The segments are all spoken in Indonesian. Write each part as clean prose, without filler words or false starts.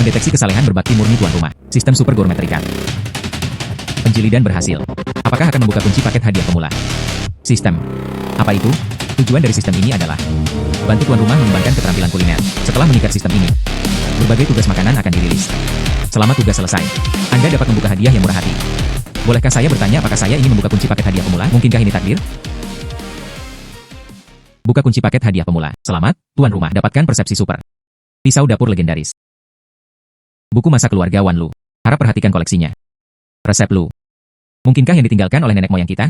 Mendeteksi kesalehan berbakti murni tuan rumah. Sistem super gourmet terikat. Penjilidan berhasil. Apakah akan membuka kunci paket hadiah pemula? Sistem. Apa itu? Tujuan dari sistem ini adalah bantu tuan rumah mengembangkan keterampilan kuliner. Setelah mengikat sistem ini, berbagai tugas makanan akan dirilis. Selama tugas selesai, Anda dapat membuka hadiah yang murah hati. Bolehkah saya bertanya apakah saya ingin membuka kunci paket hadiah pemula? Mungkinkah ini takdir? Buka kunci paket hadiah pemula. Selamat, tuan rumah. Dapatkan persepsi super. Pisau dapur legendaris. Buku masa keluarga Wan Lu. Harap perhatikan koleksinya. Resep Lu. Mungkinkah yang ditinggalkan oleh nenek moyang kita?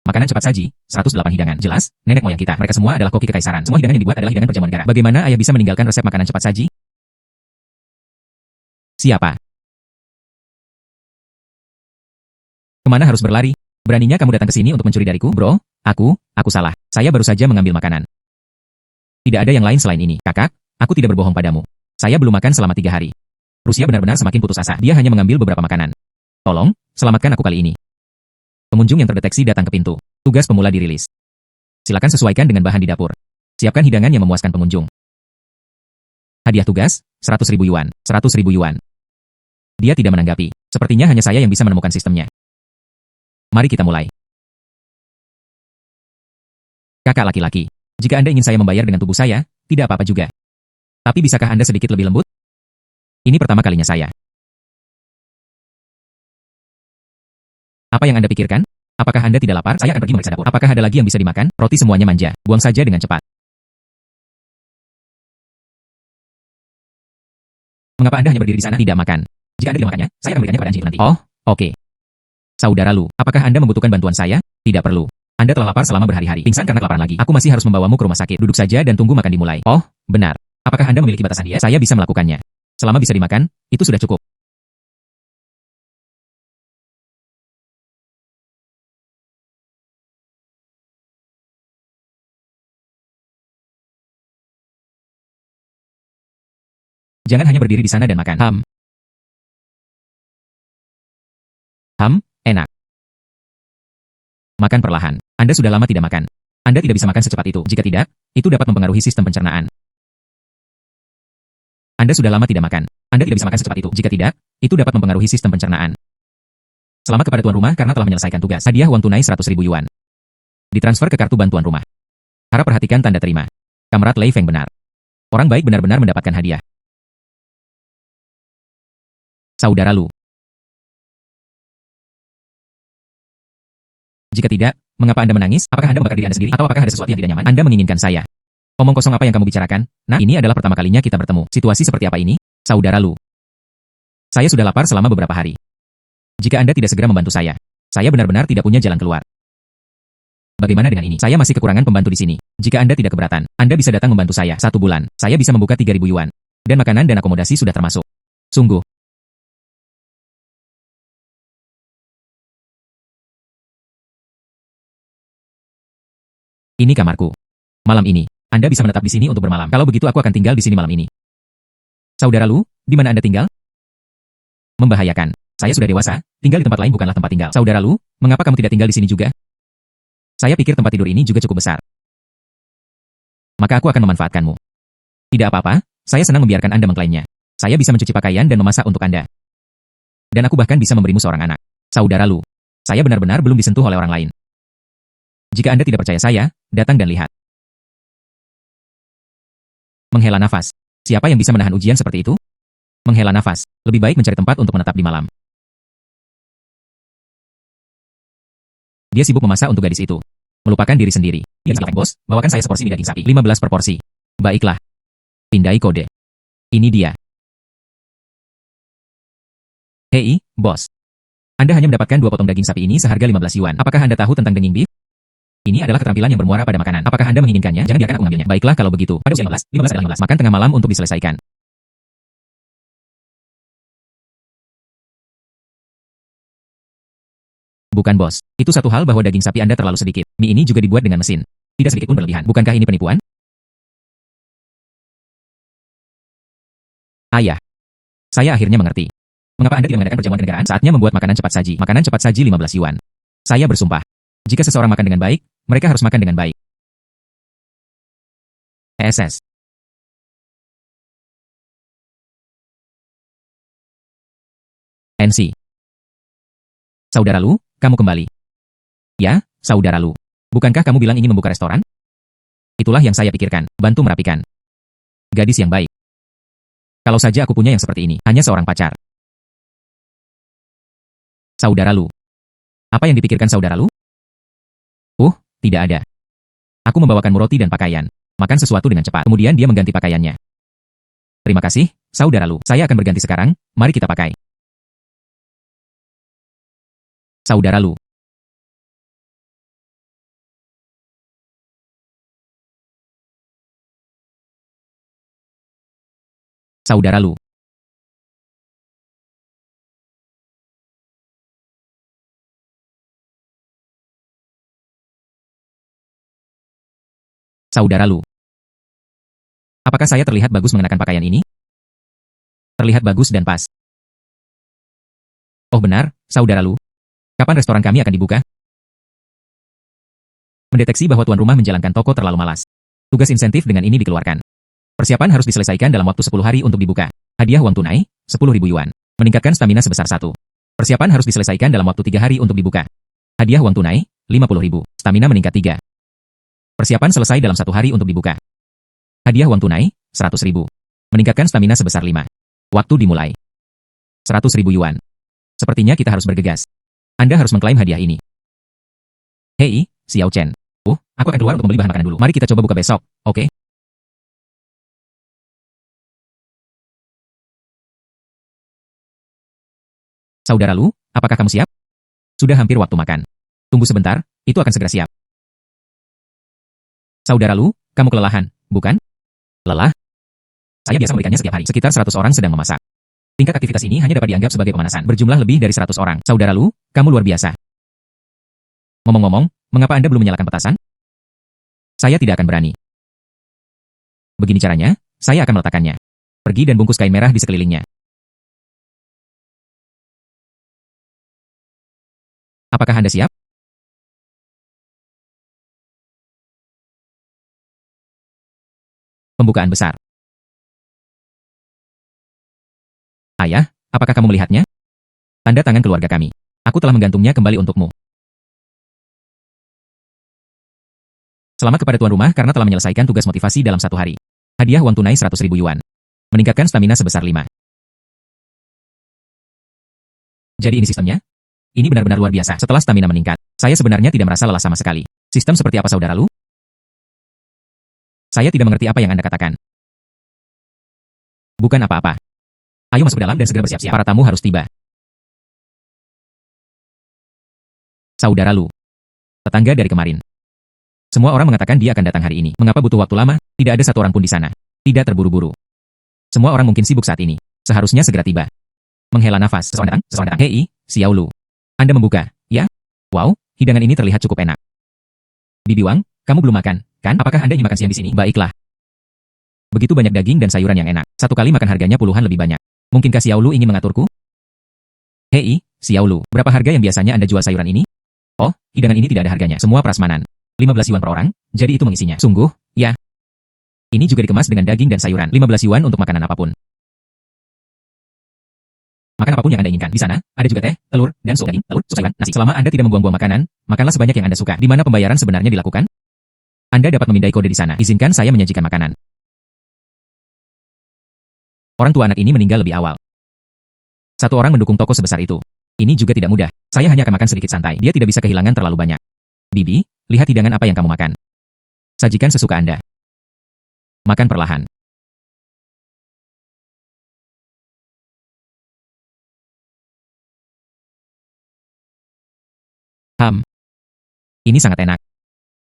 Makanan cepat saji, 108 hidangan. Jelas, nenek moyang kita. Mereka semua adalah koki kekaisaran. Semua hidangan yang dibuat adalah hidangan perjamuan negara. Bagaimana ayah bisa meninggalkan resep makanan cepat saji? Siapa? Kemana harus berlari? Beraninya kamu datang ke sini untuk mencuri dariku, bro? Aku salah. Saya baru saja mengambil makanan. Tidak ada yang lain selain ini. Kakak, aku tidak berbohong padamu. Saya belum makan selama 3 hari. Rusia benar-benar semakin putus asa. Dia hanya mengambil beberapa makanan. Tolong, selamatkan aku kali ini. Pengunjung yang terdeteksi datang ke pintu. Tugas pemula dirilis. Silakan sesuaikan dengan bahan di dapur. Siapkan hidangan yang memuaskan pengunjung. Hadiah tugas, 100.000 yuan. 100.000 yuan. Dia tidak menanggapi. Sepertinya hanya saya yang bisa menemukan sistemnya. Mari kita mulai. Kakak laki-laki, jika Anda ingin saya membayar dengan tubuh saya, tidak apa-apa juga. Tapi bisakah Anda sedikit lebih lembut? Ini pertama kalinya saya. Apa yang Anda pikirkan? Apakah Anda tidak lapar? Saya akan pergi memeriksa dapur. Apakah ada lagi yang bisa dimakan? Roti semuanya manja. Buang saja dengan cepat. Mengapa Anda hanya berdiri di sana tidak makan? Jika Anda tidak makannya, saya akan memberikannya pada anjing nanti. Oh, oke. Saudara Lu, apakah Anda membutuhkan bantuan saya? Tidak perlu. Anda telah lapar selama berhari-hari. Pingsan karena kelaparan lagi. Aku masih harus membawamu ke rumah sakit. Duduk saja dan tunggu makan dimulai. Oh, benar. Apakah Anda memiliki batasan diet? Saya bisa melakukannya. Selama bisa dimakan, itu sudah cukup. Jangan hanya berdiri di sana dan makan. Enak. Makan perlahan. Anda sudah lama tidak makan. Anda tidak bisa makan secepat itu. Jika tidak, itu dapat mempengaruhi sistem pencernaan. Anda sudah lama tidak makan. Anda tidak bisa makan secepat itu. Jika tidak, itu dapat mempengaruhi sistem pencernaan. Selamat kepada tuan rumah karena telah menyelesaikan tugas. Hadiah uang tunai 100.000 yuan. Ditransfer ke kartu bantuan rumah. Harap perhatikan tanda terima. Kamrat Lei Feng benar. Orang baik benar-benar mendapatkan hadiah. Saudara Lu. Jika tidak, mengapa Anda menangis? Apakah Anda membakar diri Anda sendiri? Atau apakah ada sesuatu yang tidak nyaman? Anda menginginkan saya. Omong kosong apa yang kamu bicarakan? Nah, ini adalah pertama kalinya kita bertemu. Situasi seperti apa ini? Saudara Lu. Saya sudah lapar selama beberapa hari. Jika Anda tidak segera membantu saya benar-benar tidak punya jalan keluar. Bagaimana dengan ini? Saya masih kekurangan pembantu di sini. Jika Anda tidak keberatan, Anda bisa datang membantu saya 1 bulan. Saya bisa membuka 3.000 yuan. Dan makanan dan akomodasi sudah termasuk. Sungguh. Ini kamarku. Malam ini, Anda bisa menetap di sini untuk bermalam. Kalau begitu aku akan tinggal di sini malam ini. Saudara Lu, di mana Anda tinggal? Membahayakan. Saya sudah dewasa, tinggal di tempat lain bukanlah tempat tinggal. Saudara Lu, mengapa kamu tidak tinggal di sini juga? Saya pikir tempat tidur ini juga cukup besar. Maka aku akan memanfaatkanmu. Tidak apa-apa, saya senang membiarkan Anda mengklaimnya. Saya bisa mencuci pakaian dan memasak untuk Anda. Dan aku bahkan bisa memberimu seorang anak. Saudara Lu, saya benar-benar belum disentuh oleh orang lain. Jika Anda tidak percaya saya, datang dan lihat. Menghela nafas. Siapa yang bisa menahan ujian seperti itu? Menghela nafas. Lebih baik mencari tempat untuk menetap di malam. Dia sibuk memasak untuk gadis itu. Melupakan diri sendiri. Dia bilang, bos, bawakan saya seporsi mie daging sapi. 15 per porsi. Baiklah. Pindai kode. Ini dia. Hei, bos. Anda hanya mendapatkan 2 potong daging sapi ini seharga 15 yuan. Apakah Anda tahu tentang daging beef? Ini adalah keterampilan yang bermuara pada makanan. Apakah Anda menginginkannya? Jangan biarkan aku mengambilnya. Baiklah kalau begitu. Pada usia 15 adalah 15. Makan tengah malam untuk diselesaikan. Bukan bos. Itu satu hal bahwa daging sapi Anda terlalu sedikit. Mie ini juga dibuat dengan mesin. Tidak sedikit pun berlebihan. Bukankah ini penipuan? Ayah. Saya akhirnya mengerti. Mengapa Anda tidak mengadakan perjamuan kenegaraan? Saatnya membuat makanan cepat saji. Makanan cepat saji 15 yuan. Saya bersumpah. Jika seseorang makan dengan baik, mereka harus makan dengan baik. SS. Nancy. Saudara Lu, kamu kembali. Ya, saudara Lu. Bukankah kamu bilang ingin membuka restoran? Itulah yang saya pikirkan, bantu merapikan. Gadis yang baik. Kalau saja aku punya yang seperti ini, hanya seorang pacar. Saudara Lu. Apa yang dipikirkan saudara Lu? Tidak ada. Aku membawakanmu roti dan pakaian. Makan sesuatu dengan cepat. Kemudian dia mengganti pakaiannya. Terima kasih, saudara Lu. Saya akan berganti sekarang, mari kita pakai. Saudara Lu. Saudara Lu. Saudara Lu. Apakah saya terlihat bagus mengenakan pakaian ini? Terlihat bagus dan pas. Oh benar, saudara Lu. Kapan restoran kami akan dibuka? Mendeteksi bahwa tuan rumah menjalankan toko terlalu malas. Tugas insentif dengan ini dikeluarkan. Persiapan harus diselesaikan dalam waktu 10 hari untuk dibuka. Hadiah uang tunai, 10.000 yuan. Meningkatkan stamina sebesar 1. Persiapan harus diselesaikan dalam waktu 3 hari untuk dibuka. Hadiah uang tunai, 50.000. Stamina meningkat 3. Persiapan selesai dalam 1 hari untuk dibuka. Hadiah uang tunai, 100.000. Meningkatkan stamina sebesar 5. Waktu dimulai. 100.000 yuan. Sepertinya kita harus bergegas. Anda harus mengklaim hadiah ini. Hei, Xiao Chen. Aku akan keluar untuk membeli bahan makanan dulu. Mari kita coba buka besok, oke? Saudara Lu, apakah kamu siap? Sudah hampir waktu makan. Tunggu sebentar, itu akan segera siap. Saudara Lu, kamu kelelahan, bukan? Lelah? Saya biasa memberikannya setiap hari. Sekitar 100 orang sedang memasak. Tingkat aktivitas ini hanya dapat dianggap sebagai pemanasan. Berjumlah lebih dari 100 orang. Saudara Lu, kamu luar biasa. Ngomong-ngomong, mengapa Anda belum menyalakan petasan? Saya tidak akan berani. Begini caranya, saya akan meletakkannya. Pergi dan bungkus kain merah di sekelilingnya. Apakah Anda siap? Pembukaan besar. Ayah, apakah kamu melihatnya? Tanda tangan keluarga kami. Aku telah menggantungnya kembali untukmu. Selamat kepada tuan rumah karena telah menyelesaikan tugas motivasi dalam 1 hari. Hadiah uang tunai 100.000 yuan. Meningkatkan stamina sebesar 5. Jadi ini sistemnya? Ini benar-benar luar biasa. Setelah stamina meningkat, saya sebenarnya tidak merasa lelah sama sekali. Sistem seperti apa saudara Lu? Saya tidak mengerti apa yang Anda katakan. Bukan apa-apa. Ayo masuk ke dalam dan segera bersiap-siap. Para tamu harus tiba. Saudara Lu. Tetangga dari kemarin. Semua orang mengatakan dia akan datang hari ini. Mengapa butuh waktu lama? Tidak ada satu orang pun di sana. Tidak terburu-buru. Semua orang mungkin sibuk saat ini. Seharusnya segera tiba. Menghela nafas. Seseorang datang. Hei, Xiao Lu. Anda membuka, ya? Wow, hidangan ini terlihat cukup enak. Bibi Wang, kamu belum makan, kan? Apakah Anda ingin makan siang di sini? Baiklah. Begitu banyak daging dan sayuran yang enak. Satu kali makan harganya puluhan lebih banyak. Mungkinkah Xiao Lu ingin mengaturku? Hei, Xiao Lu, berapa harga yang biasanya Anda jual sayuran ini? Oh, hidangan ini tidak ada harganya. Semua prasmanan. 15 yuan per orang, jadi itu mengisinya. Sungguh, ya. Ini juga dikemas dengan daging dan sayuran. 15 yuan untuk makanan apapun. Makan apapun yang Anda inginkan. Di sana, ada juga teh, telur, dan sup daging, telur, sup sayuran, nasi. Selama Anda tidak membuang-buang makanan, makanlah sebanyak yang Anda suka. Di mana pembayaran sebenarnya dilakukan? Anda dapat memindai kode di sana. Izinkan saya menyajikan makanan. Orang tua anak ini meninggal lebih awal. Satu orang mendukung toko sebesar itu. Ini juga tidak mudah. Saya hanya akan makan sedikit santai. Dia tidak bisa kehilangan terlalu banyak. Bibi, lihat hidangan apa yang kamu makan. Sajikan sesuka Anda. Makan perlahan. Ini sangat enak.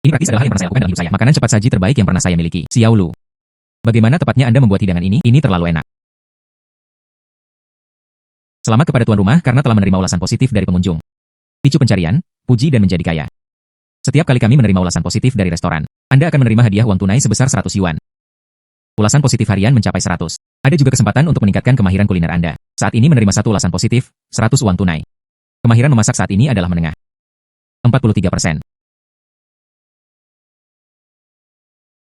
Ini praktis adalah hal yang pernah saya lakukan dalam hidup saya. Makanan cepat saji terbaik yang pernah saya miliki. Xiao Lu. Bagaimana tepatnya Anda membuat hidangan ini? Ini terlalu enak. Selamat kepada tuan rumah karena telah menerima ulasan positif dari pengunjung. Picu pencarian, puji dan menjadi kaya. Setiap kali kami menerima ulasan positif dari restoran, Anda akan menerima hadiah uang tunai sebesar 100 yuan. Ulasan positif harian mencapai 100. Ada juga kesempatan untuk meningkatkan kemahiran kuliner Anda. Saat ini menerima satu ulasan positif, 100 uang tunai. Kemahiran memasak saat ini adalah menengah. 43%.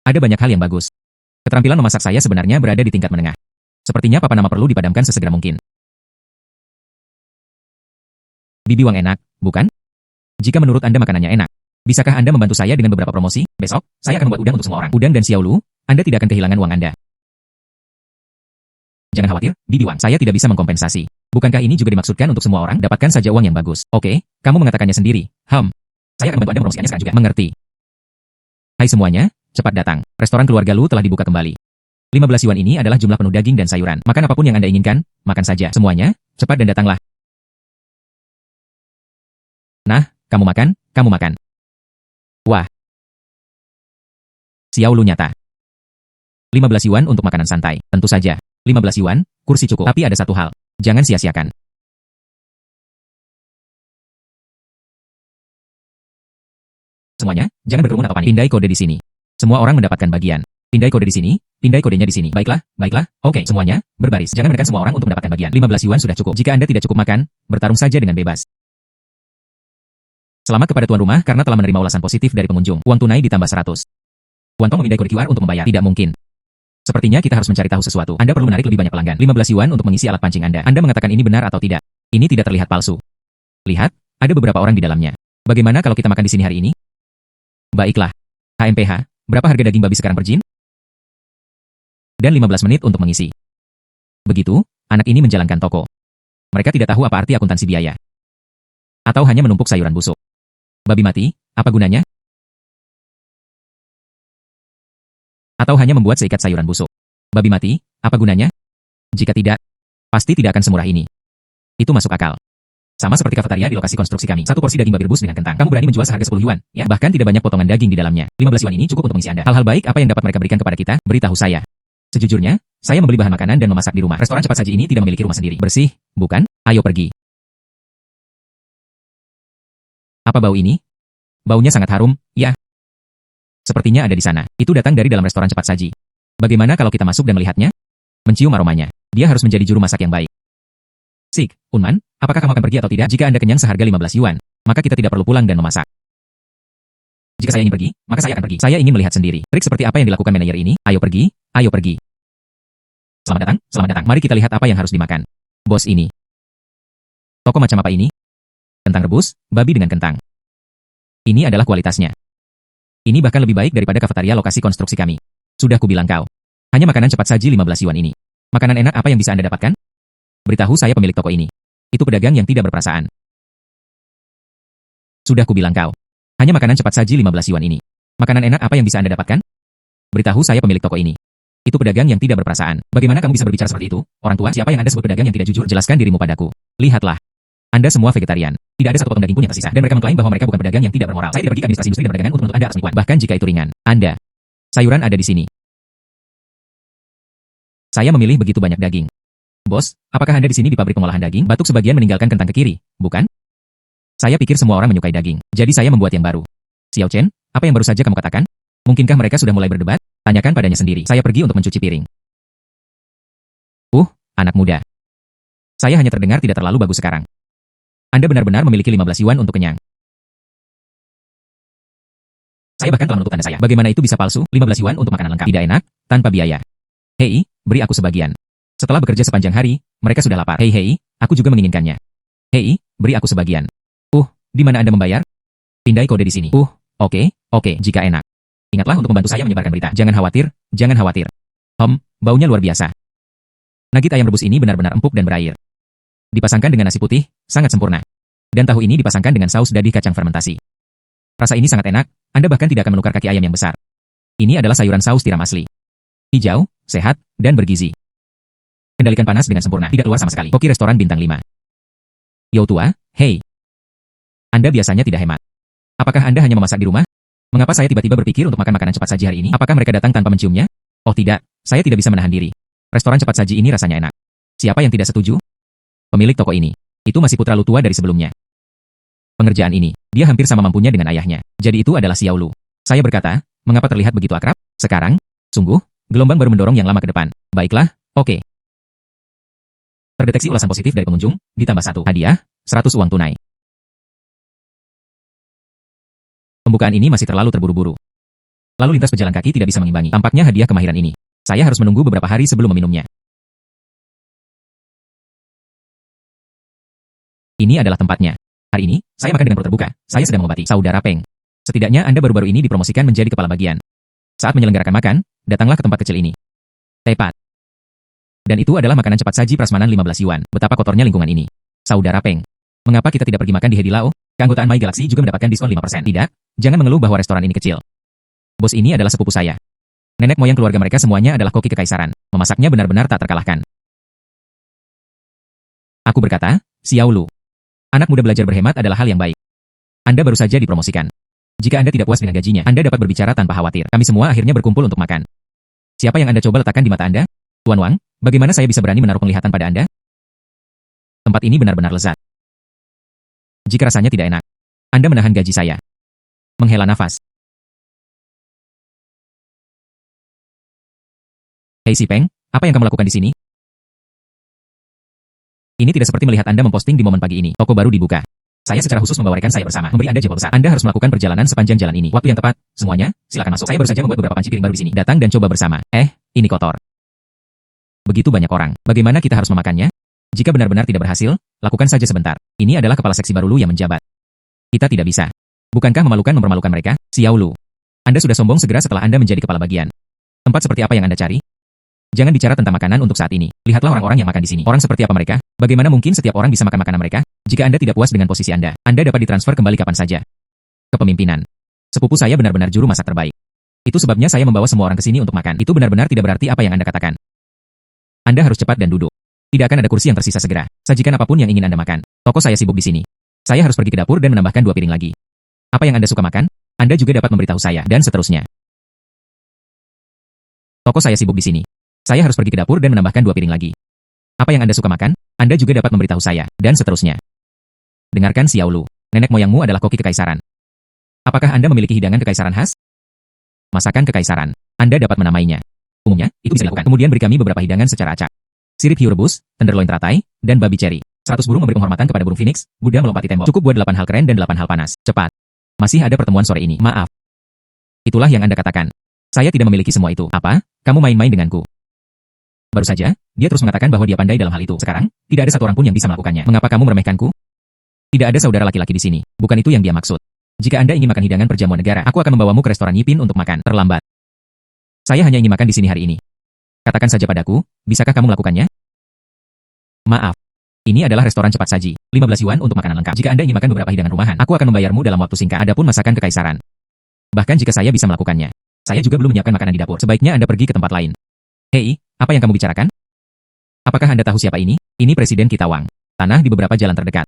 Ada banyak hal yang bagus. Keterampilan memasak saya sebenarnya berada di tingkat menengah. Sepertinya papan nama perlu dipadamkan sesegera mungkin. Bibi Wang enak, bukan? Jika menurut Anda makanannya enak, bisakah Anda membantu saya dengan beberapa promosi? Besok, saya akan membuat udang untuk semua orang. Udang dan Xiaolu, Anda tidak akan kehilangan uang Anda. Jangan khawatir, Bibi Wang, saya tidak bisa mengkompensasi. Bukankah ini juga dimaksudkan untuk semua orang? Dapatkan saja uang yang bagus. Oke, kamu mengatakannya sendiri. Saya akan membantu Anda mempromosikannya sekarang juga. Mengerti. Hai semuanya, cepat datang. Restoran keluarga Lu telah dibuka kembali. 15 yuan ini adalah jumlah penuh daging dan sayuran. Makan apapun yang Anda inginkan, makan saja. Semuanya, cepat dan datanglah. Nah, kamu makan. Wah. Xiaolu nyata. 15 yuan untuk makanan santai. Tentu saja. 15 yuan, kursi cukup. Tapi ada satu hal. Jangan sia-siakan. Semuanya, jangan berkerumun atau panik. Pindai kode di sini. Semua orang mendapatkan bagian. Pindai kode di sini, pindai kodenya di sini. Baiklah. Oke, semuanya, berbaris. Jangan menekan semua orang untuk mendapatkan bagian. 15 yuan sudah cukup. Jika Anda tidak cukup makan, bertarung saja dengan bebas. Selamat kepada tuan rumah karena telah menerima ulasan positif dari pengunjung. Uang tunai ditambah 100. Tuan Tong memindai kode QR untuk membayar. Tidak mungkin. Sepertinya kita harus mencari tahu sesuatu. Anda perlu menarik lebih banyak pelanggan. 15 yuan untuk mengisi alat pancing Anda. Anda mengatakan ini benar atau tidak? Ini tidak terlihat palsu. Lihat, ada beberapa orang di dalamnya. Bagaimana kalau kita makan di sini hari ini? Baiklah. HMPH, berapa harga daging babi sekarang per jin? Dan 15 menit untuk mengisi. Begitu, anak ini menjalankan toko. Mereka tidak tahu apa arti akuntansi biaya. Atau hanya menumpuk sayuran busuk. Babi mati, apa gunanya? Atau hanya membuat seikat sayuran busuk. Babi mati, apa gunanya? Jika tidak, pasti tidak akan semurah ini. Itu masuk akal. Sama seperti kafetaria di lokasi konstruksi kami. Satu porsi daging babi rebus dengan kentang. Kamu berani menjual seharga 10 yuan, ya? Bahkan tidak banyak potongan daging di dalamnya. 15 yuan ini cukup untuk mengisi Anda. Hal-hal baik apa yang dapat mereka berikan kepada kita? Beritahu saya. Sejujurnya, saya membeli bahan makanan dan memasak di rumah. Restoran cepat saji ini tidak memiliki rumah sendiri. Bersih, bukan? Ayo pergi. Apa bau ini? Baunya sangat harum, ya. Sepertinya ada di sana. Itu datang dari dalam restoran cepat saji. Bagaimana kalau kita masuk dan melihatnya? Mencium aromanya. Dia harus menjadi juru masak yang baik. Sik, Unman, apakah kamu akan pergi atau tidak? Jika Anda kenyang seharga 15 yuan, maka kita tidak perlu pulang dan memasak. Jika saya ingin pergi, maka saya akan pergi. Saya ingin melihat sendiri. Trik seperti apa yang dilakukan manajer ini? Ayo pergi, ayo pergi. Selamat datang. Mari kita lihat apa yang harus dimakan. Bos ini. Toko macam apa ini? Kentang rebus, babi dengan kentang. Ini adalah kualitasnya. Ini bahkan lebih baik daripada kafetaria lokasi konstruksi kami. Sudah kubilang kau. Hanya makanan cepat saji 15 yuan ini. Makanan enak apa yang bisa Anda dapatkan? Beritahu saya pemilik toko ini. Itu pedagang yang tidak berperasaan. Sudah kubilang kau. Hanya makanan cepat saji 15 yuan ini. Makanan enak apa yang bisa Anda dapatkan? Beritahu saya pemilik toko ini. Itu pedagang yang tidak berperasaan. Bagaimana kamu bisa berbicara seperti itu? Orang tua, siapa yang Anda sebut pedagang yang tidak jujur? Jelaskan dirimu padaku. Lihatlah. Anda semua vegetarian. Tidak ada satu potong daging pun yang tersisa. Dan mereka mengklaim bahwa mereka bukan pedagang yang tidak bermoral. Saya tidak pergi ke administrasi industri dan perdagangan untuk menuntut Anda atas penipuan. Bahkan jika itu ringan. Anda. Sayuran ada di sini. Saya memilih begitu banyak daging. Bos, apakah Anda di sini di pabrik pengolahan daging? Batuk sebagian meninggalkan kentang ke kiri, bukan? Saya pikir semua orang menyukai daging. Jadi saya membuat yang baru. Xiao Chen, apa yang baru saja kamu katakan? Mungkinkah mereka sudah mulai berdebat? Tanyakan padanya sendiri. Saya pergi untuk mencuci piring. Anak muda. Saya hanya terdengar tidak terlalu bagus sekarang. Anda benar-benar memiliki 15 yuan untuk kenyang. Saya bahkan telah menutup tanda saya. Bagaimana itu bisa palsu? 15 yuan untuk makanan lengkap. Tidak enak, tanpa biaya. Hei, beri aku sebagian. Setelah bekerja sepanjang hari, mereka sudah lapar. Hei, aku juga menginginkannya. Hei, beri aku sebagian. Di mana Anda membayar? Pindai kode di sini. Oke, jika enak. Ingatlah untuk membantu saya menyebarkan berita. Jangan khawatir. Baunya luar biasa. Nugget ayam rebus ini benar-benar empuk dan berair. Dipasangkan dengan nasi putih, sangat sempurna. Dan tahu ini dipasangkan dengan saus dadih kacang fermentasi. Rasa ini sangat enak, Anda bahkan tidak akan menukar kaki ayam yang besar. Ini adalah sayuran saus tiram asli. Hijau, sehat, dan bergizi. Kendalikan panas dengan sempurna, tidak keluar sama sekali. Koki restoran bintang 5. Yo tua, hei. Anda biasanya tidak hemat. Apakah Anda hanya memasak di rumah? Mengapa saya tiba-tiba berpikir untuk makan makanan cepat saji hari ini? Apakah mereka datang tanpa menciumnya? Oh tidak, saya tidak bisa menahan diri. Restoran cepat saji ini rasanya enak. Siapa yang tidak setuju? Pemilik toko ini. Itu masih putra Lu tua dari sebelumnya. Pengerjaan ini, dia hampir sama mampunya dengan ayahnya. Jadi itu adalah Xiao Lu. Saya berkata, mengapa terlihat begitu akrab? Sekarang, sungguh, gelombang baru mendorong yang lama ke depan. Baiklah, oke. Terdeteksi ulasan positif dari pengunjung, ditambah 1 hadiah, 100 uang tunai. Pembukaan ini masih terlalu terburu-buru. Lalu lintas pejalan kaki tidak bisa mengimbangi. Tampaknya hadiah kemahiran ini. Saya harus menunggu beberapa hari sebelum meminumnya. Ini adalah tempatnya. Hari ini, saya makan dengan perut terbuka. Saya sedang mengobati Saudara Peng. Setidaknya Anda baru-baru ini dipromosikan menjadi kepala bagian. Saat menyelenggarakan makan, datanglah ke tempat kecil ini. Tepat. Dan itu adalah makanan cepat saji prasmanan 15 yuan. Betapa kotornya lingkungan ini. Saudara Peng. Mengapa kita tidak pergi makan di Hedi Lao? Keanggotaan My Galaxy juga mendapatkan diskon 5%. Tidak, jangan mengeluh bahwa restoran ini kecil. Bos ini adalah sepupu saya. Nenek moyang keluarga mereka semuanya adalah koki kekaisaran. Memasaknya benar-benar tak terkalahkan. Aku berkata, Xiao Lu. Anak muda belajar berhemat adalah hal yang baik. Anda baru saja dipromosikan. Jika Anda tidak puas dengan gajinya, Anda dapat berbicara tanpa khawatir. Kami semua akhirnya berkumpul untuk makan. Siapa yang Anda coba letakkan di mata Anda? Tuan Wang, bagaimana saya bisa berani menaruh penglihatan pada Anda? Tempat ini benar-benar lezat. Jika rasanya tidak enak, Anda menahan gaji saya. Menghela nafas. Hei si Peng, apa yang kamu lakukan di sini? Ini tidak seperti melihat Anda memposting di momen pagi ini. Toko baru dibuka. Saya secara khusus membawa rekan saya bersama, memberi Anda jempol besar. Anda harus melakukan perjalanan sepanjang jalan ini. Waktu yang tepat, semuanya, silakan masuk. Saya baru saja membuat beberapa panci piring baru di sini. Datang dan coba bersama. Ini kotor. Begitu banyak orang. Bagaimana kita harus memakannya? Jika benar-benar tidak berhasil, lakukan saja sebentar. Ini adalah kepala seksi baru Lu yang menjabat. Kita tidak bisa. Bukankah mempermalukan mereka? Xiao Lu. Anda sudah sombong segera setelah Anda menjadi kepala bagian. Tempat seperti apa yang Anda cari? Jangan bicara tentang makanan untuk saat ini. Lihatlah orang-orang yang makan di sini. Orang seperti apa mereka? Bagaimana mungkin setiap orang bisa makan makanan mereka? Jika Anda tidak puas dengan posisi Anda dapat ditransfer kembali kapan saja. Kepemimpinan. Sepupu saya benar-benar juru masak terbaik. Itu sebabnya saya membawa semua orang ke sini untuk makan. Itu benar-benar tidak berarti apa yang Anda katakan. Anda harus cepat dan duduk. Tidak akan ada kursi yang tersisa segera. Sajikan apapun yang ingin Anda makan. Toko saya sibuk di sini. Saya harus pergi ke dapur dan menambahkan 2 piring lagi. Apa yang Anda suka makan? Anda juga dapat memberitahu saya, dan seterusnya. Toko saya sibuk di sini. Saya harus pergi ke dapur dan menambahkan 2 piring lagi. Apa yang Anda suka makan? Anda juga dapat memberitahu saya, dan seterusnya. Dengarkan Xiao Lu. Nenek moyangmu adalah koki kekaisaran. Apakah Anda memiliki hidangan kekaisaran khas? Masakan kekaisaran. Anda dapat menamainya. Umumnya, itu bisa dilakukan. Kemudian beri kami beberapa hidangan secara acak. Sirip hiu rebus, tenderloin teratai, dan babi cherry. 100 burung memberi penghormatan kepada burung phoenix, Buddha melompati tembok. Cukup buat 8 hal keren dan 8 hal panas. Cepat. Masih ada pertemuan sore ini. Maaf. Itulah yang Anda katakan. Saya tidak memiliki semua itu. Apa? Kamu main-main denganku. Baru saja, dia terus mengatakan bahwa dia pandai dalam hal itu. Sekarang, tidak ada satu orang pun yang bisa melakukannya. Mengapa kamu meremehkanku? Tidak ada saudara laki-laki di sini. Bukan itu yang dia maksud. Jika Anda ingin makan hidangan perjamuan negara, aku akan membawamu ke restoran Yipin untuk makan. Terlambat. Saya hanya ingin makan di sini hari ini. Katakan saja padaku, bisakah kamu melakukannya? Maaf. Ini adalah restoran cepat saji. 15 yuan untuk makanan lengkap. Jika Anda ingin makan beberapa hidangan rumahan, aku akan membayarmu dalam waktu singkat. Adapun masakan kekaisaran. Bahkan jika saya bisa melakukannya, saya juga belum menyiapkan makanan di dapur. Sebaiknya Anda pergi ke tempat lain. Hei, apa yang kamu bicarakan? Apakah Anda tahu siapa ini? Ini Presiden kita Wang. Tanah di beberapa jalan terdekat.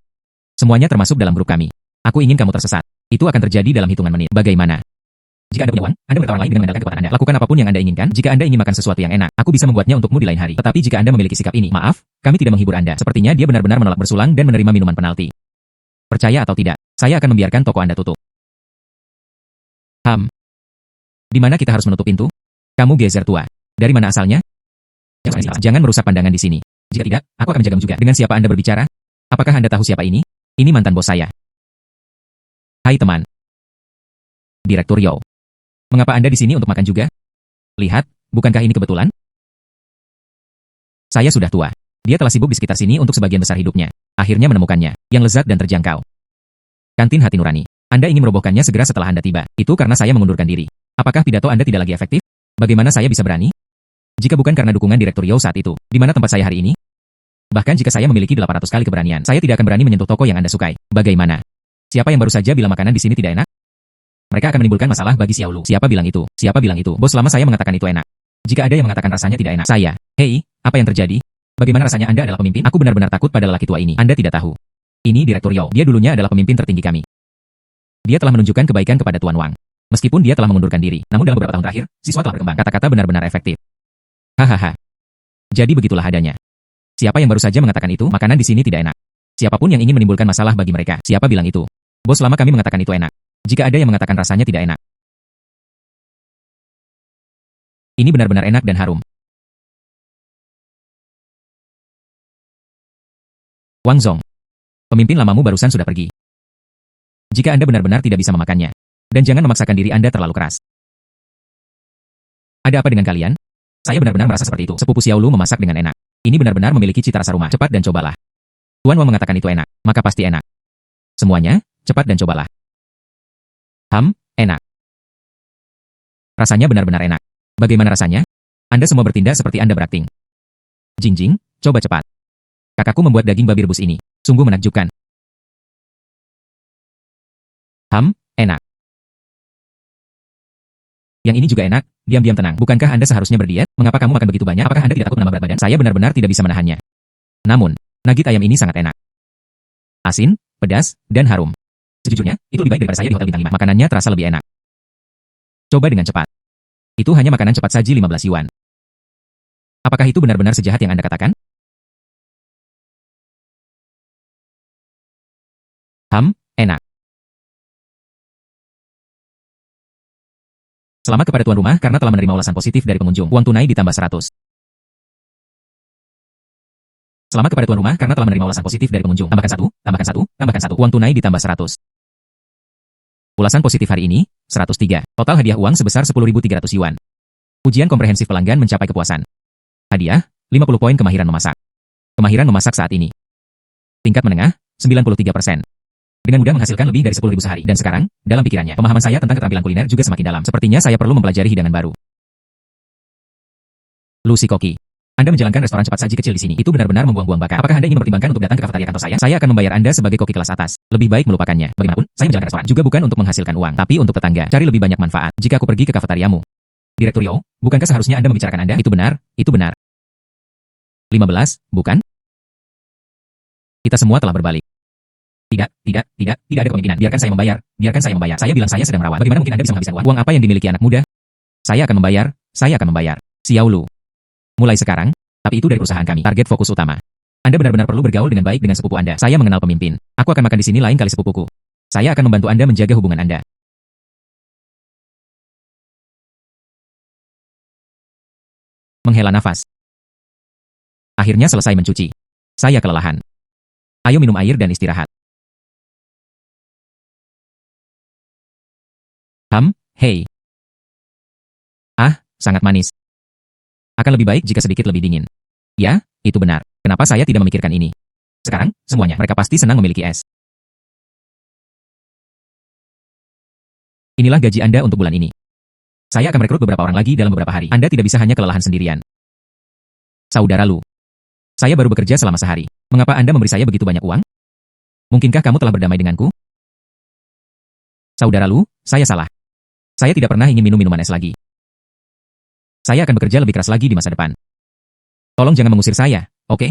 Semuanya termasuk dalam grup kami. Aku ingin kamu tersesat. Itu akan terjadi dalam hitungan menit. Bagaimana? Jika Anda punya uang, Anda bertawaran lain dengan mengandalkan kekuatan Anda. Lakukan apapun yang Anda inginkan. Jika Anda ingin makan sesuatu yang enak, aku bisa membuatnya untukmu di lain hari. Tetapi jika Anda memiliki sikap ini, maaf, kami tidak menghibur Anda. Sepertinya dia benar-benar menolak bersulang dan menerima minuman penalti. Percaya atau tidak, saya akan membiarkan toko Anda tutup. Di mana kita harus menutup pintu? Kamu gezer tua. Dari mana asalnya? Jangan merusak pandangan di sini. Jika tidak, aku akan menjagamu juga. Dengan siapa Anda berbicara? Apakah Anda tahu siapa ini? Ini mantan bos saya. Hai teman. Direktur Yao. Mengapa Anda di sini untuk makan juga? Lihat, bukankah ini kebetulan? Saya sudah tua. Dia telah sibuk di sekitar sini untuk sebagian besar hidupnya. Akhirnya menemukannya, yang lezat dan terjangkau. Kantin hati nurani. Anda ingin merobohkannya segera setelah Anda tiba. Itu karena saya mengundurkan diri. Apakah pidato Anda tidak lagi efektif? Bagaimana saya bisa berani? Jika bukan karena dukungan Direktur Yao saat itu, di mana tempat saya hari ini? Bahkan jika saya memiliki 800 kali keberanian, saya tidak akan berani menyentuh toko yang Anda sukai. Bagaimana? Siapa yang baru saja bilang makanan di sini tidak enak? Mereka akan menimbulkan masalah bagi Xiao Lu. Siapa bilang itu? Siapa bilang itu? Bos lama saya mengatakan itu enak. Jika ada yang mengatakan rasanya tidak enak, saya. Hei, apa yang terjadi? Bagaimana rasanya Anda adalah pemimpin? Aku benar-benar takut pada lelaki tua ini. Anda tidak tahu. Ini Direktur Yao. Dia dulunya adalah pemimpin tertinggi kami. Dia telah menunjukkan kebaikan kepada Tuan Wang. Meskipun dia telah mengundurkan diri, namun dalam beberapa tahun terakhir, siswa telah berkembang. Kata-kata benar-benar efektif. Hahaha. Jadi begitulah adanya. Siapa yang baru saja mengatakan itu? Makanan di sini tidak enak. Siapapun yang ingin menimbulkan masalah bagi mereka, siapa bilang itu? Bos lama kami mengatakan itu enak. Jika ada yang mengatakan rasanya tidak enak. Ini benar-benar enak dan harum. Wang Zong. Pemimpin lamamu barusan sudah pergi. Jika Anda benar-benar tidak bisa memakannya, dan jangan memaksakan diri Anda terlalu keras. Ada apa dengan kalian? Saya benar-benar merasa seperti itu. Sepupu Xiao Lu memasak dengan enak. Ini benar-benar memiliki cita rasa rumah. Cepat dan cobalah. Tuan Wang mengatakan itu enak, maka pasti enak. Semuanya, cepat dan cobalah. Enak. Rasanya benar-benar enak. Bagaimana rasanya? Anda semua bertindak seperti Anda berakting. Jing, coba cepat. Kakakku membuat daging babi rebus ini. Sungguh menakjubkan. Enak. Yang ini juga enak, diam-diam tenang. Bukankah Anda seharusnya berdiet? Mengapa kamu makan begitu banyak? Apakah Anda tidak takut menambah berat badan? Saya benar-benar tidak bisa menahannya. Namun, nugget ayam ini sangat enak. Asin, pedas, dan harum. Sejujurnya, itu lebih baik daripada saya di hotel bintang 5. Makanannya terasa lebih enak. Coba dengan cepat. Itu hanya makanan cepat saji 15 yuan. Apakah itu benar-benar sejahat yang Anda katakan? Enak. Selamat kepada tuan rumah karena telah menerima ulasan positif dari pengunjung. Uang tunai ditambah 100. Selamat kepada tuan rumah karena telah menerima ulasan positif dari pengunjung. Tambahkan 1, tambahkan 1, tambahkan 1. Uang tunai ditambah 100. Ulasan positif hari ini, 103. Total hadiah uang sebesar 10.300 yuan. Ujian komprehensif pelanggan mencapai kepuasan. Hadiah, 50 poin kemahiran memasak. Kemahiran memasak saat ini. Tingkat menengah, 93%. Dengan mudah menghasilkan lebih dari 10.000 sehari. Dan sekarang, dalam pikirannya, pemahaman saya tentang keterampilan kuliner juga semakin dalam. Sepertinya saya perlu mempelajari hidangan baru. Lucy Koki. Anda menjalankan restoran cepat saji kecil di sini. Itu benar-benar membuang-buang bakat. Apakah Anda ingin mempertimbangkan untuk datang ke kafetaria kantor saya? Saya akan membayar Anda sebagai koki kelas atas. Lebih baik melupakannya. Bagaimanapun, saya menjalankan restoran juga bukan untuk menghasilkan uang, tapi untuk tetangga. Cari lebih banyak manfaat. Jika aku pergi ke kafetariamu. Direktur Yo, bukankah seharusnya Anda membicarakan Anda? Itu benar, itu benar. 15, bukan? Kita semua telah berbalik. Tidak ada kemungkinan. Biarkan saya membayar. Biarkan saya membayar. Saya bilang saya sedang merawat. Bagaimana mungkin Anda bisa menghabiskan uang? Uang apa yang dimiliki anak muda? Saya akan membayar. Saya akan membayar. Xiao Lu. Mulai sekarang, tapi itu dari perusahaan kami. Target fokus utama. Anda benar-benar perlu bergaul dengan baik dengan sepupu Anda. Saya mengenal pemimpin. Aku akan makan di sini lain kali sepupuku. Saya akan membantu Anda menjaga hubungan Anda. Menghela nafas. Akhirnya selesai mencuci. Saya kelelahan. Ayo minum air dan istirahat. Hei. Sangat manis. Akan lebih baik jika sedikit lebih dingin. Ya, itu benar. Kenapa saya tidak memikirkan ini? Sekarang, semuanya, mereka pasti senang memiliki es. Inilah gaji Anda untuk bulan ini. Saya akan merekrut beberapa orang lagi dalam beberapa hari. Anda tidak bisa hanya kelelahan sendirian. Saudara Lu. Saya baru bekerja selama sehari. Mengapa Anda memberi saya begitu banyak uang? Mungkinkah kamu telah berdamai denganku? Saudara Lu, saya salah. Saya tidak pernah ingin minum minuman es lagi. Saya akan bekerja lebih keras lagi di masa depan. Tolong jangan mengusir saya, oke?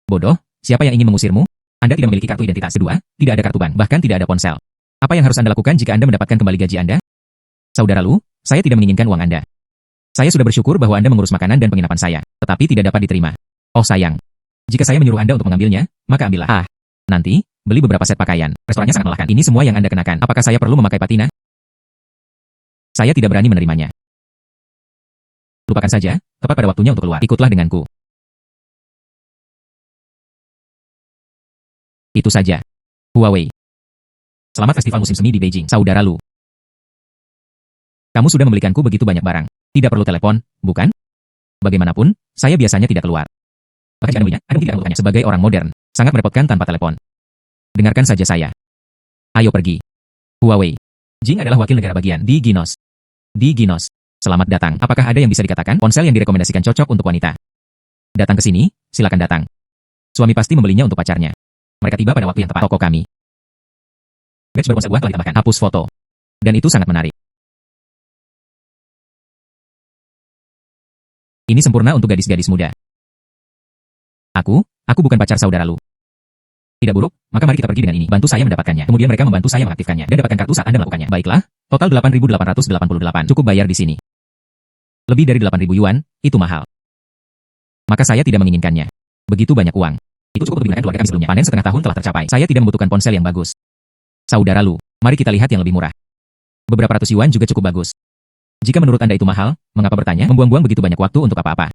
Bodoh, siapa yang ingin mengusirmu? Anda tidak memiliki kartu identitas. Kedua, tidak ada kartu bank, bahkan tidak ada ponsel. Apa yang harus Anda lakukan jika Anda mendapatkan kembali gaji Anda? Saudara Lu, saya tidak menginginkan uang Anda. Saya sudah bersyukur bahwa Anda mengurus makanan dan penginapan saya, tetapi tidak dapat diterima. Oh sayang. Jika saya menyuruh Anda untuk mengambilnya, maka ambillah. Nanti, beli beberapa set pakaian. Restorannya sangat melelahkan. Ini semua yang Anda kenakan. Apakah saya perlu memakai patina? Saya tidak berani menerimanya. Lupakan saja, tepat pada waktunya untuk keluar. Ikutlah denganku. Itu saja. Huawei. Selamat festival musim semi di Beijing, saudara Lu. Kamu sudah membelikanku begitu banyak barang. Tidak perlu telepon, bukan? Bagaimanapun, saya biasanya tidak keluar. Bahkan jika Anda belinya, Anda mungkin tidak membutuhkannya. Sebagai orang modern, sangat merepotkan tanpa telepon. Dengarkan saja saya. Ayo pergi. Huawei. Jing adalah wakil negara bagian di Ginos. Di Ginos. Selamat datang. Apakah ada yang bisa dikatakan? Ponsel yang direkomendasikan cocok untuk wanita. Datang ke sini, silakan datang. Suami pasti membelinya untuk pacarnya. Mereka tiba pada waktu yang tepat. Toko kami. Badge berponsel buah telah ditambahkan. Hapus foto. Dan itu sangat menarik. Ini sempurna untuk gadis-gadis muda. Aku bukan pacar saudara Lu. Tidak buruk, maka mari kita pergi dengan ini. Bantu saya mendapatkannya. Kemudian mereka membantu saya mengaktifkannya. Dan dapatkan kartu saat Anda melakukannya. Baiklah, total 8.888. Cukup bayar di sini. Lebih dari 8.000 yuan, itu mahal. Maka saya tidak menginginkannya. Begitu banyak uang. Itu cukup untuk digunakan keluarga kami sebelumnya. Panen setengah tahun telah tercapai. Saya tidak membutuhkan ponsel yang bagus. Saudara Lu, mari kita lihat yang lebih murah. Beberapa ratus yuan juga cukup bagus. Jika menurut Anda itu mahal, mengapa bertanya? Membuang-buang begitu banyak waktu untuk apa-apa?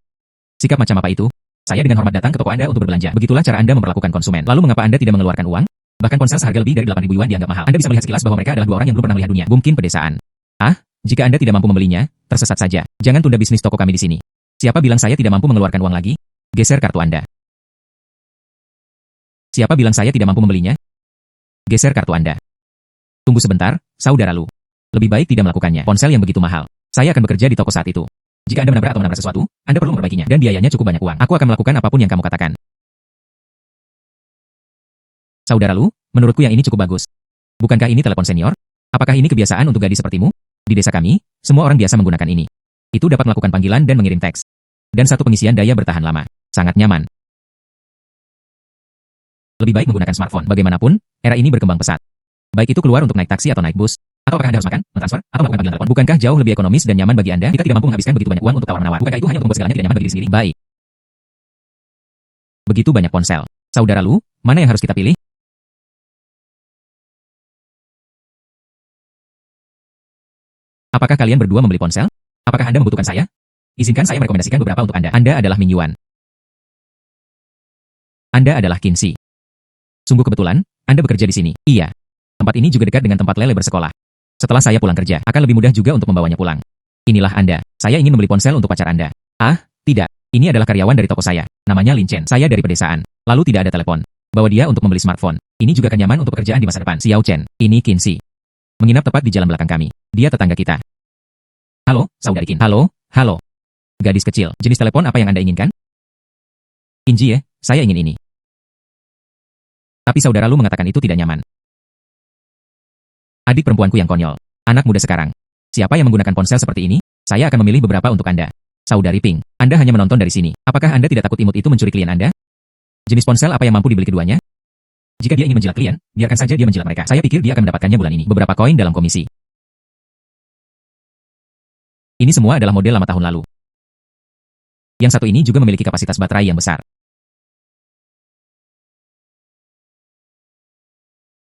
Sikap macam apa itu? Saya dengan hormat datang ke toko Anda untuk berbelanja. Begitulah cara Anda memperlakukan konsumen. Lalu mengapa Anda tidak mengeluarkan uang? Bahkan ponsel seharga lebih dari 8.000 yuan dianggap mahal. Anda bisa melihat sekilas bahwa mereka adalah dua orang yang belum pernah melihat dunia. Mungkin pedesaan. Jika Anda tidak mampu membelinya, tersesat saja. Jangan tunda bisnis toko kami di sini. Siapa bilang saya tidak mampu mengeluarkan uang lagi? Geser kartu Anda. Siapa bilang saya tidak mampu membelinya? Geser kartu Anda. Tunggu sebentar, saudara Lu. Lebih baik tidak melakukannya. Ponsel yang begitu mahal. Saya akan bekerja di toko saat itu. Jika Anda menabrak sesuatu, Anda perlu memperbaikinya. Dan biayanya cukup banyak uang. Aku akan melakukan apapun yang kamu katakan. Saudara Lu, menurutku yang ini cukup bagus. Bukankah ini telepon senior? Apakah ini kebiasaan untuk gadis sepertimu? Di desa kami, semua orang biasa menggunakan ini. Itu dapat melakukan panggilan dan mengirim teks. Dan satu pengisian daya bertahan lama. Sangat nyaman. Lebih baik menggunakan smartphone. Bagaimanapun, era ini berkembang pesat. Baik itu keluar untuk naik taksi atau naik bus. Atau apakah Anda harus makan, mentransfer, atau melakukan panggilan telepon? Bukankah jauh lebih ekonomis dan nyaman bagi Anda jika tidak mampu menghabiskan begitu banyak uang untuk tawar-menawar? Bukankah itu hanya untuk membuat segalanya tidak nyaman bagi diri sendiri? Baik. Begitu banyak ponsel. Saudara Lu, mana yang harus kita pilih? Apakah kalian berdua membeli ponsel? Apakah Anda membutuhkan saya? Izinkan saya merekomendasikan beberapa untuk Anda. Anda adalah Min Yuan. Anda adalah Qinzi. Sungguh kebetulan, Anda bekerja di sini. Iya. Tempat ini juga dekat dengan tempat Lele bersekolah. Setelah saya pulang kerja, akan lebih mudah juga untuk membawanya pulang. Inilah Anda. Saya ingin membeli ponsel untuk pacar Anda. Ah, tidak. Ini adalah karyawan dari toko saya. Namanya Lin Chen. Saya dari pedesaan. Lalu tidak ada telepon. Bawa dia untuk membeli smartphone. Ini juga akan nyaman untuk pekerjaan di masa depan. Xiao Chen. Ini Qinzi. Menginap tepat di jalan belakang kami. Dia tetangga kita. Halo, saudari Qin. Halo, halo. Gadis kecil. Jenis telepon apa yang Anda inginkan? Qinzi ya, saya ingin ini. Tapi saudara Lu mengatakan itu tidak nyaman. Adik perempuanku yang konyol. Anak muda sekarang. Siapa yang menggunakan ponsel seperti ini? Saya akan memilih beberapa untuk Anda. Saudari Ping, Anda hanya menonton dari sini. Apakah Anda tidak takut imut itu mencuri klien Anda? Jenis ponsel apa yang mampu dibeli keduanya? Jika dia ingin menjilat klien, biarkan saja dia menjilat mereka. Saya pikir dia akan mendapatkannya bulan ini. Beberapa koin dalam komisi. Ini semua adalah model lama tahun lalu. Yang satu ini juga memiliki kapasitas baterai yang besar.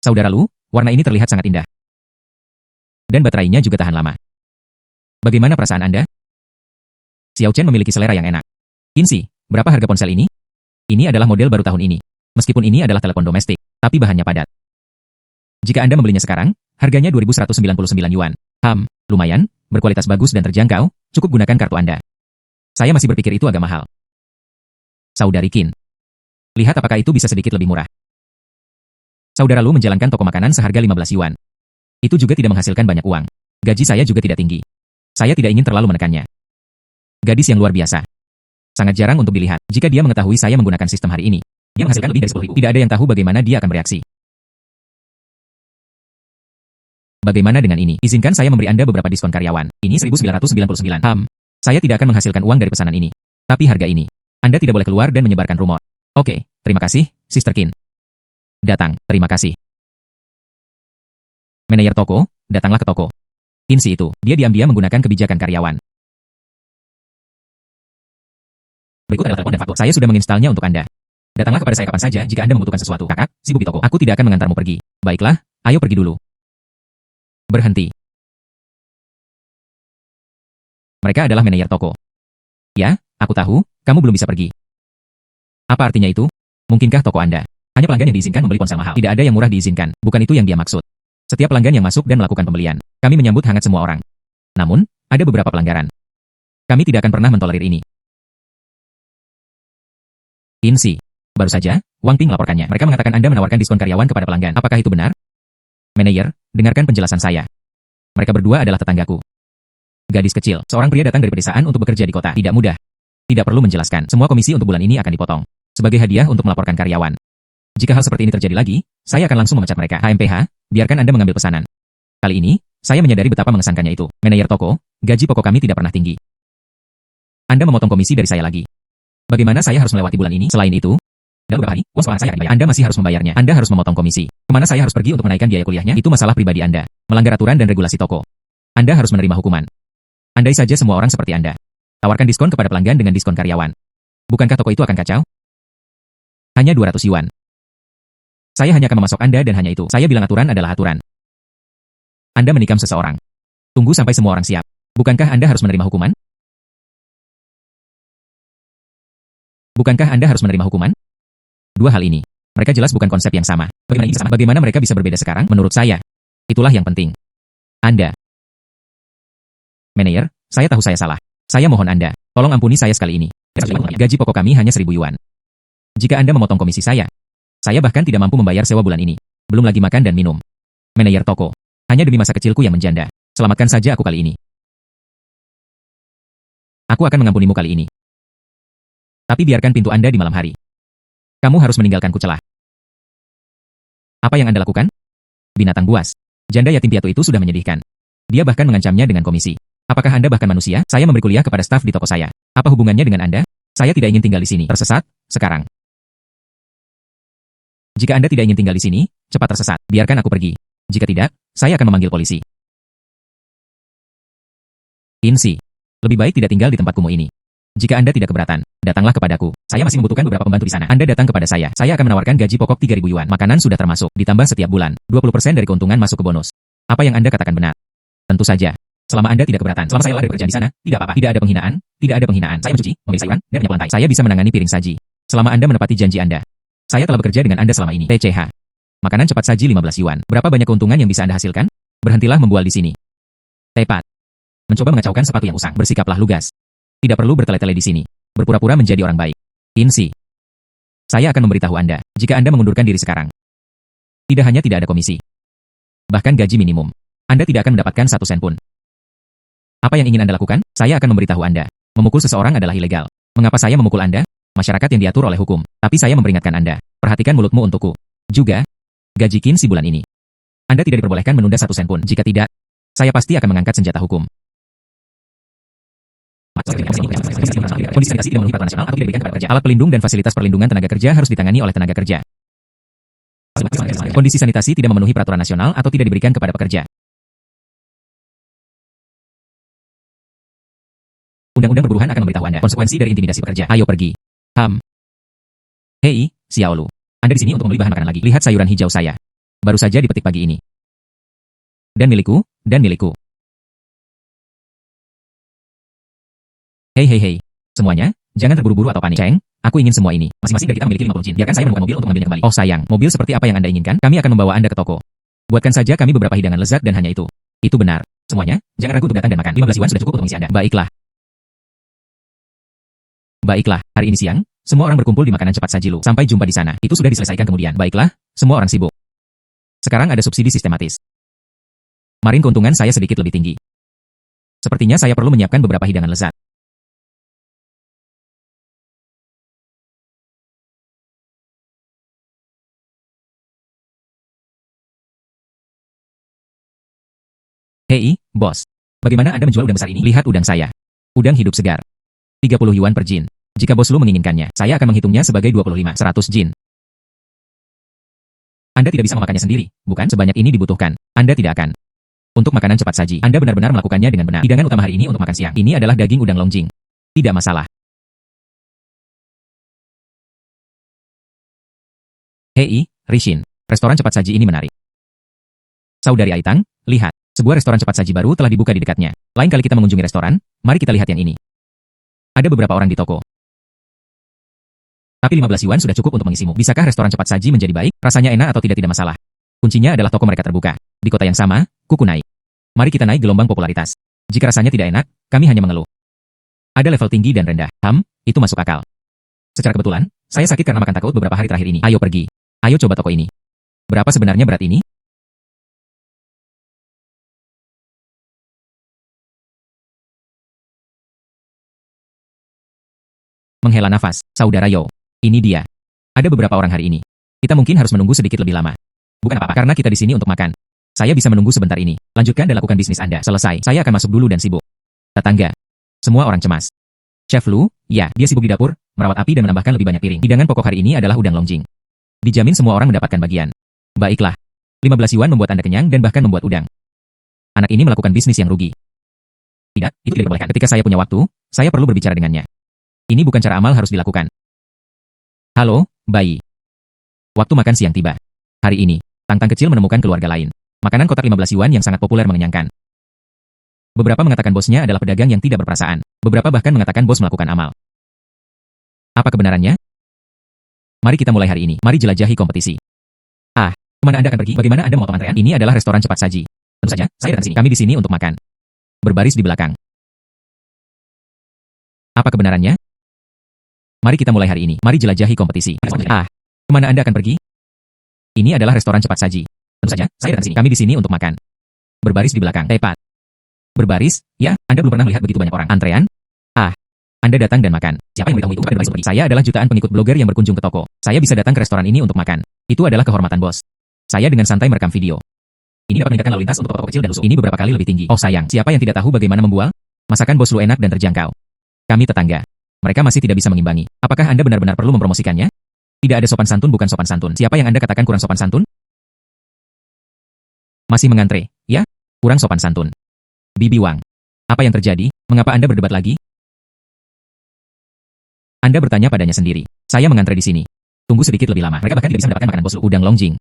Saudara Lu, warna ini terlihat sangat indah. Dan baterainya juga tahan lama. Bagaimana perasaan Anda? Xiao Chen memiliki selera yang enak. Qinzi, berapa harga ponsel ini? Ini adalah model baru tahun ini. Meskipun ini adalah telepon domestik, tapi bahannya padat. Jika Anda membelinya sekarang, harganya 2.199 yuan. Lumayan, berkualitas bagus dan terjangkau, cukup gunakan kartu Anda. Saya masih berpikir itu agak mahal. Saudari Qin. Lihat apakah itu bisa sedikit lebih murah. Saudara Lu menjalankan toko makanan seharga 15 yuan. Itu juga tidak menghasilkan banyak uang. Gaji saya juga tidak tinggi. Saya tidak ingin terlalu menekannya. Gadis yang luar biasa. Sangat jarang untuk dilihat. Jika dia mengetahui saya menggunakan sistem hari ini, dia menghasilkan lebih dari 10.000. Tidak ada yang tahu bagaimana dia akan bereaksi. Bagaimana dengan ini? Izinkan saya memberi Anda beberapa diskon karyawan. Ini 1.999. Saya tidak akan menghasilkan uang dari pesanan ini. Tapi harga ini. Anda tidak boleh keluar dan menyebarkan rumor. Oke, terima kasih, Sister Qin. Datang, terima kasih. Manajer toko, datanglah ke toko. Qinzi itu, dia diam-diam menggunakan kebijakan karyawan. Berikut adalah telepon dan faktur. Saya sudah menginstalnya untuk Anda. Datanglah kepada saya kapan saja jika Anda membutuhkan sesuatu. Kakak, sibuk di toko. Aku tidak akan mengantarmu pergi. Baiklah, ayo pergi dulu. Berhenti. Mereka adalah manajer toko. Ya, aku tahu, kamu belum bisa pergi. Apa artinya itu? Mungkinkah toko Anda? Hanya pelanggan yang diizinkan membeli ponsel mahal. Tidak ada yang murah diizinkan. Bukan itu yang dia maksud. Setiap pelanggan yang masuk dan melakukan pembelian, kami menyambut hangat semua orang. Namun, ada beberapa pelanggaran. Kami tidak akan pernah mentolerir ini. Qinzi. Baru saja, Wang Ping melaporkannya. Mereka mengatakan Anda menawarkan diskon karyawan kepada pelanggan. Apakah itu benar? Manajer, dengarkan penjelasan saya. Mereka berdua adalah tetanggaku. Gadis kecil, seorang pria datang dari pedesaan untuk bekerja di kota. Tidak mudah. Tidak perlu menjelaskan. Semua komisi untuk bulan ini akan dipotong. Sebagai hadiah untuk melaporkan karyawan. Jika hal seperti ini terjadi lagi, saya akan langsung memecat mereka. HMPH, biarkan Anda mengambil pesanan. Kali ini, saya menyadari betapa mengesankannya itu. Manajer toko, gaji pokok kami tidak pernah tinggi. Anda memotong komisi dari saya lagi. Bagaimana saya harus melewati bulan ini? Selain itu, dalam beberapa hari, uang sekolah saya akan dibayar. Anda masih harus membayarnya. Anda harus memotong komisi. Kemana saya harus pergi untuk menaikkan biaya kuliahnya? Itu masalah pribadi Anda. Melanggar aturan dan regulasi toko. Anda harus menerima hukuman. Andai saja semua orang seperti Anda. Tawarkan diskon kepada pelanggan dengan diskon karyawan. Bukankah toko itu akan kacau? Hanya 200 yuan. Saya hanya akan memasok Anda dan hanya itu. Saya bilang aturan adalah aturan. Anda menikam seseorang. Tunggu sampai semua orang siap. Bukankah Anda harus menerima hukuman? Bukankah Anda harus menerima hukuman? Dua hal ini. Mereka jelas bukan konsep yang sama. Bagaimana ini sama? Bagaimana mereka bisa berbeda sekarang? Menurut saya. Itulah yang penting. Anda. Manajer, saya tahu saya salah. Saya mohon Anda. Tolong ampuni saya sekali ini. Gaji pokok kami hanya 1.000 yuan. Jika Anda memotong komisi saya, Saya bahkan tidak mampu membayar sewa bulan ini. Belum lagi makan dan minum. Manajer toko. Hanya demi masa kecilku yang menjanda. Selamatkan saja aku kali ini. Aku akan mengampunimu kali ini. Tapi biarkan pintu Anda di malam hari. Kamu harus meninggalkanku celah. Apa yang Anda lakukan? Binatang buas. Janda yatim piatu itu sudah menyedihkan. Dia bahkan mengancamnya dengan komisi. Apakah Anda bahkan manusia? Saya memberi kuliah kepada staf di toko saya. Apa hubungannya dengan Anda? Saya tidak ingin tinggal di sini. Tersesat, sekarang. Jika Anda tidak ingin tinggal di sini, cepat tersesat. Biarkan aku pergi. Jika tidak, saya akan memanggil polisi. Insi. Lebih baik tidak tinggal di tempat kumuh ini. Jika Anda tidak keberatan, datanglah kepadaku. Saya masih membutuhkan beberapa pembantu di sana. Anda datang kepada saya. Saya akan menawarkan gaji pokok 3.000 yuan. Makanan sudah termasuk. Ditambah setiap bulan. 20% dari keuntungan masuk ke bonus. Apa yang Anda katakan benar? Tentu saja. Selama Anda tidak keberatan. Selama saya lelah bekerja di sana, tidak apa-apa. Tidak ada penghinaan. Tidak ada penghinaan. Saya mencuci, memilih sayuran, dan menyapu lantai. Saya bisa menangani piring saji. Selama Anda menepati janji Anda. Saya telah bekerja dengan Anda selama ini. TCH. Makanan cepat saji 15 yuan. Berapa banyak keuntungan yang bisa Anda hasilkan? Berhentilah membual di sini. Tepat. Mencoba mengacaukan sepatu yang usang. Bersikaplah lugas. Tidak perlu bertele-tele di sini. Berpura-pura menjadi orang baik. Insi. Saya akan memberitahu Anda, jika Anda mengundurkan diri sekarang. Tidak hanya tidak ada komisi. Bahkan gaji minimum. Anda tidak akan mendapatkan 1 sen pun. Apa yang ingin Anda lakukan? Saya akan memberitahu Anda. Memukul seseorang adalah ilegal. Mengapa saya memukul Anda? Masyarakat yang diatur oleh hukum. Tapi saya memperingatkan Anda. Perhatikan mulutmu untukku. Juga, gaji Kinsi bulan ini. Anda tidak diperbolehkan menunda 1 sen pun. Jika tidak, saya pasti akan mengangkat senjata hukum. Kondisi sanitasi tidak memenuhi peraturan nasional atau tidak diberikan kepada pekerja. Alat pelindung dan fasilitas perlindungan tenaga kerja harus ditangani oleh tenaga kerja. Kondisi sanitasi tidak memenuhi peraturan nasional atau tidak diberikan kepada pekerja. Undang-undang perburuhan akan memberitahu Anda konsekuensi dari intimidasi pekerja. Ayo pergi. Hei, Xiaolu. Anda di sini untuk membeli bahan makanan lagi. Lihat sayuran hijau saya. Baru saja dipetik pagi ini. Dan milikku, dan milikku. Hei. Semuanya, jangan terburu-buru atau panik. Cheng, aku ingin semua ini. Masing-masing dari kita memiliki 50 jin. Biarkan saya menemukan mobil untuk mengambilnya kembali. Oh sayang, mobil seperti apa yang Anda inginkan? Kami akan membawa Anda ke toko. Buatkan saja kami beberapa hidangan lezat dan hanya itu. Itu benar. Semuanya, jangan ragu untuk datang dan makan. 15 yuan sudah cukup untuk mengisi Anda. Baiklah, hari ini siang, semua orang berkumpul di makanan cepat saji Lu. Sampai jumpa di sana. Itu sudah diselesaikan kemudian. Baiklah, semua orang sibuk. Sekarang ada subsidi sistematis. Kemarin keuntungan saya sedikit lebih tinggi. Sepertinya saya perlu menyiapkan beberapa hidangan lezat. Hei, bos. Bagaimana Anda menjual udang besar ini? Lihat udang saya. Udang hidup segar. 30 yuan per jin. Jika bos Lu menginginkannya, saya akan menghitungnya sebagai 25, 100 jin. Anda tidak bisa memakannya sendiri, bukan? Sebanyak ini dibutuhkan. Anda tidak akan. Untuk makanan cepat saji, Anda benar-benar melakukannya dengan benar. Hidangan utama hari ini untuk makan siang. Ini adalah daging udang longjing. Tidak masalah. Hei, Rishin. Restoran cepat saji ini menarik. Saudari Aitang, lihat. Sebuah restoran cepat saji baru telah dibuka di dekatnya. Lain kali kita mengunjungi restoran, mari kita lihat yang ini. Ada beberapa orang di toko. Tapi 15 yuan sudah cukup untuk mengisimu. Bisakah restoran cepat saji menjadi baik? Rasanya enak atau tidak masalah. Kuncinya adalah toko mereka terbuka. Di kota yang sama, kuku naik. Mari kita naik gelombang popularitas. Jika rasanya tidak enak, kami hanya mengeluh. Ada level tinggi dan rendah. Itu masuk akal. Secara kebetulan, saya sakit karena makan takut beberapa hari terakhir ini. Ayo pergi. Ayo coba toko ini. Berapa sebenarnya berat ini? Menghela nafas, saudara Yo. Ini dia. Ada beberapa orang hari ini. Kita mungkin harus menunggu sedikit lebih lama. Bukan apa-apa, karena kita di sini untuk makan. Saya bisa menunggu sebentar ini. Lanjutkan dan lakukan bisnis Anda. Selesai. Saya akan masuk dulu dan sibuk. Tetangga. Semua orang cemas. Chef Lu, ya, dia sibuk di dapur, merawat api dan menambahkan lebih banyak piring. Hidangan pokok hari ini adalah udang longjing. Dijamin semua orang mendapatkan bagian. Baiklah. 15 yuan membuat Anda kenyang dan bahkan membuat udang. Anak ini melakukan bisnis yang rugi. Tidak, itu tidak diperbolehkan. Ketika saya punya waktu, saya perlu berbicara dengannya. Ini bukan cara amal harus dilakukan. Halo, bayi. Waktu makan siang tiba. Hari ini, Tang-Tang kecil menemukan keluarga lain. Makanan kotak 15 yuan yang sangat populer mengenyangkan. Beberapa mengatakan bosnya adalah pedagang yang tidak berperasaan. Beberapa bahkan mengatakan bos melakukan amal. Apa kebenarannya? Mari kita mulai hari ini. Mari jelajahi kompetisi. Kemana Anda akan pergi? Bagaimana Anda memotong antrean? Ini adalah restoran cepat saji. Tentu saja, saya datang sini. Kami di sini untuk makan. Berbaris di belakang. Apa kebenarannya? Mari kita mulai hari ini. Mari jelajahi kompetisi. Kemana Anda akan pergi? Ini adalah restoran cepat saji. Tentu saja, saya datang sini. Kami di sini untuk makan. Berbaris di belakang. Tepat. Berbaris? Ya, Anda belum pernah melihat begitu banyak orang. Antrean? Ah, Anda datang dan makan. Siapa yang memberitahu itu? Berbaris pergi. Saya adalah jutaan pengikut blogger yang berkunjung ke toko. Saya bisa datang ke restoran ini untuk makan. Itu adalah kehormatan bos. Saya dengan santai merekam video. Ini dapat meningkatkan lalu lintas untuk toko kecil dan lusuh. Ini beberapa kali lebih tinggi. Oh sayang, siapa yang tidak tahu bagaimana membual? Masakan bos lu enak dan terjangkau. Kami tetangga. Mereka masih tidak bisa mengimbangi. Apakah Anda benar-benar perlu mempromosikannya? Tidak ada sopan santun bukan sopan santun. Siapa yang Anda katakan kurang sopan santun? Masih mengantre, ya? Kurang sopan santun. Bibi Wang. Apa yang terjadi? Mengapa Anda berdebat lagi? Anda bertanya padanya sendiri. Saya mengantre di sini. Tunggu sedikit lebih lama. Mereka bahkan tidak bisa mendapatkan makanan bos lu. Udang Longjing.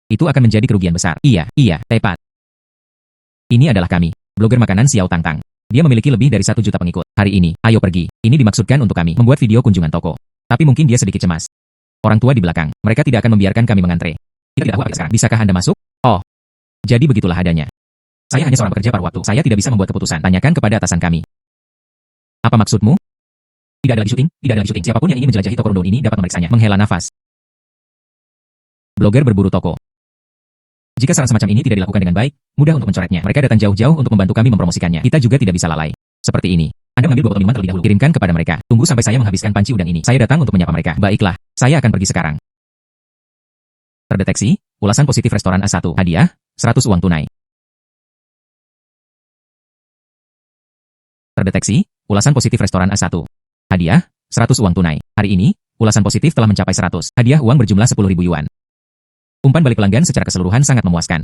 Itu akan menjadi kerugian besar. Iya, tepat. Ini adalah kami, blogger makanan Xiao Tangtang. Dia memiliki lebih dari 1 juta pengikut. Hari ini, ayo pergi. Ini dimaksudkan untuk kami membuat video kunjungan toko. Tapi mungkin dia sedikit cemas. Orang tua di belakang, mereka tidak akan membiarkan kami mengantre. Kita tidak tahu apa sekarang. Bisakah Anda masuk? Oh, jadi begitulah adanya. Saya hanya seorang pekerja paruh waktu. Saya tidak bisa membuat keputusan. Tanyakan kepada atasan kami. Apa maksudmu? Tidak ada lagi syuting, tidak ada lagi syuting. Siapapun yang ingin menjelajahi toko rundown ini dapat memeriksanya. Menghela nafas. Blogger berburu toko. Jika saran semacam ini tidak dilakukan dengan baik, mudah untuk mencoretnya. Mereka datang jauh-jauh untuk membantu kami mempromosikannya. Kita juga tidak bisa lalai. Seperti ini. Anda mengambil botol minuman terlebih dahulu. Kirimkan kepada mereka. Tunggu sampai saya menghabiskan panci udang ini. Saya datang untuk menyapa mereka. Baiklah, saya akan pergi sekarang. Terdeteksi, ulasan positif restoran A1. Hadiah, 100 uang tunai. Terdeteksi, ulasan positif restoran A1. Hadiah, 100 uang tunai. Hari ini, ulasan positif telah mencapai 100. Hadiah uang berjumlah 10.000 yuan. Umpan balik pelanggan secara keseluruhan sangat memuaskan.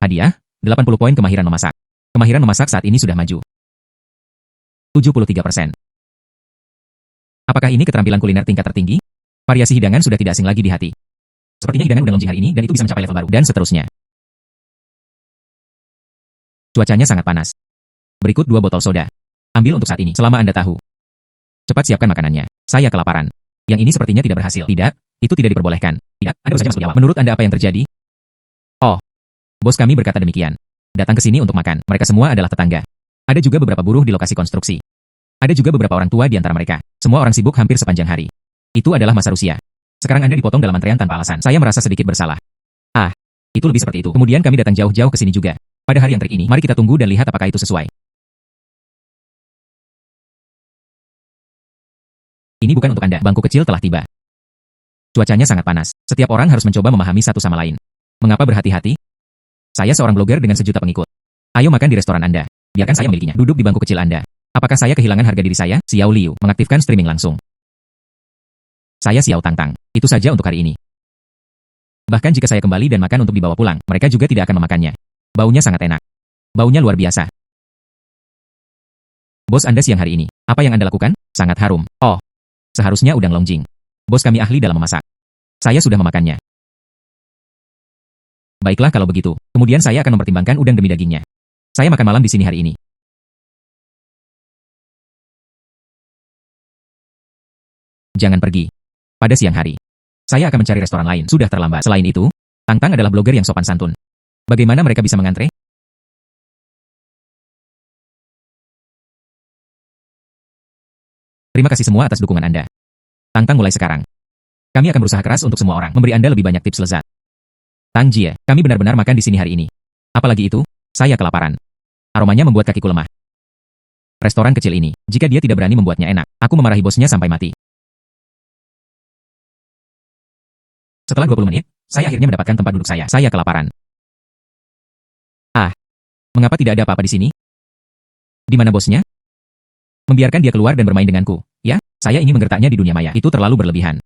Hadiah, 80 poin kemahiran memasak. Kemahiran memasak saat ini sudah maju. 73%. Apakah ini keterampilan kuliner tingkat tertinggi? Variasi hidangan sudah tidak asing lagi di hati. Sepertinya hidangan udang Longjing hari ini dan itu bisa mencapai level baru, dan seterusnya. Cuacanya sangat panas. Berikut 2 botol soda. Ambil untuk saat ini, selama Anda tahu. Cepat siapkan makanannya. Saya kelaparan. Yang ini sepertinya tidak berhasil. Tidak, itu tidak diperbolehkan. Tidak, Anda baru saja masuk di awal. Menurut Anda apa yang terjadi? Oh, bos kami berkata demikian. Datang ke sini untuk makan. Mereka semua adalah tetangga. Ada juga beberapa buruh di lokasi konstruksi. Ada juga beberapa orang tua di antara mereka. Semua orang sibuk hampir sepanjang hari. Itu adalah masa Rusia. Sekarang Anda dipotong dalam antrean tanpa alasan. Saya merasa sedikit bersalah. Ah, itu lebih seperti itu. Kemudian kami datang jauh-jauh ke sini juga. Pada hari yang trik ini, mari kita tunggu dan lihat apakah itu sesuai. Ini bukan untuk Anda. Bangku kecil telah tiba. Cuacanya sangat panas. Setiap orang harus mencoba memahami satu sama lain. Mengapa berhati-hati? Saya seorang blogger dengan 1 juta pengikut. Ayo makan di restoran Anda. Biarkan saya memilikinya. Duduk di bangku kecil Anda. Apakah saya kehilangan harga diri saya? Xiao Liu mengaktifkan streaming langsung. Saya Xiao Tangtang. Itu saja untuk hari ini. Bahkan jika saya kembali dan makan untuk dibawa pulang, mereka juga tidak akan memakannya. Baunya sangat enak. Baunya luar biasa. Bos Anda siang hari ini. Apa yang Anda lakukan? Sangat harum. Oh, seharusnya udang Longjing. Bos kami ahli dalam memasak. Saya sudah memakannya. Baiklah kalau begitu. Kemudian saya akan mempertimbangkan udang demi dagingnya. Saya makan malam di sini hari ini. Jangan pergi. Pada siang hari. Saya akan mencari restoran lain. Sudah terlambat. Selain itu, Tangtang adalah blogger yang sopan santun. Bagaimana mereka bisa mengantre? Terima kasih semua atas dukungan Anda. Tangtang mulai sekarang. Kami akan berusaha keras untuk semua orang, memberi Anda lebih banyak tips lezat. Tang Jie, kami benar-benar makan di sini hari ini. Apalagi itu, saya kelaparan. Aromanya membuat kakiku lemah. Restoran kecil ini, jika dia tidak berani membuatnya enak, aku memarahi bosnya sampai mati. Setelah 20 menit, saya akhirnya mendapatkan tempat duduk saya. Saya kelaparan. Ah, mengapa tidak ada apa-apa di sini? Di mana bosnya? Membiarkan dia keluar dan bermain denganku. Ya, saya ingin menggertaknya di dunia maya. Itu terlalu berlebihan.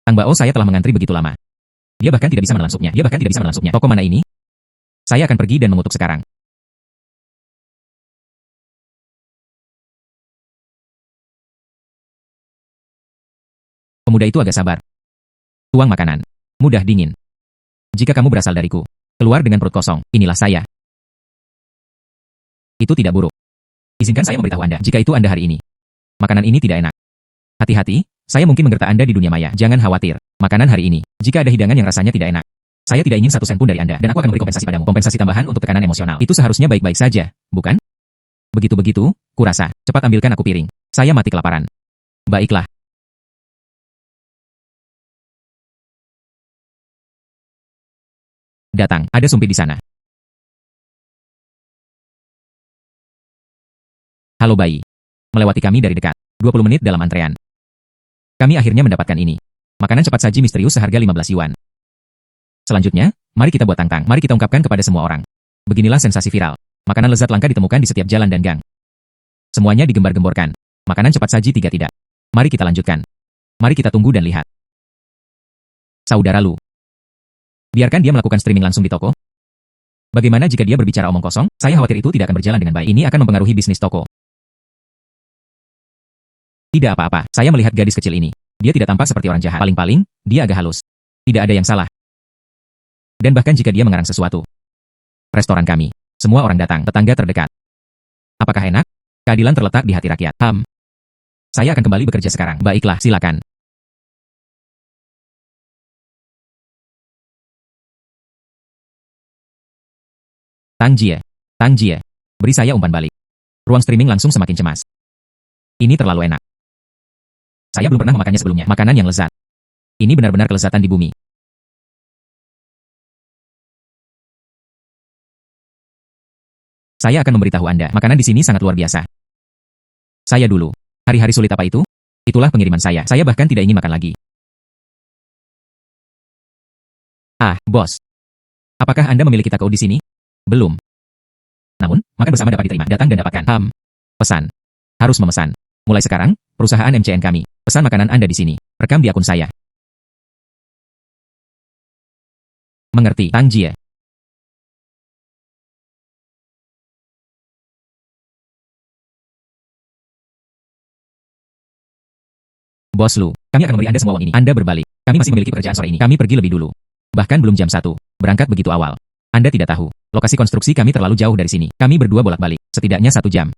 Tang Bao saya telah mengantri begitu lama. Dia bahkan tidak bisa menelan supnya. Toko mana ini? Saya akan pergi dan mengutuk sekarang. Pemuda itu agak sabar. Tuang makanan. Mudah dingin. Jika kamu berasal dariku, keluar dengan perut kosong. Inilah saya. Itu tidak buruk. Izinkan saya memberitahu Anda, jika itu Anda hari ini. Makanan ini tidak enak. Hati-hati, saya mungkin menggertak Anda di dunia maya. Jangan khawatir. Makanan hari ini, jika ada hidangan yang rasanya tidak enak, saya tidak ingin 1 sen pun dari Anda, dan aku akan memberi kompensasi padamu. Kompensasi tambahan untuk tekanan emosional. Itu seharusnya baik-baik saja, bukan? Begitu-begitu, kurasa. Cepat ambilkan aku piring. Saya mati kelaparan. Baiklah. Datang, ada sumpit di sana. Halo bayi. Melewati kami dari dekat. 20 menit dalam antrean. Kami akhirnya mendapatkan ini. Makanan cepat saji misterius seharga 15 yuan. Selanjutnya, mari kita buat tangkang. Mari kita ungkapkan kepada semua orang. Beginilah sensasi viral. Makanan lezat langka ditemukan di setiap jalan dan gang. Semuanya digembar-gemborkan. Makanan cepat saji tidak. Mari kita lanjutkan. Mari kita tunggu dan lihat. Saudara Lu. Biarkan dia melakukan streaming langsung di toko. Bagaimana jika dia berbicara omong kosong? Saya khawatir itu tidak akan berjalan dengan baik. Ini akan mempengaruhi bisnis toko. Tidak apa-apa, saya melihat gadis kecil ini. Dia tidak tampak seperti orang jahat. Paling-paling, dia agak halus. Tidak ada yang salah. Dan bahkan jika dia mengarang sesuatu. Restoran kami. Semua orang datang, tetangga terdekat. Apakah enak? Keadilan terletak di hati rakyat. Saya akan kembali bekerja sekarang. Baiklah, silakan. Tang Jie, beri saya umpan balik. Ruang streaming langsung semakin cemas. Ini terlalu enak. Saya belum pernah memakannya sebelumnya. Makanan yang lezat. Ini benar-benar kelezatan di bumi. Saya akan memberitahu Anda, makanan di sini sangat luar biasa. Saya dulu. Hari-hari sulit apa itu? Itulah pengiriman saya. Saya bahkan tidak ingin makan lagi. Bos. Apakah Anda memiliki takeout di sini? Belum. Namun, makan bersama dapat diterima. Datang dan dapatkan. Pesan. Harus memesan. Mulai sekarang, perusahaan MCN kami. Pesan makanan Anda di sini. Rekam di akun saya. Mengerti, Tang Jie. Bos Lu, kami akan memberi Anda semua uang ini. Anda berbalik. Kami masih memiliki pekerjaan sore ini. Kami pergi lebih dulu. Bahkan belum jam 1. Berangkat begitu awal. Anda tidak tahu. Lokasi konstruksi kami terlalu jauh dari sini. Kami berdua bolak-balik. Setidaknya 1 jam.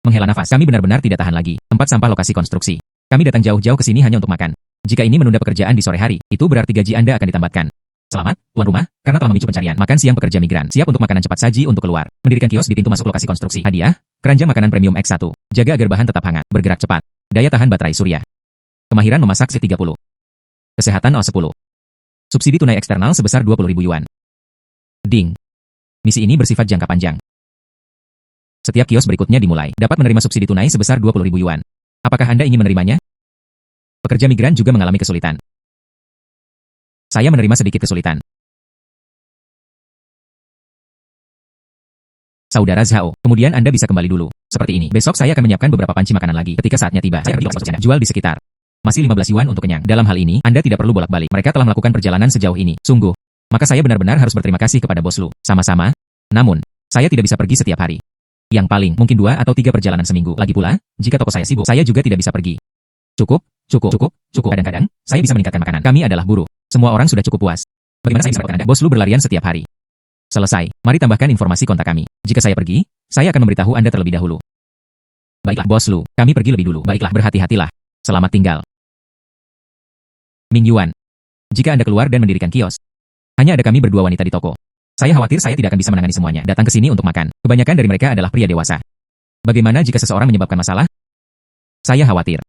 Menghela nafas. Kami benar-benar tidak tahan lagi. Tempat sampah lokasi konstruksi. Kami datang jauh-jauh ke sini hanya untuk makan. Jika ini menunda pekerjaan di sore hari, itu berarti gaji Anda akan ditambatkan. Selamat, tuan rumah, karena telah memicu pencarian. Makan siang pekerja migran. Siap untuk makanan cepat saji untuk keluar. Mendirikan kios di pintu masuk lokasi konstruksi. Hadiah, keranjang makanan premium X1. Jaga agar bahan tetap hangat. Bergerak cepat. Daya tahan baterai surya. Kemahiran memasak C30. Kesehatan O10. Subsidi tunai eksternal sebesar 20.000 yuan. Ding. Misi ini bersifat jangka panjang. Setiap kios berikutnya dimulai, dapat menerima subsidi tunai sebesar 20.000 yuan. Apakah Anda ingin menerimanya? Pekerja migran juga mengalami kesulitan. Saya menerima sedikit kesulitan. Saudara Zhao, kemudian Anda bisa kembali dulu. Seperti ini. Besok saya akan menyiapkan beberapa panci makanan lagi. Ketika saatnya tiba, saya pergi jual di sekitar. Masih 15 yuan untuk kenyang. Dalam hal ini, Anda tidak perlu bolak-balik. Mereka telah melakukan perjalanan sejauh ini. Sungguh. Maka saya benar-benar harus berterima kasih kepada bos Lu. Sama-sama. Namun, saya tidak bisa pergi setiap hari. Yang paling, mungkin 2 atau 3 perjalanan seminggu. Lagi pula, jika toko saya sibuk, saya juga tidak bisa pergi. Cukup. Kadang-kadang, saya bisa meningkatkan makanan. Kami adalah buruh. Semua orang sudah cukup puas. Bagaimana saya bisa mendapatkan Anda? Bos Lu berlarian setiap hari. Selesai. Mari tambahkan informasi kontak kami. Jika saya pergi, saya akan memberitahu Anda terlebih dahulu. Baiklah, bos Lu. Kami pergi lebih dulu. Baiklah, berhati-hatilah. Selamat tinggal. Ming Yuan. Jika Anda keluar dan mendirikan kios, hanya ada kami berdua wanita di toko. Saya khawatir saya tidak akan bisa menangani semuanya. Datang ke sini untuk makan. Kebanyakan dari mereka adalah pria dewasa. Bagaimana jika seseorang menyebabkan masalah? Saya khawatir.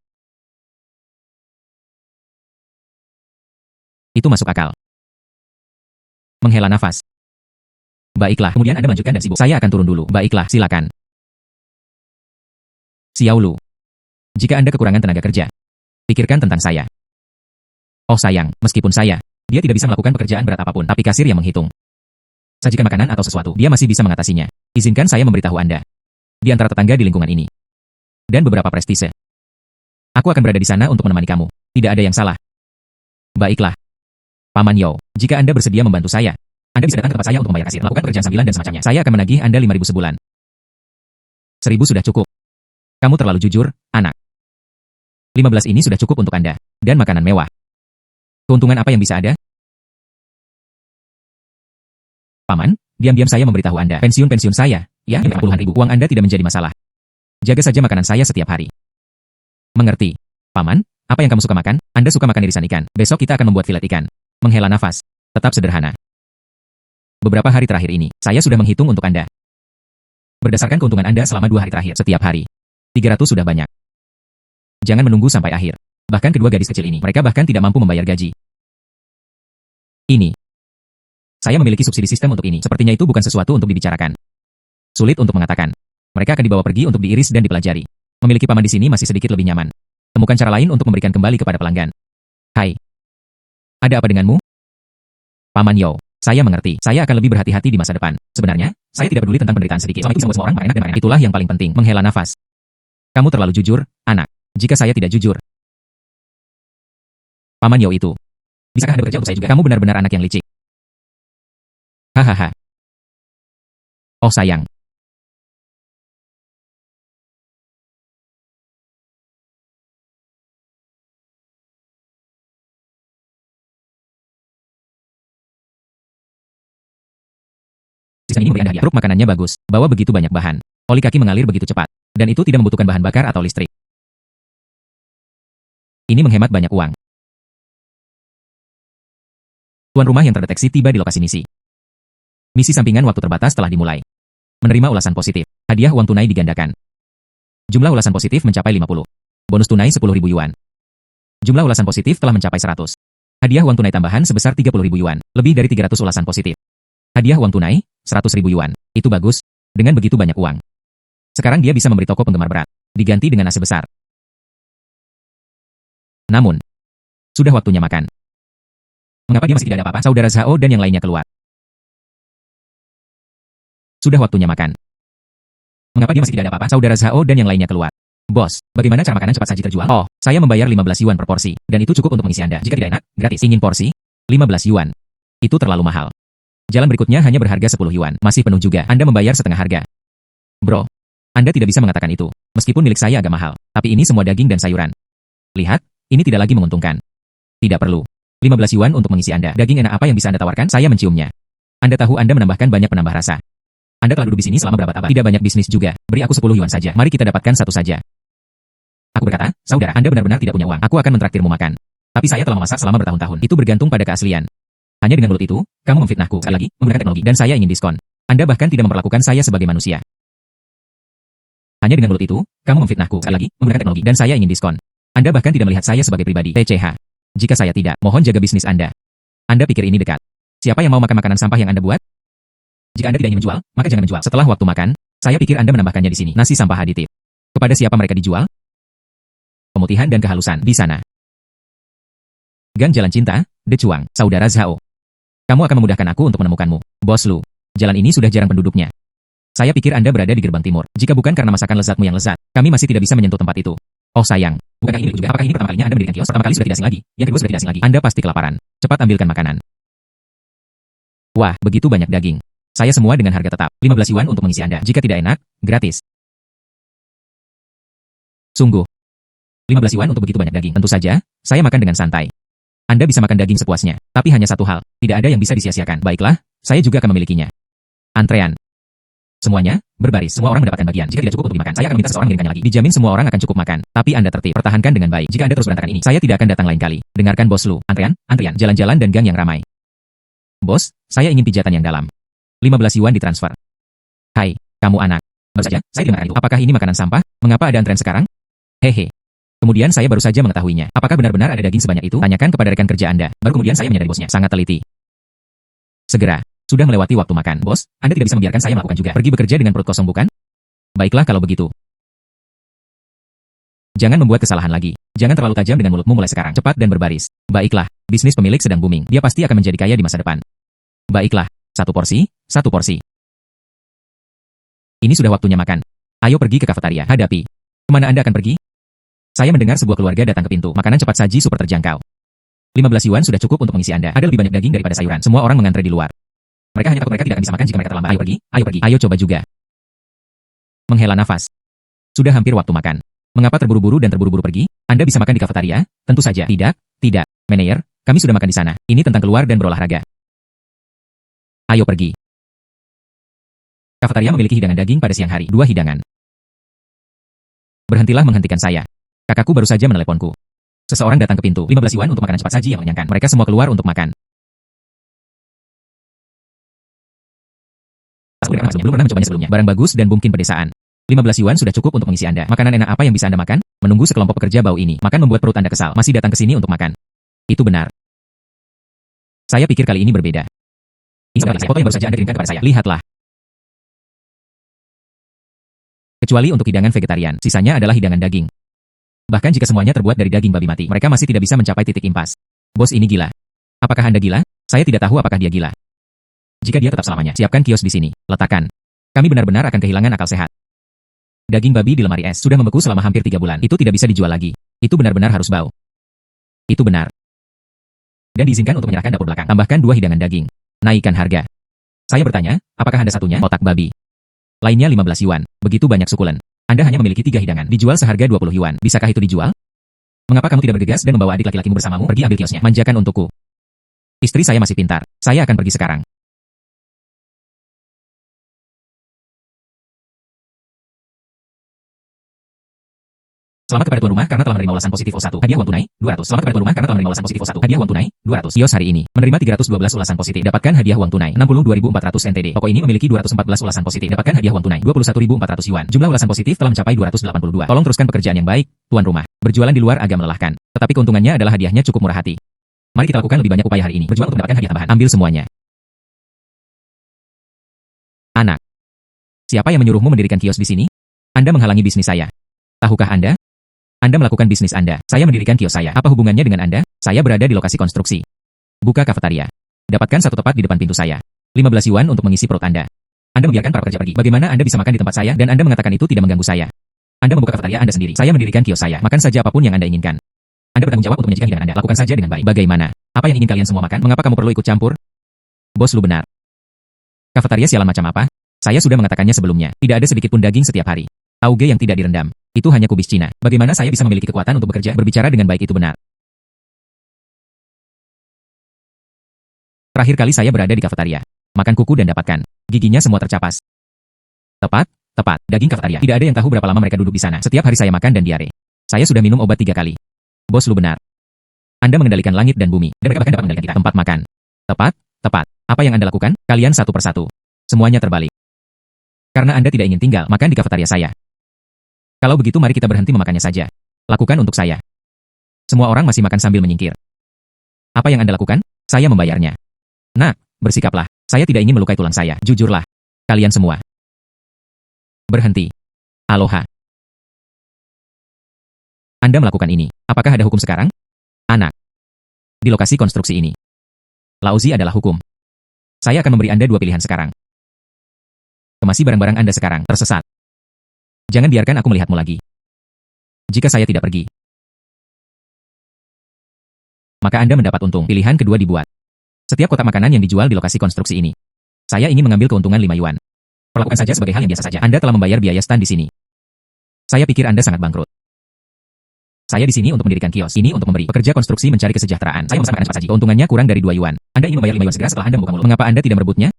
Itu masuk akal. Menghela nafas. Baiklah, kemudian Anda melanjutkan dan sibuk. Saya akan turun dulu. Baiklah, silakan. Xiao Lu. Jika Anda kekurangan tenaga kerja, pikirkan tentang saya. Oh sayang, meskipun dia tidak bisa melakukan pekerjaan berat apapun, tapi kasir yang menghitung. Sajikan makanan atau sesuatu, dia masih bisa mengatasinya. Izinkan saya memberitahu Anda. Di antara tetangga di lingkungan ini. Dan beberapa prestise. Aku akan berada di sana untuk menemani kamu. Tidak ada yang salah. Baiklah. Paman Yo, jika Anda bersedia membantu saya, Anda bisa datang ke tempat saya untuk membayar kasir, melakukan pekerjaan sambilan dan semacamnya. Saya akan menagih Anda 5.000 sebulan. 1.000 sudah cukup. Kamu terlalu jujur, anak. 15 ini sudah cukup untuk Anda. Dan makanan mewah. Keuntungan apa yang bisa ada? Paman, diam-diam saya memberitahu Anda. Pensiun saya, ya, puluhan ribu. Uang Anda tidak menjadi masalah. Jaga saja makanan saya setiap hari. Mengerti. Paman, apa yang kamu suka makan? Anda suka makan irisan ikan. Besok kita akan membuat filet ikan. Menghela nafas. Tetap sederhana. Beberapa hari terakhir ini, saya sudah menghitung untuk Anda. Berdasarkan keuntungan Anda selama 2 hari terakhir, setiap hari. 300 sudah banyak. Jangan menunggu sampai akhir. Bahkan kedua gadis kecil ini, mereka bahkan tidak mampu membayar gaji. Ini. Saya memiliki subsidi sistem untuk ini. Sepertinya itu bukan sesuatu untuk dibicarakan. Sulit untuk mengatakan. Mereka akan dibawa pergi untuk diiris dan dipelajari. Memiliki paman di sini masih sedikit lebih nyaman. Temukan cara lain untuk memberikan kembali kepada pelanggan. Hai. Ada apa denganmu? Paman Yo, saya mengerti. Saya akan lebih berhati-hati di masa depan. Sebenarnya, saya tidak peduli tentang penderitaan sedikit. Selama itu semua orang enak dan enak. Itulah yang paling penting. Menghela nafas. Kamu terlalu jujur, anak. Jika saya tidak jujur. Paman Yo itu. Bisakah Anda bekerja untuk saya juga? Kamu benar-benar anak yang licik. Hahaha. Oh sayang. Sistem ini memberi Anda hadiah. Truk makanannya bagus, bawa begitu banyak bahan. Oli kaki mengalir begitu cepat. Dan itu tidak membutuhkan bahan bakar atau listrik. Ini menghemat banyak uang. Tuan rumah yang terdeteksi tiba di lokasi misi. Misi sampingan waktu terbatas telah dimulai. Menerima ulasan positif. Hadiah uang tunai digandakan. Jumlah ulasan positif mencapai 50. Bonus tunai 10.000 yuan. Jumlah ulasan positif telah mencapai 100. Hadiah uang tunai tambahan sebesar 30.000 yuan. Lebih dari 300 ulasan positif. Hadiah uang tunai, 100.000 yuan. Itu bagus. Dengan begitu banyak uang. Sekarang dia bisa memberi toko penggemar berat. Diganti dengan nasi besar. Namun, sudah waktunya makan. Mengapa dia masih tidak ada apa-apa? Saudara Zhao dan yang lainnya keluar. Sudah waktunya makan. Mengapa dia masih tidak ada apa-apa? Saudara Zhao dan yang lainnya keluar. Bos, bagaimana cara makanan cepat saji terjual? Oh, saya membayar 15 yuan per porsi, dan itu cukup untuk mengisi Anda. Jika tidak enak, gratis. Ingin porsi? 15 yuan. Itu terlalu mahal. Jalan berikutnya hanya berharga 10 yuan. Masih penuh juga. Anda membayar setengah harga. Bro, Anda tidak bisa mengatakan itu. Meskipun milik saya agak mahal, tapi ini semua daging dan sayuran. Lihat, ini tidak lagi menguntungkan. Tidak perlu. 15 yuan untuk mengisi Anda. Daging enak apa yang bisa Anda tawarkan? Saya menciumnya. Anda tahu Anda menambahkan banyak penambah rasa. Anda telah duduk di sini selama berabad-abad. Tidak banyak bisnis juga. Beri aku 10 yuan saja. Mari kita dapatkan satu saja. Aku berkata, saudara, Anda benar-benar tidak punya uang. Aku akan mentraktirmu makan. Tapi saya telah memasak selama bertahun-tahun. Itu bergantung pada keaslian. Hanya dengan mulut itu, kamu memfitnahku. Sekali lagi, menggunakan teknologi. Dan saya ingin diskon. Anda bahkan tidak memperlakukan saya sebagai manusia. Hanya dengan mulut itu, kamu memfitnahku. Sekali lagi, menggunakan teknologi. Dan saya ingin diskon. Anda bahkan tidak melihat saya sebagai pribadi. TCH. Jika saya tidak, mohon jaga bisnis Anda. Anda pikir ini dekat? Siapa yang mau makan makanan sampah yang Anda buat? Jika Anda tidak ingin menjual, maka jangan menjual. Setelah waktu makan, saya pikir Anda menambahkannya di sini. Nasi sampah aditif. Kepada siapa mereka dijual? Pemutihan dan kehalusan di sana. Gang Jalan Cinta, Decuang, Saudara Zhao. Kamu akan memudahkan aku untuk menemukanmu. Bos Lu, jalan ini sudah jarang penduduknya. Saya pikir Anda berada di gerbang timur. Jika bukan karena masakan lezatmu yang lezat, kami masih tidak bisa menyentuh tempat itu. Oh sayang, bukankah ini juga? Apakah ini pertama kalinya Anda mendirikan kios? Pertama kali sudah tidak asing lagi. Yang kedua sudah tidak asing lagi. Anda pasti kelaparan. Cepat ambilkan makanan. Wah, begitu banyak daging. Saya semua dengan harga tetap. 15 yuan untuk mengisi Anda. Jika tidak enak, gratis. Sungguh. 15 yuan untuk begitu banyak daging. Tentu saja, saya makan dengan santai. Anda bisa makan daging sepuasnya. Tapi hanya satu hal, tidak ada yang bisa disia-siakan. Baiklah, saya juga akan memilikinya. Antrean. Semuanya, berbaris. Semua orang mendapatkan bagian. Jika tidak cukup untuk dimakan, saya akan minta seseorang mengirimkannya lagi. Dijamin semua orang akan cukup makan. Tapi Anda tertib. Pertahankan dengan baik. Jika Anda terus berantakan ini, saya tidak akan datang lain kali. Dengarkan Bos Lu. Antrean, jalan-jalan dan gang yang ramai. Bos, saya ingin pijatan yang dalam. 15 yuan ditransfer. Hai, kamu anak. Baru saja, saya tidak makan itu. Apakah ini makanan sampah? Mengapa ada antrean sekarang? Hehe. Kemudian saya baru saja mengetahuinya. Apakah benar-benar ada daging sebanyak itu? Tanyakan kepada rekan kerja Anda. Baru kemudian saya menyadari bosnya. Sangat teliti. Segera. Sudah melewati waktu makan. Bos, Anda tidak bisa membiarkan saya melakukan juga. Pergi bekerja dengan perut kosong bukan? Baiklah kalau begitu. Jangan membuat kesalahan lagi. Jangan terlalu tajam dengan mulutmu mulai sekarang. Cepat dan berbaris. Baiklah. Bisnis pemilik sedang booming. Dia pasti akan menjadi kaya di masa depan. Baiklah. Satu porsi, satu porsi. Ini sudah waktunya makan. Ayo pergi ke kafetaria. Hadapi. Kemana Anda akan pergi? Saya mendengar sebuah keluarga datang ke pintu. Makanan cepat saji super terjangkau. 15 yuan sudah cukup untuk mengisi Anda. Ada lebih banyak daging daripada sayuran. Semua orang mengantre di luar. Mereka hanya takut mereka tidak akan bisa makan jika mereka terlambat. Ayo pergi, ayo pergi. Ayo coba juga. Menghela nafas. Sudah hampir waktu makan. Mengapa terburu-buru dan terburu-buru pergi? Anda bisa makan di kafetaria? Tentu saja. Tidak, tidak. Manajer, kami sudah makan di sana. Ini tentang keluar dan berolahraga. Ayo pergi. Kafetaria memiliki hidangan daging pada siang hari. 2 hidangan. Berhentilah menghentikan saya. Kakakku baru saja meneleponku. Seseorang datang ke pintu. 15 yuan untuk makanan cepat saji yang mengenyangkan. Mereka semua keluar untuk makan. Belum pernah mencobanya sebelumnya. Barang bagus dan mungkin pedesaan. 15 yuan sudah cukup untuk mengisi Anda. Makanan enak apa yang bisa Anda makan? Menunggu sekelompok pekerja bau ini. Makan membuat perut Anda kesal. Masih datang ke sini untuk makan. Itu benar. Saya pikir kali ini berbeda. Ini adalah foto yang baru saja Anda kirimkan kepada saya. Lihatlah. Kecuali untuk hidangan vegetarian, sisanya adalah hidangan daging. Bahkan jika semuanya terbuat dari daging babi mati, mereka masih tidak bisa mencapai titik impas. Bos ini gila. Apakah Anda gila? Saya tidak tahu apakah dia gila. Jika dia tetap selamanya, siapkan kios di sini. Letakkan. Kami benar-benar akan kehilangan akal sehat. Daging babi di lemari es sudah membeku selama hampir 3 bulan. Itu tidak bisa dijual lagi. Itu benar-benar harus bau. Itu benar. Dan diizinkan untuk menyerahkan dapur belakang. Tambahkan 2 hidangan daging. Naikkan harga. Saya bertanya, apakah Anda satunya otak babi? Lainnya 15 yuan. Begitu banyak sukulen. Anda hanya memiliki 3 hidangan. Dijual seharga 20 yuan. Bisakah itu dijual? Mengapa kamu tidak bergegas dan membawa adik laki-lakimu bersamamu? Pergi ambil kiosnya. Manjakan untukku. Istri saya masih pintar. Saya akan pergi sekarang. Selamat kepada tuan rumah karena telah menerima ulasan positif O1. Hadiah uang tunai, 200. Selamat kepada tuan rumah karena telah menerima ulasan positif O1. Hadiah uang tunai, 200. Kios hari ini menerima 312 ulasan positif. Dapatkan hadiah uang tunai, 62.400 NTD. Toko ini memiliki 214 ulasan positif. Dapatkan hadiah uang tunai, 21.400 yuan. Jumlah ulasan positif telah mencapai 282. Tolong teruskan pekerjaan yang baik, tuan rumah. Berjualan di luar agak melelahkan, tetapi keuntungannya adalah hadiahnya cukup murah hati. Mari kita lakukan lebih banyak upaya hari ini. Berjuang untuk mendapatkan hadiah tambahan. Ambil semuanya. Anak. Siapa yang menyuruhmu mendirikan kios di sini? Anda menghalangi bisnis saya. Tahukah Anda? Anda melakukan bisnis Anda. Saya mendirikan kios saya. Apa hubungannya dengan Anda? Saya berada di lokasi konstruksi. Buka kafetaria. Dapatkan satu tepat di depan pintu saya. 15 yuan untuk mengisi perut Anda. Anda membiarkan para pekerja pergi. Bagaimana Anda bisa makan di tempat saya dan Anda mengatakan itu tidak mengganggu saya? Anda membuka kafetaria Anda sendiri. Saya mendirikan kios saya. Makan saja apapun yang Anda inginkan. Anda bertanggung jawab untuk menyajikan hidangan Anda. Lakukan saja dengan baik. Bagaimana? Apa yang ingin kalian semua makan? Mengapa kamu perlu ikut campur? Bos lu benar. Kafetaria sialan macam apa? Saya sudah mengatakannya sebelumnya. Tidak ada sedikit pun daging setiap hari. Tauge yang tidak direndam. Itu hanya kubis Cina. Bagaimana saya bisa memiliki kekuatan untuk bekerja? Berbicara dengan baik itu benar. Terakhir kali saya berada di kafetaria. Makan kuku dan dapatkan. Giginya semua tercapas. Tepat. Daging kafetaria. Tidak ada yang tahu berapa lama mereka duduk di sana. Setiap hari saya makan dan diare. Saya sudah minum obat 3 kali. Bos lu benar. Anda mengendalikan langit dan bumi. Dan mereka bahkan dapat mengendalikan kita. Tempat makan. Tepat. Apa yang Anda lakukan? Kalian satu persatu. Semuanya terbalik. Karena Anda tidak ingin tinggal makan di kafetaria saya. Kalau begitu mari kita berhenti memakannya saja. Lakukan untuk saya. Semua orang masih makan sambil menyingkir. Apa yang Anda lakukan? Saya membayarnya. Nak, bersikaplah. Saya tidak ingin melukai tulang saya. Jujurlah. Kalian semua. Berhenti. Aloha. Anda melakukan ini. Apakah ada hukum sekarang? Anak. Di lokasi konstruksi ini. Lauzi adalah hukum. Saya akan memberi Anda 2 pilihan sekarang. Kemasi barang-barang Anda sekarang. Tersesat. Jangan biarkan aku melihatmu lagi. Jika saya tidak pergi, maka Anda mendapat untung. Pilihan kedua dibuat. Setiap kotak makanan yang dijual di lokasi konstruksi ini. Saya ingin mengambil keuntungan 5 yuan. Perlakukan saja sebagai hal yang biasa saja. Anda telah membayar biaya stand di sini. Saya pikir Anda sangat bangkrut. Saya di sini untuk mendirikan kios. Ini untuk memberi pekerja konstruksi mencari kesejahteraan. Saya memesan makanan cepat saji. Keuntungannya kurang dari 2 yuan. Anda ingin membayar 5 yuan segera setelah Anda membuka mulut. Mengapa Anda tidak merebutnya?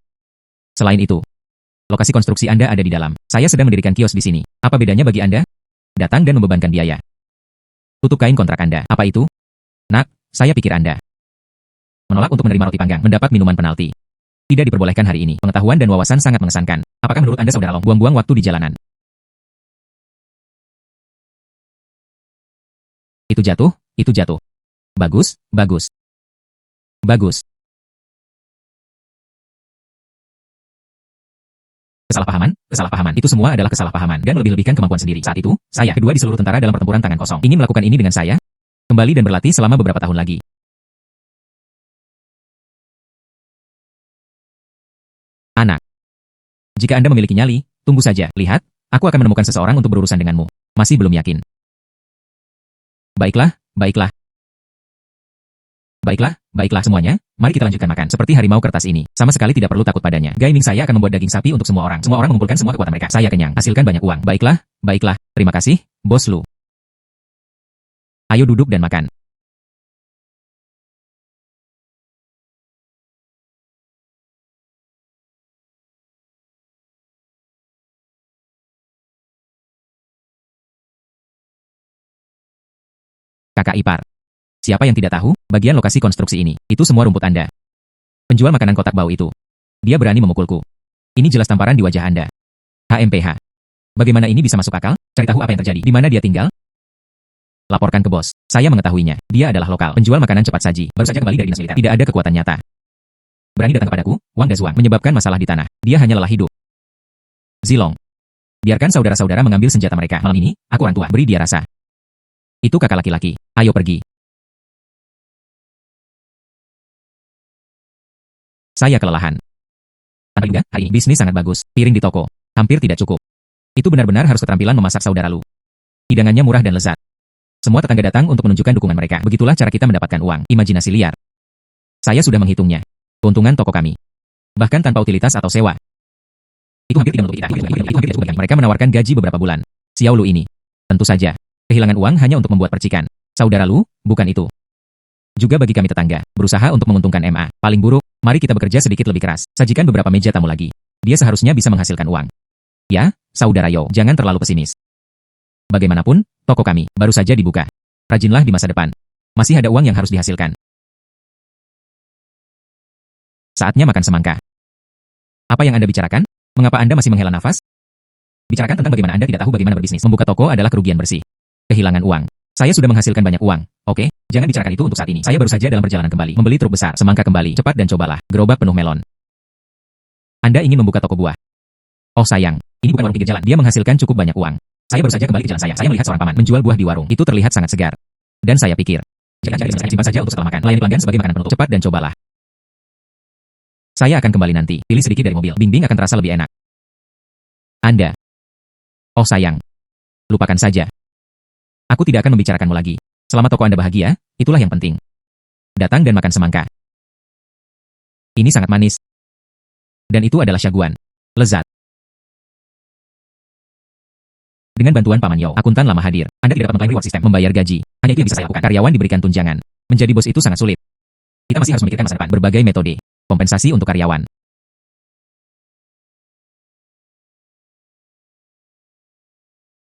Selain itu, lokasi konstruksi Anda ada di dalam. Saya sedang mendirikan kios di sini. Apa bedanya bagi Anda? Datang dan membebankan biaya. Tutup kain kontrak Anda. Apa itu? Nak, saya pikir Anda menolak untuk menerima roti panggang, mendapat minuman penalti. Tidak diperbolehkan hari ini. Pengetahuan dan wawasan sangat mengesankan. Apakah menurut Anda saudara Long buang-buang waktu di jalanan? Itu jatuh. Bagus. Kesalahpahaman. Itu semua adalah kesalahpahaman dan lebih-lebihkan kemampuan sendiri. Saat itu, saya kedua di seluruh tentara dalam pertempuran tangan kosong. Ingin melakukan ini dengan saya? Kembali dan berlatih selama beberapa tahun lagi. Anak. Jika Anda memiliki nyali, tunggu saja. Lihat, aku akan menemukan seseorang untuk berurusan denganmu. Masih belum yakin. Baiklah semuanya, mari kita lanjutkan makan. Seperti harimau kertas ini, sama sekali tidak perlu takut padanya. Gaming saya akan membuat daging sapi untuk semua orang. Semua orang mengumpulkan semua kekuatan mereka. Saya kenyang, hasilkan banyak uang. Baiklah. Terima kasih, bos Lu. Ayo duduk dan makan. Kakak ipar. Siapa yang tidak tahu, bagian lokasi konstruksi ini, itu semua rumput Anda. Penjual makanan kotak bau itu. Dia berani memukulku. Ini jelas tamparan di wajah Anda. HMPH. Bagaimana ini bisa masuk akal? Cari tahu apa yang terjadi. Di mana dia tinggal? Laporkan ke bos. Saya mengetahuinya. Dia adalah lokal. Penjual makanan cepat saji. Baru saja kembali dari dinas militer. Tidak ada kekuatan nyata. Berani datang kepadaku, Wang Dazuang, menyebabkan masalah di tanah. Dia hanya lelah hidup. Zilong. Biarkan saudara-saudara mengambil senjata mereka. Malam ini, aku orang tua. Beri dia rasa. Itu kakak laki-laki. Ayo pergi. Saya kelelahan. Tanpa juga, hari ini bisnis sangat bagus. Piring di toko. Hampir tidak cukup. Itu benar-benar harus keterampilan memasak saudara Lu. Hidangannya murah dan lezat. Semua tetangga datang untuk menunjukkan dukungan mereka. Begitulah cara kita mendapatkan uang. Imajinasi liar. Saya sudah menghitungnya. Keuntungan toko kami. Bahkan tanpa utilitas atau sewa. Itu hampir tidak menutupi kita. Itu hampir tidak cukup bagi kami. Mereka menawarkan gaji beberapa bulan. Xiao Lu ini. Tentu saja. Kehilangan uang hanya untuk membuat percikan. Saudara Lu, bukan itu. Juga bagi kami tetangga, berusaha untuk menguntungkan MA. Paling buruk, mari kita bekerja sedikit lebih keras. Sajikan beberapa meja tamu lagi. Dia seharusnya bisa menghasilkan uang. Ya, saudara Yo, jangan terlalu pesimis. Bagaimanapun, toko kami baru saja dibuka. Rajinlah di masa depan. Masih ada uang yang harus dihasilkan. Saatnya makan semangka. Apa yang Anda bicarakan? Mengapa Anda masih menghela nafas? Bicarakan tentang bagaimana Anda tidak tahu bagaimana berbisnis. Membuka toko adalah kerugian bersih. Kehilangan uang. Saya sudah menghasilkan banyak uang, oke? Jangan bicarakan itu untuk saat ini. Saya baru saja dalam perjalanan kembali. Membeli truk besar, semangka kembali. Cepat dan cobalah. Gerobak penuh melon. Anda ingin membuka toko buah? Oh sayang, ini bukan warung pinggir jalan. Dia menghasilkan cukup banyak uang. Saya baru saja kembali ke jalan saya. Saya melihat seorang paman menjual buah di warung. Itu terlihat sangat segar. Dan saya pikir, simpan saja untuk setelah makan. Layani pelanggan sebagai makanan penutup. Cepat dan cobalah. Saya akan kembali nanti. Pilih sedikit dari mobil. Bing-bing akan terasa lebih enak. Anda. Oh sayang. Lupakan saja. Aku tidak akan membicarakanmu lagi. Selama toko Anda bahagia, itulah yang penting. Datang dan makan semangka. Ini sangat manis. Dan itu adalah syaguan. Lezat. Dengan bantuan Paman Yao, akuntan lama hadir. Anda tidak dapat mengklaim reward system, membayar gaji. Hanya itu yang bisa saya lakukan. Karyawan diberikan tunjangan. Menjadi bos itu sangat sulit. Kita masih harus memikirkan masa depan. Berbagai metode. Kompensasi untuk karyawan.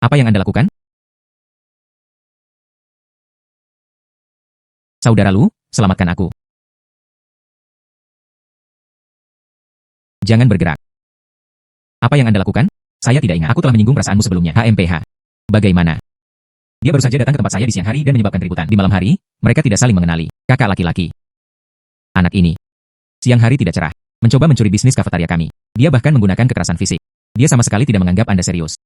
Apa yang Anda lakukan? Saudara Lu, selamatkan aku. Jangan bergerak. Apa yang Anda lakukan? Saya tidak ingat. Aku telah menyinggung perasaanmu sebelumnya. HMPH. Bagaimana? Dia baru saja datang ke tempat saya di siang hari dan menyebabkan keributan. Di malam hari, mereka tidak saling mengenali. Kakak laki-laki. Anak ini. Siang hari tidak cerah. Mencoba mencuri bisnis kafetaria kami. Dia bahkan menggunakan kekerasan fisik. Dia sama sekali tidak menganggap Anda serius.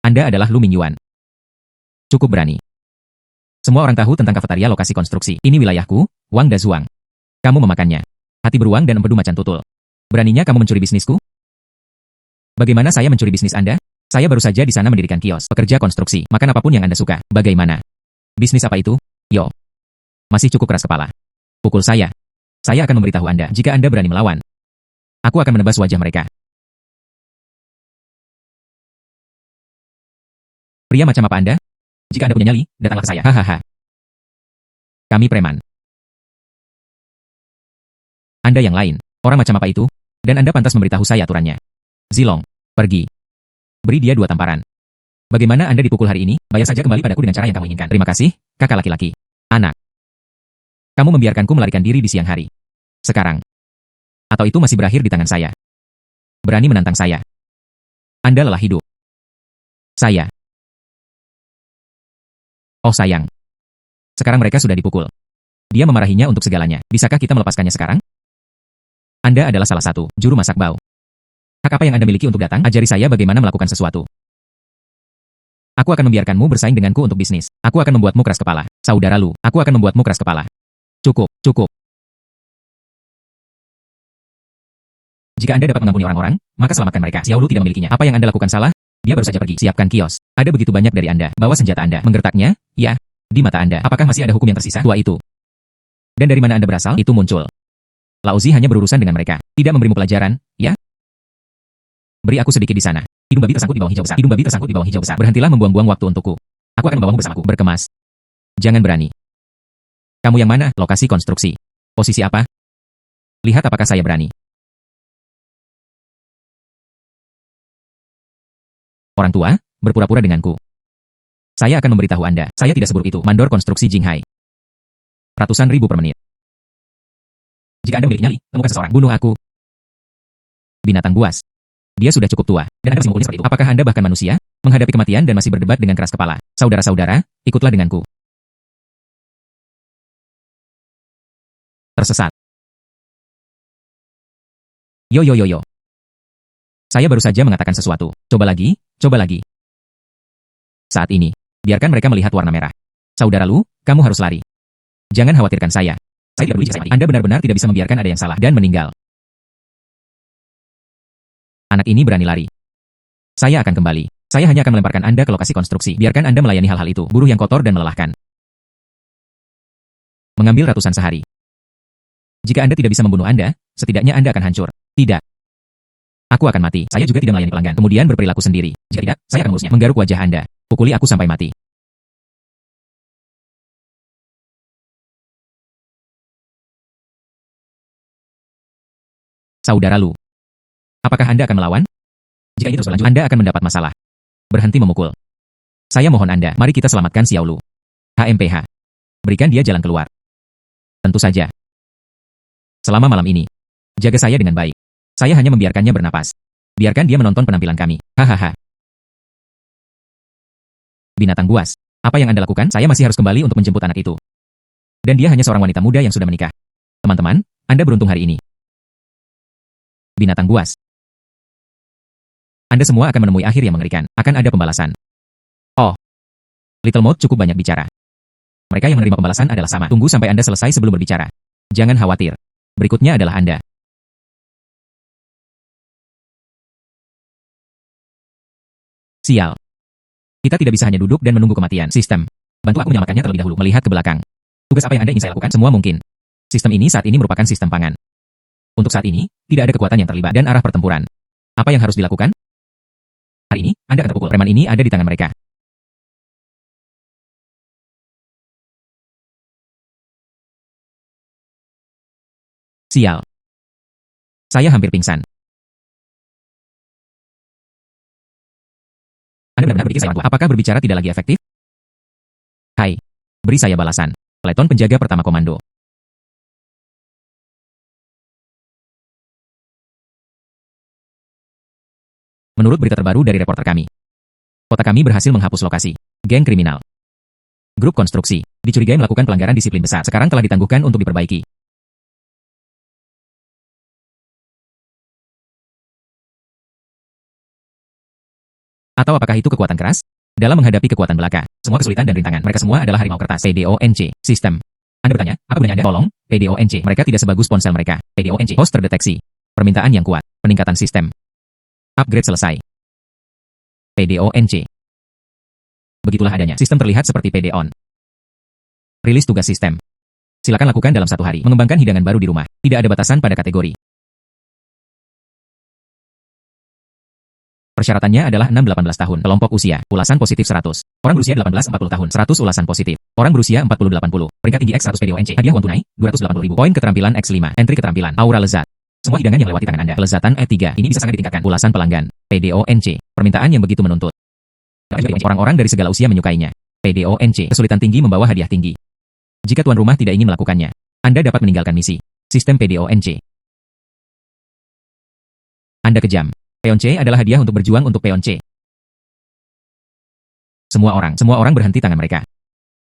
Anda adalah Lu Mingyuan. Cukup berani. Semua orang tahu tentang kafetaria lokasi konstruksi. Ini wilayahku, Wang Dazuang. Kamu memakannya. Hati beruang dan empedu macan tutul. Beraninya kamu mencuri bisnisku? Bagaimana saya mencuri bisnis Anda? Saya baru saja di sana mendirikan kios, pekerja konstruksi, makan apapun yang Anda suka. Bagaimana? Bisnis apa itu? Yo. Masih cukup keras kepala. Pukul saya. Saya akan memberitahu Anda jika Anda berani melawan. Aku akan menebas wajah mereka. Pria macam apa Anda? Jika Anda punya nyali, datanglah ke saya. Hahaha. Kami preman. Anda yang lain. Orang macam apa itu? Dan Anda pantas memberitahu saya aturannya. Zilong, pergi. Beri dia 2 tamparan. Bagaimana Anda dipukul hari ini? Bayar saja kembali padaku dengan cara yang kamu inginkan. Terima kasih, kakak laki-laki. Anak. Kamu membiarkanku melarikan diri di siang hari. Sekarang. Atau itu masih berakhir di tangan saya. Berani menantang saya. Anda lelah hidup. Saya. Oh sayang. Sekarang mereka sudah dipukul. Dia memarahinya untuk segalanya. Bisakah kita melepaskannya sekarang? Anda adalah salah satu juru masak bau. Hak apa yang Anda miliki untuk datang? Ajari saya bagaimana melakukan sesuatu. Aku akan membiarkanmu bersaing denganku untuk bisnis. Aku akan membuatmu keras kepala. Saudara Lu, aku akan membuatmu keras kepala. Cukup, cukup. Jika Anda dapat mengampuni orang-orang, maka selamatkan mereka. Xiao Lu tidak memilikinya. Apa yang Anda lakukan salah? Dia baru saja pergi. Siapkan kios. Ada begitu banyak dari Anda. Bawa senjata Anda. Menggertaknya? Ya. Di mata Anda. Apakah masih ada hukum yang tersisa? Tua itu. Dan dari mana Anda berasal? Itu muncul. Lauzi hanya berurusan dengan mereka. Tidak memberimu pelajaran, ya? Beri aku sedikit di sana. Hidung babi tersangkut di bawah hijau besar. Hidung babi tersangkut di bawah hijau besar. Berhentilah membuang-buang waktu untukku. Aku akan membawamu bersamaku. Berkemas. Jangan berani. Kamu yang mana? Lokasi konstruksi. Posisi apa? Lihat apakah saya berani. Orang tua, berpura-pura denganku. Saya akan memberitahu Anda, saya tidak seburuk itu. Mandor konstruksi Jinghai. Ratusan ribu per menit. Jika Anda memiliki nyali, temukan seseorang. Bunuh aku. Binatang buas. Dia sudah cukup tua, dan Anda masih memukulnya seperti itu. Apakah Anda bahkan manusia? Menghadapi kematian dan masih berdebat dengan keras kepala. Saudara-saudara, ikutlah denganku. Tersesat. Yo yo yo yo. Saya baru saja mengatakan sesuatu. Coba lagi, coba lagi. Saat ini, biarkan mereka melihat warna merah. Saudara Lu, kamu harus lari. Jangan khawatirkan saya. Saya tidak peduli jika saya mati. Anda benar-benar tidak bisa membiarkan ada yang salah dan meninggal. Anak ini berani lari. Saya akan kembali. Saya hanya akan melemparkan Anda ke lokasi konstruksi. Biarkan Anda melayani hal-hal itu. Buruh yang kotor dan melelahkan. Mengambil ratusan sehari. Jika Anda tidak bisa membunuh Anda, setidaknya Anda akan hancur. Tidak. Aku akan mati. Saya juga tidak melayani pelanggan. Kemudian berperilaku sendiri. Jika tidak, saya akan mengurusnya. Menggaruk wajah Anda. Pukuli aku sampai mati. Saudara Lu. Apakah Anda akan melawan? Jika ini terus berlanjut, Anda akan mendapat masalah. Berhenti memukul. Saya mohon Anda, mari kita selamatkan Xiao Lu. HMPH. Berikan dia jalan keluar. Tentu saja. Selama malam ini, jaga saya dengan baik. Saya hanya membiarkannya bernapas. Biarkan dia menonton penampilan kami. Hahaha. Binatang buas. Apa yang Anda lakukan? Saya masih harus kembali untuk menjemput anak itu. Dan dia hanya seorang wanita muda yang sudah menikah. Teman-teman, Anda beruntung hari ini. Binatang buas. Anda semua akan menemui akhir yang mengerikan. Akan ada pembalasan. Oh. Little Mouth cukup banyak bicara. Mereka yang menerima pembalasan adalah sama. Tunggu sampai Anda selesai sebelum berbicara. Jangan khawatir. Berikutnya adalah Anda. Sial. Kita tidak bisa hanya duduk dan menunggu kematian. Sistem. Bantu aku menyelamatkannya terlebih dahulu. Melihat ke belakang. Tugas apa yang Anda ingin saya lakukan? Semua mungkin. Sistem ini saat ini merupakan sistem pangan. Untuk saat ini, tidak ada kekuatan yang terlibat dan arah pertempuran. Apa yang harus dilakukan? Hari ini, Anda akan terpukul. Preman ini ada di tangan mereka. Sial. Saya hampir pingsan. Anda benar-benar berpikir saya orang tua. Apakah berbicara tidak lagi efektif? Hai. Beri saya balasan. Peleton penjaga pertama komando. Menurut berita terbaru dari reporter kami, kota kami berhasil menghapus lokasi geng kriminal. Grup konstruksi dicurigai melakukan pelanggaran disiplin besar. Sekarang telah ditangguhkan untuk diperbaiki. Atau apakah itu kekuatan keras? Dalam menghadapi kekuatan belaka, semua kesulitan dan rintangan, mereka semua adalah harimau kertas. PDONC, sistem. Anda bertanya, apa gunanya Anda? Tolong, PDONC. Mereka tidak sebagus ponsel mereka. PDONC, host terdeteksi. Permintaan yang kuat, peningkatan sistem. Upgrade selesai. PDONC. Begitulah adanya. Sistem terlihat seperti PDON. Rilis tugas sistem. Silakan lakukan dalam 1 hari. Mengembangkan hidangan baru di rumah. Tidak ada batasan pada kategori. Persyaratannya adalah 6-18 tahun. Kelompok usia. Ulasan positif 100. Orang berusia 18-40 tahun. 100 ulasan positif. Orang berusia 40-80. Peringkat tinggi X100 PDONC. Hadiah uang tunai. 280.000. Poin keterampilan X5. Entry keterampilan. Aura lezat. Semua hidangan yang lewati tangan Anda. Kelezatan E3. Ini bisa sangat ditingkatkan. Ulasan pelanggan. PDONC. Permintaan yang begitu menuntut. Orang-orang dari segala usia menyukainya. PDONC. Kesulitan tinggi membawa hadiah tinggi. Jika tuan rumah tidak ingin melakukannya, Anda dapat meninggalkan misi. Sistem PDONC. Anda kejam. Peon C adalah hadiah untuk berjuang untuk Peon C. Semua orang berhenti tangan mereka.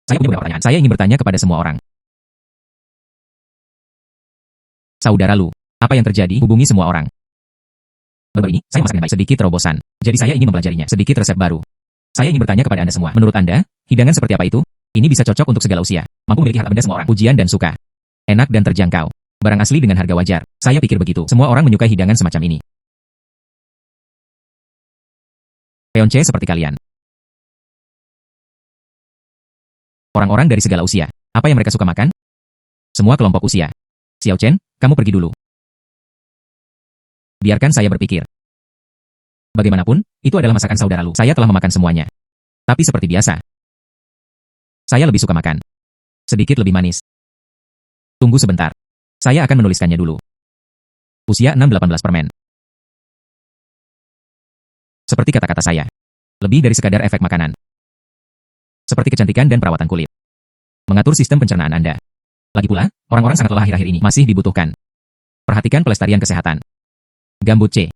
Saya punya beberapa pertanyaan. Saya ingin bertanya kepada semua orang. Saudara Lu, apa yang terjadi? Hubungi semua orang. Baru ini, saya masak dengan baik. Sedikit terobosan. Jadi saya ingin mempelajarinya. Sedikit resep baru. Saya ingin bertanya kepada Anda semua. Menurut Anda, hidangan seperti apa itu? Ini bisa cocok untuk segala usia. Mampu memiliki harta benda semua orang. Pujian dan suka. Enak dan terjangkau. Barang asli dengan harga wajar. Saya pikir begitu. Semua orang menyukai hidangan semacam ini. Peon C seperti kalian. Orang-orang dari segala usia. Apa yang mereka suka makan? Semua kelompok usia. Xiao Chen, kamu pergi dulu. Biarkan saya berpikir. Bagaimanapun, itu adalah masakan saudara Lu. Saya telah memakan semuanya. Tapi seperti biasa, saya lebih suka makan sedikit lebih manis. Tunggu sebentar. Saya akan menuliskannya dulu. Usia 6-18 permen. Seperti kata-kata saya. Lebih dari sekadar efek makanan. Seperti kecantikan dan perawatan kulit. Mengatur sistem pencernaan Anda. Lagi pula, orang-orang sangat lelah akhir-akhir ini. Masih dibutuhkan. Perhatikan pelestarian kesehatan. Gambut C.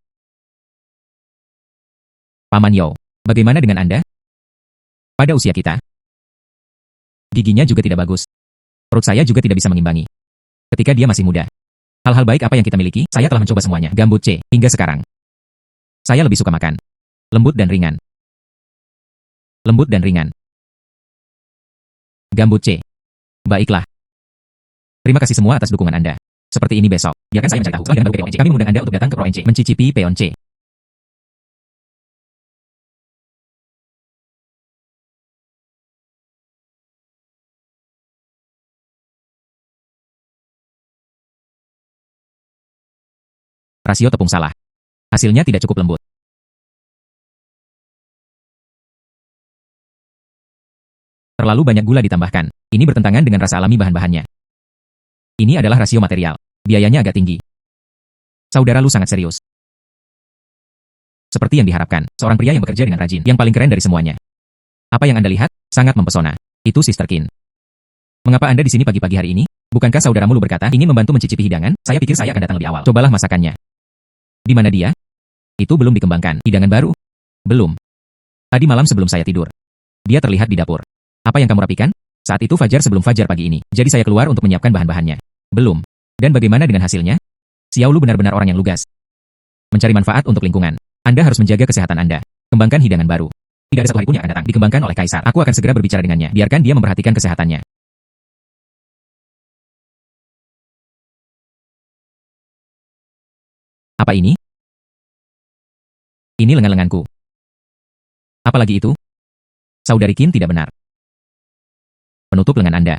Paman Yo, bagaimana dengan Anda? Pada usia kita, giginya juga tidak bagus. Perut saya juga tidak bisa mengimbangi. Ketika dia masih muda. Hal-hal baik apa yang kita miliki, saya telah mencoba semuanya. Gambut C. Hingga sekarang. Saya lebih suka makan. Lembut dan ringan. Lembut dan ringan. Gambut C. Baiklah. Terima kasih semua atas dukungan Anda. Seperti ini besok. Biarkan saya mencari tahu bagian baru PONC. Kami mengundang Anda untuk datang ke PONC, mencicipi PONC. Rasio tepung salah. Hasilnya tidak cukup lembut. Terlalu banyak gula ditambahkan. Ini bertentangan dengan rasa alami bahan-bahannya. Ini adalah rasio material. Biayanya agak tinggi. Saudara Lu sangat serius. Seperti yang diharapkan, seorang pria yang bekerja dengan rajin, yang paling keren dari semuanya. Apa yang Anda lihat? Sangat mempesona. Itu Sister Kin. Mengapa Anda di sini pagi-pagi hari ini? Bukankah saudaramu Lu berkata ingin membantu mencicipi hidangan? Saya pikir saya akan datang lebih awal. Cobalah masakannya. Di mana dia? Itu belum dikembangkan. Hidangan baru? Belum. Tadi malam sebelum saya tidur. Dia terlihat di dapur. Apa yang kamu rapikan? Saat itu fajar sebelum fajar pagi ini. Jadi saya keluar untuk menyiapkan bahan-bahannya. Belum. Dan bagaimana dengan hasilnya? Xiao Lu benar-benar orang yang lugas. Mencari manfaat untuk lingkungan. Anda harus menjaga kesehatan Anda. Kembangkan hidangan baru. Tidak ada satu hari pun yang akan datang. Dikembangkan oleh Kaisar. Aku akan segera berbicara dengannya. Biarkan dia memperhatikan kesehatannya. Apa ini? Ini lengan-lenganku. Apalagi itu? Saudari Qin tidak benar. Penutup lengan Anda.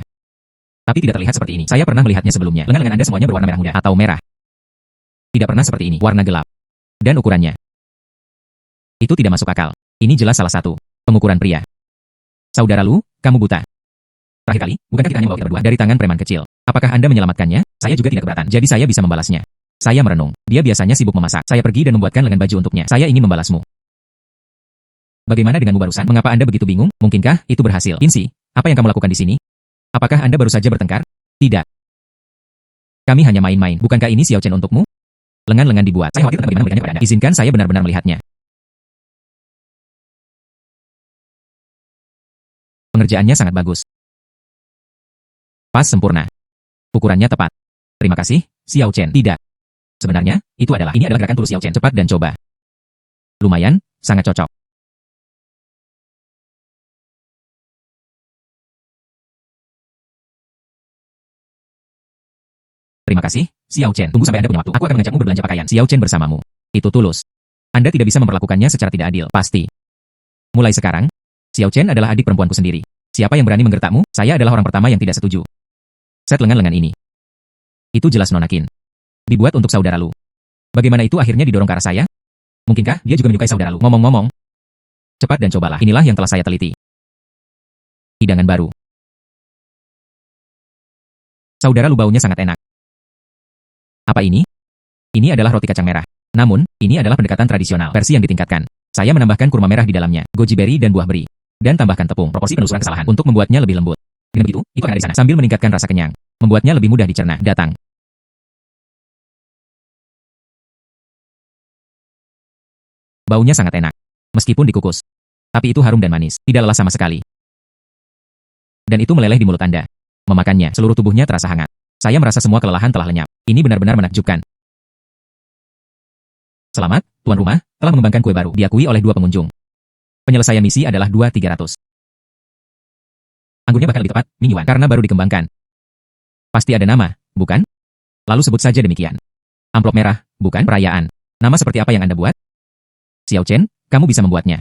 Tapi tidak terlihat seperti ini. Saya pernah melihatnya sebelumnya. Lengan-lengan Anda semuanya berwarna merah muda atau merah. Tidak pernah seperti ini. Warna gelap. Dan ukurannya. Itu tidak masuk akal. Ini jelas salah satu pengukuran pria. Saudara Lu, kamu buta. Terakhir kali, bukankah kita hanya membawa kita berdua dari tangan preman kecil? Apakah Anda menyelamatkannya? Saya juga tidak keberatan. Jadi saya bisa membalasnya. Saya merenung. Dia biasanya sibuk memasak. Saya pergi dan membuatkan lengan baju untuknya. Saya ingin membalasmu. Bagaimana denganmu barusan? Mengapa Anda begitu bingung? Mungkinkah itu berhasil? Insi, apa yang kamu lakukan di sini? Apakah Anda baru saja bertengkar? Tidak. Kami hanya main-main. Bukankah ini Xiao Chen untukmu? Lengan-lengan dibuat. Saya khawatir tentang bagaimana memberikannya kepada Anda. Izinkan saya benar-benar melihatnya. Pengerjaannya sangat bagus. Pas sempurna. Ukurannya tepat. Terima kasih, Xiao Chen. Tidak. Sebenarnya, ini adalah gerakan tulus Xiao Chen. Cepat dan coba. Lumayan, sangat cocok. Terima kasih, Xiao Chen. Tunggu sampai Anda punya waktu. Aku akan mengajakmu berbelanja pakaian. Xiao Chen bersamamu. Itu tulus. Anda tidak bisa memperlakukannya secara tidak adil. Pasti. Mulai sekarang, Xiao Chen adalah adik perempuanku sendiri. Siapa yang berani menggertakmu? Saya adalah orang pertama yang tidak setuju. Set lengan-lengan ini. Itu jelas Nona Qin. Dibuat untuk saudara Lu. Bagaimana itu akhirnya didorong ke arah saya? Mungkinkah dia juga menyukai saudara Lu? Ngomong-ngomong. Cepat dan cobalah. Inilah yang telah saya teliti. Hidangan baru. Saudara Lu baunya sangat enak. Apa ini? Ini adalah roti kacang merah. Namun, ini adalah pendekatan tradisional, versi yang ditingkatkan. Saya menambahkan kurma merah di dalamnya, goji berry dan buah beri. Dan tambahkan tepung, proporsi penelusuran kesalahan untuk membuatnya lebih lembut. Dengan begitu, itu akan ada di sana sambil meningkatkan rasa kenyang. Membuatnya lebih mudah dicerna. Datang. Baunya sangat enak. Meskipun dikukus. Tapi itu harum dan manis. Tidak lelah sama sekali. Dan itu meleleh di mulut Anda. Memakannya, seluruh tubuhnya terasa hangat. Saya merasa semua kelelahan telah lenyap. Ini benar-benar menakjubkan. Selamat, tuan rumah, telah mengembangkan kue baru. Diakui oleh 2 pengunjung. Penyelesaian misi adalah 2.300. Anggurnya bahkan lebih tepat, Mingyuan, karena baru dikembangkan. Pasti ada nama, bukan? Lalu sebut saja demikian. Amplop merah, bukan? Perayaan. Nama seperti apa yang Anda buat? Xiao Chen, kamu bisa membuatnya.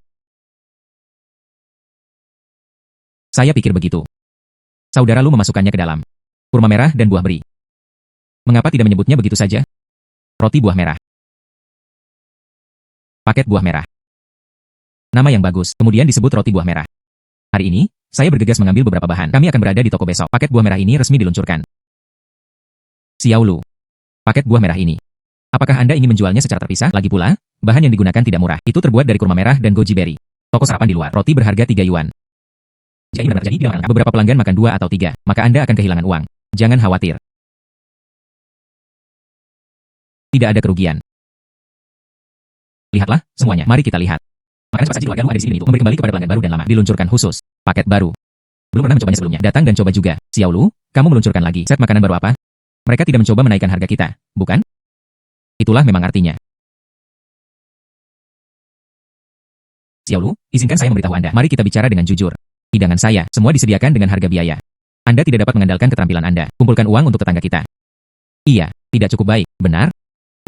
Saya pikir begitu. Saudara Lu memasukkannya ke dalam. Kurma merah dan buah beri. Mengapa tidak menyebutnya begitu saja? Roti buah merah. Paket buah merah. Nama yang bagus, kemudian disebut roti buah merah. Hari ini, saya bergegas mengambil beberapa bahan. Kami akan berada di toko besok. Paket buah merah ini resmi diluncurkan. Xiao Lu. Paket buah merah ini. Apakah Anda ingin menjualnya secara terpisah? Lagi pula, bahan yang digunakan tidak murah. Itu terbuat dari kurma merah dan goji berry. Toko sarapan di luar. Roti berharga 3 yuan. Jika ini benar terjadi, beberapa pelanggan makan 2 atau 3, maka Anda akan kehilangan uang. Jangan khawatir. Tidak ada kerugian. Lihatlah, semuanya. Mari kita lihat. Makanan cepat saji keluarga Lu ada di sini itu. Memberi kembali kepada pelanggan baru dan lama. Diluncurkan khusus. Paket baru. Belum pernah mencobanya sebelumnya. Datang dan coba juga. Xiao Lu, kamu meluncurkan lagi. Set makanan baru apa? Mereka tidak mencoba menaikkan harga kita, bukan? Itulah memang artinya. Xiaolu, izinkan saya memberitahu Anda. Mari kita bicara dengan jujur. Hidangan saya, semua disediakan dengan harga biaya. Anda tidak dapat mengandalkan keterampilan Anda. Kumpulkan uang untuk tetangga kita. Iya, tidak cukup baik, benar?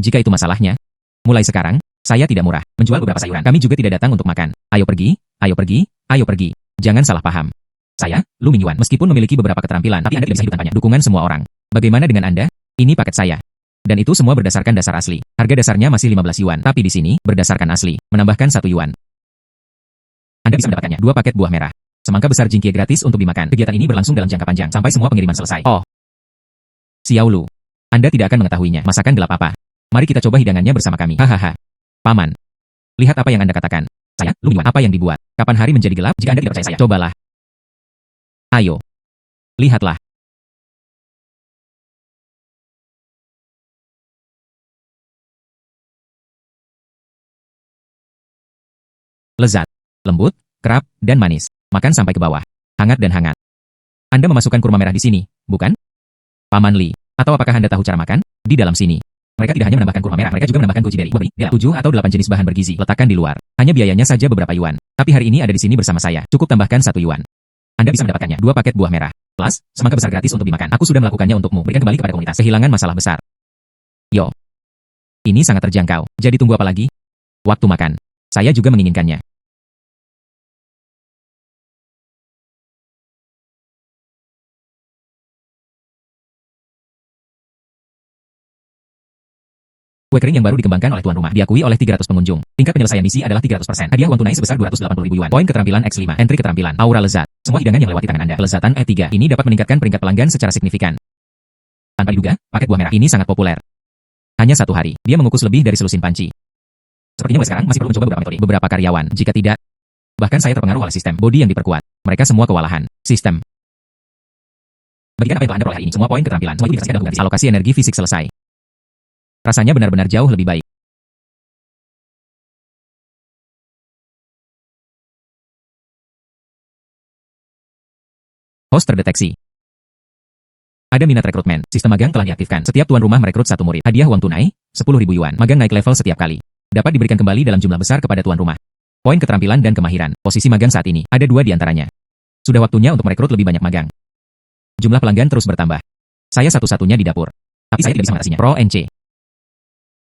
Jika itu masalahnya, mulai sekarang, saya tidak murah menjual beberapa sayuran. Kami juga tidak datang untuk makan. Ayo pergi, ayo pergi, ayo pergi. Jangan salah paham. Saya, Lu Mingyuan, meskipun memiliki beberapa keterampilan, tapi Anda tidak bisa hidup tanpanya. Dukungan semua orang. Bagaimana dengan Anda? Ini paket saya. Dan itu semua berdasarkan dasar asli. Harga dasarnya masih 15 yuan, tapi di sini, berdasarkan asli, menambahkan 1 yuan. Anda bisa mendapatkannya 2 paket buah merah. Semangka besar jingkie gratis untuk dimakan. Kegiatan ini berlangsung dalam jangka panjang, sampai semua pengiriman selesai. Oh. Xiaolu. Anda tidak akan mengetahuinya. Masakan gelap apa? Mari kita coba hidangannya bersama kami. Hahaha. Paman. Lihat apa yang Anda katakan. Saya, Lu Mingyuan, apa yang dibuat? Kapan hari menjadi gelap jika Anda tidak percaya saya? Cobalah. Ayo. Lihatlah. Lezat, lembut, kerap, dan manis. Makan sampai ke bawah. Hangat dan hangat. Anda memasukkan kurma merah di sini, bukan? Paman Li. Atau apakah Anda tahu cara makan? Di dalam sini. Mereka tidak hanya menambahkan kurma merah, mereka juga menambahkan goji berry, 7 atau 8 jenis bahan bergizi. Letakkan di luar. Hanya biayanya saja beberapa yuan. Tapi hari ini ada di sini bersama saya. Cukup tambahkan 1 yuan. Anda bisa mendapatkannya 2 paket buah merah. Plus, semangka besar gratis untuk dimakan. Aku sudah melakukannya untukmu. Berikan kembali kepada komunitas. Kehilangan masalah besar. Yo. Ini sangat terjangkau. Jadi tunggu apa lagi? Waktu makan. Saya juga menginginkannya. Kue kering yang baru dikembangkan oleh tuan rumah. Diakui oleh 300 pengunjung. Tingkat penyelesaian misi adalah 300%. Hadiah uang tunai sebesar 280.000 yuan. Poin keterampilan X5. Entry keterampilan. Aura lezat. Semua hidangan yang lewati tangan Anda. Kelezatan E3. Ini dapat meningkatkan peringkat pelanggan secara signifikan. Tanpa diduga, paket buah merah ini sangat populer. Hanya 1 hari, dia mengukus lebih dari selusin panci. Sepertinya mulai sekarang masih perlu mencoba beberapa metode. Beberapa karyawan, jika tidak, bahkan saya terpengaruh oleh sistem body yang diperkuat. Mereka semua kewalahan. Sistem. Bagikan apa yang telah Anda peroleh hari ini. Semua poin keterampilan. Semua itu disaksikan dalam hubungan fisik. Alokasi energi fisik selesai. Rasanya benar-benar jauh lebih baik. Host terdeteksi. Ada minat rekrutmen. Sistem magang telah diaktifkan. Setiap tuan rumah merekrut 1 murid. Hadiah uang tunai, 10.000 yuan. Magang naik level setiap kali. Dapat diberikan kembali dalam jumlah besar kepada tuan rumah. Poin keterampilan dan kemahiran. Posisi magang saat ini, ada 2 di antaranya. Sudah waktunya untuk merekrut lebih banyak magang. Jumlah pelanggan terus bertambah. Saya satu-satunya di dapur. Tapi saya tidak bisa mengatasinya. Pro NC.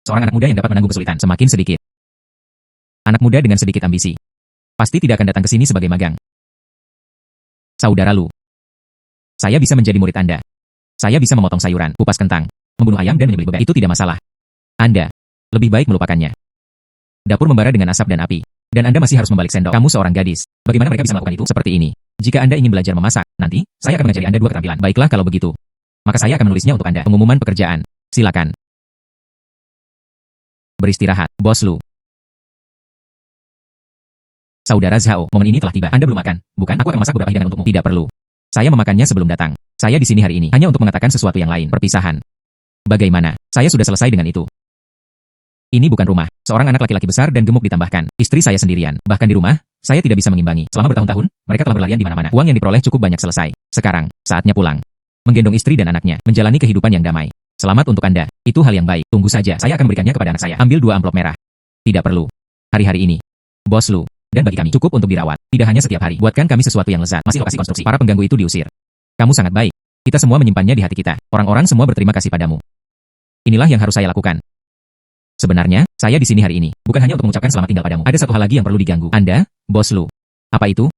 Seorang anak muda yang dapat menanggung kesulitan semakin sedikit. Anak muda dengan sedikit ambisi. Pasti tidak akan datang ke sini sebagai magang. Saudara Lu. Saya bisa menjadi murid Anda. Saya bisa memotong sayuran, kupas kentang, membunuh ayam dan menyembelih bebek. Itu tidak masalah. Anda lebih baik melupakannya. Dapur membara dengan asap dan api. Dan Anda masih harus membalik sendok. Kamu seorang gadis. Bagaimana mereka bisa melakukan itu? Seperti ini. Jika Anda ingin belajar memasak, nanti, saya akan mengajari Anda 2 keterampilan. Baiklah kalau begitu. Maka saya akan menulisnya untuk Anda. Pengumuman pekerjaan. Silakan. Beristirahat, Bos Lu. Saudara Zhao, momen ini telah tiba. Anda belum makan, bukan? Aku akan masak beberapa hidangan untukmu. Tidak perlu. Saya memakannya sebelum datang. Saya di sini hari ini hanya untuk mengatakan sesuatu yang lain. Perpisahan. Bagaimana? Saya sudah selesai dengan itu. Ini bukan rumah. Seorang anak laki-laki besar dan gemuk ditambahkan. Istri saya sendirian. Bahkan di rumah, saya tidak bisa mengimbangi. Selama bertahun-tahun, mereka telah berlarian di mana-mana. Uang yang diperoleh cukup banyak selesai. Sekarang, saatnya pulang. Menggendong istri dan anaknya, menjalani kehidupan yang damai. Selamat untuk Anda. Itu hal yang baik. Tunggu saja, saya akan memberikannya kepada anak saya. Ambil 2 amplop merah. Tidak perlu. Hari-hari ini. Bos Lu. Dan bagi kami, cukup untuk dirawat. Tidak hanya setiap hari. Buatkan kami sesuatu yang lezat. Masih lokasi konstruksi. Para pengganggu itu diusir. Kamu sangat baik. Kita semua menyimpannya di hati kita. Orang-orang semua berterima kasih padamu. Inilah yang harus saya lakukan. Sebenarnya, saya di sini hari ini, bukan hanya untuk mengucapkan selamat tinggal padamu. Ada satu hal lagi yang perlu diganggu. Anda, Bos Lu. Apa itu?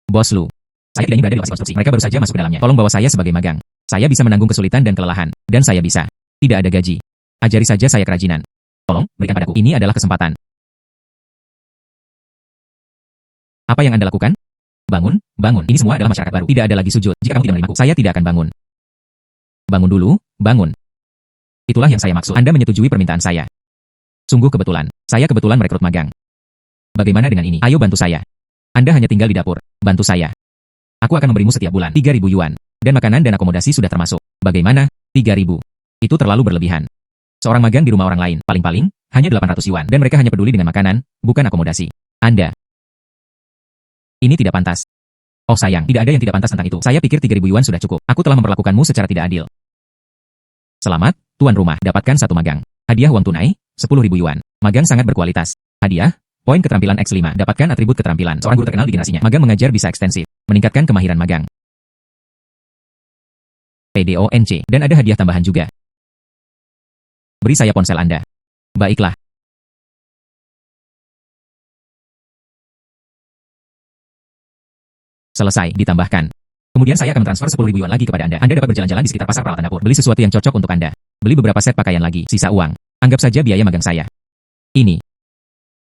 Bos Lu. Saya tidak ingin berada di lokasi konstruksi. Mereka baru saja masuk ke dalamnya. Tolong bawa saya sebagai magang. Saya bisa menanggung kesulitan dan kelelahan. Dan saya bisa. Tidak ada gaji. Ajari saja saya kerajinan. Tolong, berikan padaku. Ini adalah kesempatan. Apa yang Anda lakukan? Bangun, bangun. Ini semua adalah masyarakat baru. Tidak ada lagi sujud. Jika kamu tidak menerimaku, saya tidak akan bangun. Bangun dulu, bangun. Itulah yang saya maksud. Anda menyetujui permintaan saya. Sungguh kebetulan. Saya kebetulan merekrut magang. Bagaimana dengan ini? Ayo bantu saya. Anda hanya tinggal di dapur. Bantu saya. Aku akan memberimu setiap bulan 3.000 yuan. Dan makanan dan akomodasi sudah termasuk. Bagaimana? 3.000. Itu terlalu berlebihan. Seorang magang di rumah orang lain, paling-paling, hanya 800 yuan. Dan mereka hanya peduli dengan makanan, bukan akomodasi. Anda. Ini tidak pantas. Oh sayang, tidak ada yang tidak pantas tentang itu. Saya pikir 3.000 yuan sudah cukup. Aku telah memperlakukanmu secara tidak adil. Selamat, tuan rumah, dapatkan satu magang. Hadiah uang tunai, 10.000 yuan. Magang sangat berkualitas. Hadiah, poin keterampilan X5. Dapatkan atribut keterampilan. Seorang guru terkenal di generasinya. Magang mengajar bisa ekstensif. Meningkatkan kemahiran magang. PDONC. Dan ada hadiah tambahan juga. Beri saya ponsel Anda. Baiklah. Selesai, ditambahkan. Kemudian saya akan transfer 10.000 yuan lagi kepada Anda. Anda dapat berjalan-jalan di sekitar pasar peralatan dapur. Beli sesuatu yang cocok untuk Anda. Beli beberapa set pakaian lagi. Sisa uang. Anggap saja biaya magang saya. Ini.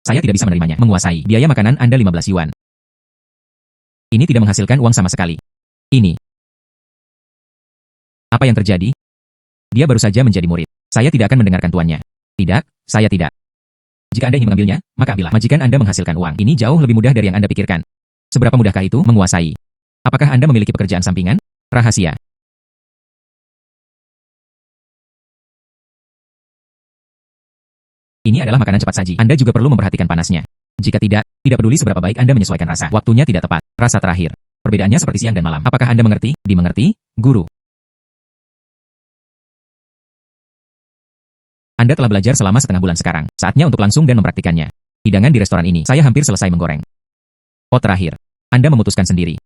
Saya tidak bisa menerimanya. Menguasai. Biaya makanan Anda 15 yuan. Ini tidak menghasilkan uang sama sekali. Ini. Apa yang terjadi? Dia baru saja menjadi murid. Saya tidak akan mendengarkan tuannya. Tidak, saya tidak. Jika Anda ingin mengambilnya, maka ambillah. Majikan Anda menghasilkan uang. Ini jauh lebih mudah dari yang Anda pikirkan. Seberapa mudahkah itu menguasai? Apakah Anda memiliki pekerjaan sampingan? Rahasia. Ini adalah makanan cepat saji. Anda juga perlu memperhatikan panasnya. Jika tidak peduli seberapa baik Anda menyesuaikan rasa. Waktunya tidak tepat. Rasa terakhir. Perbedaannya seperti siang dan malam. Apakah Anda mengerti? Dimengerti, guru. Anda telah belajar selama setengah bulan sekarang. Saatnya untuk langsung dan mempraktikannya. Hidangan di restoran ini. Saya hampir selesai menggoreng. Pot terakhir. Anda memutuskan sendiri.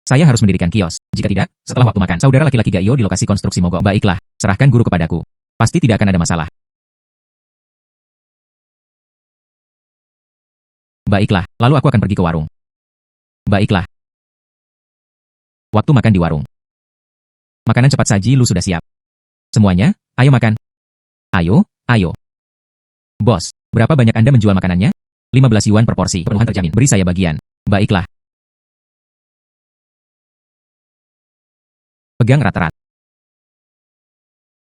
Saya harus mendirikan kios. Jika tidak, setelah waktu makan, saudara laki-laki Gaio di lokasi konstruksi mogok. Baiklah, serahkan guru kepadaku. Pasti tidak akan ada masalah. Baiklah, lalu aku akan pergi ke warung. Baiklah. Waktu makan di warung. Makanan cepat saji lu sudah siap. Semuanya, ayo makan. Ayo, ayo. Bos, berapa banyak Anda menjual makanannya? 15 yuan per porsi, penuhan terjamin. Beri saya bagian. Baiklah. Pegang rat-rat.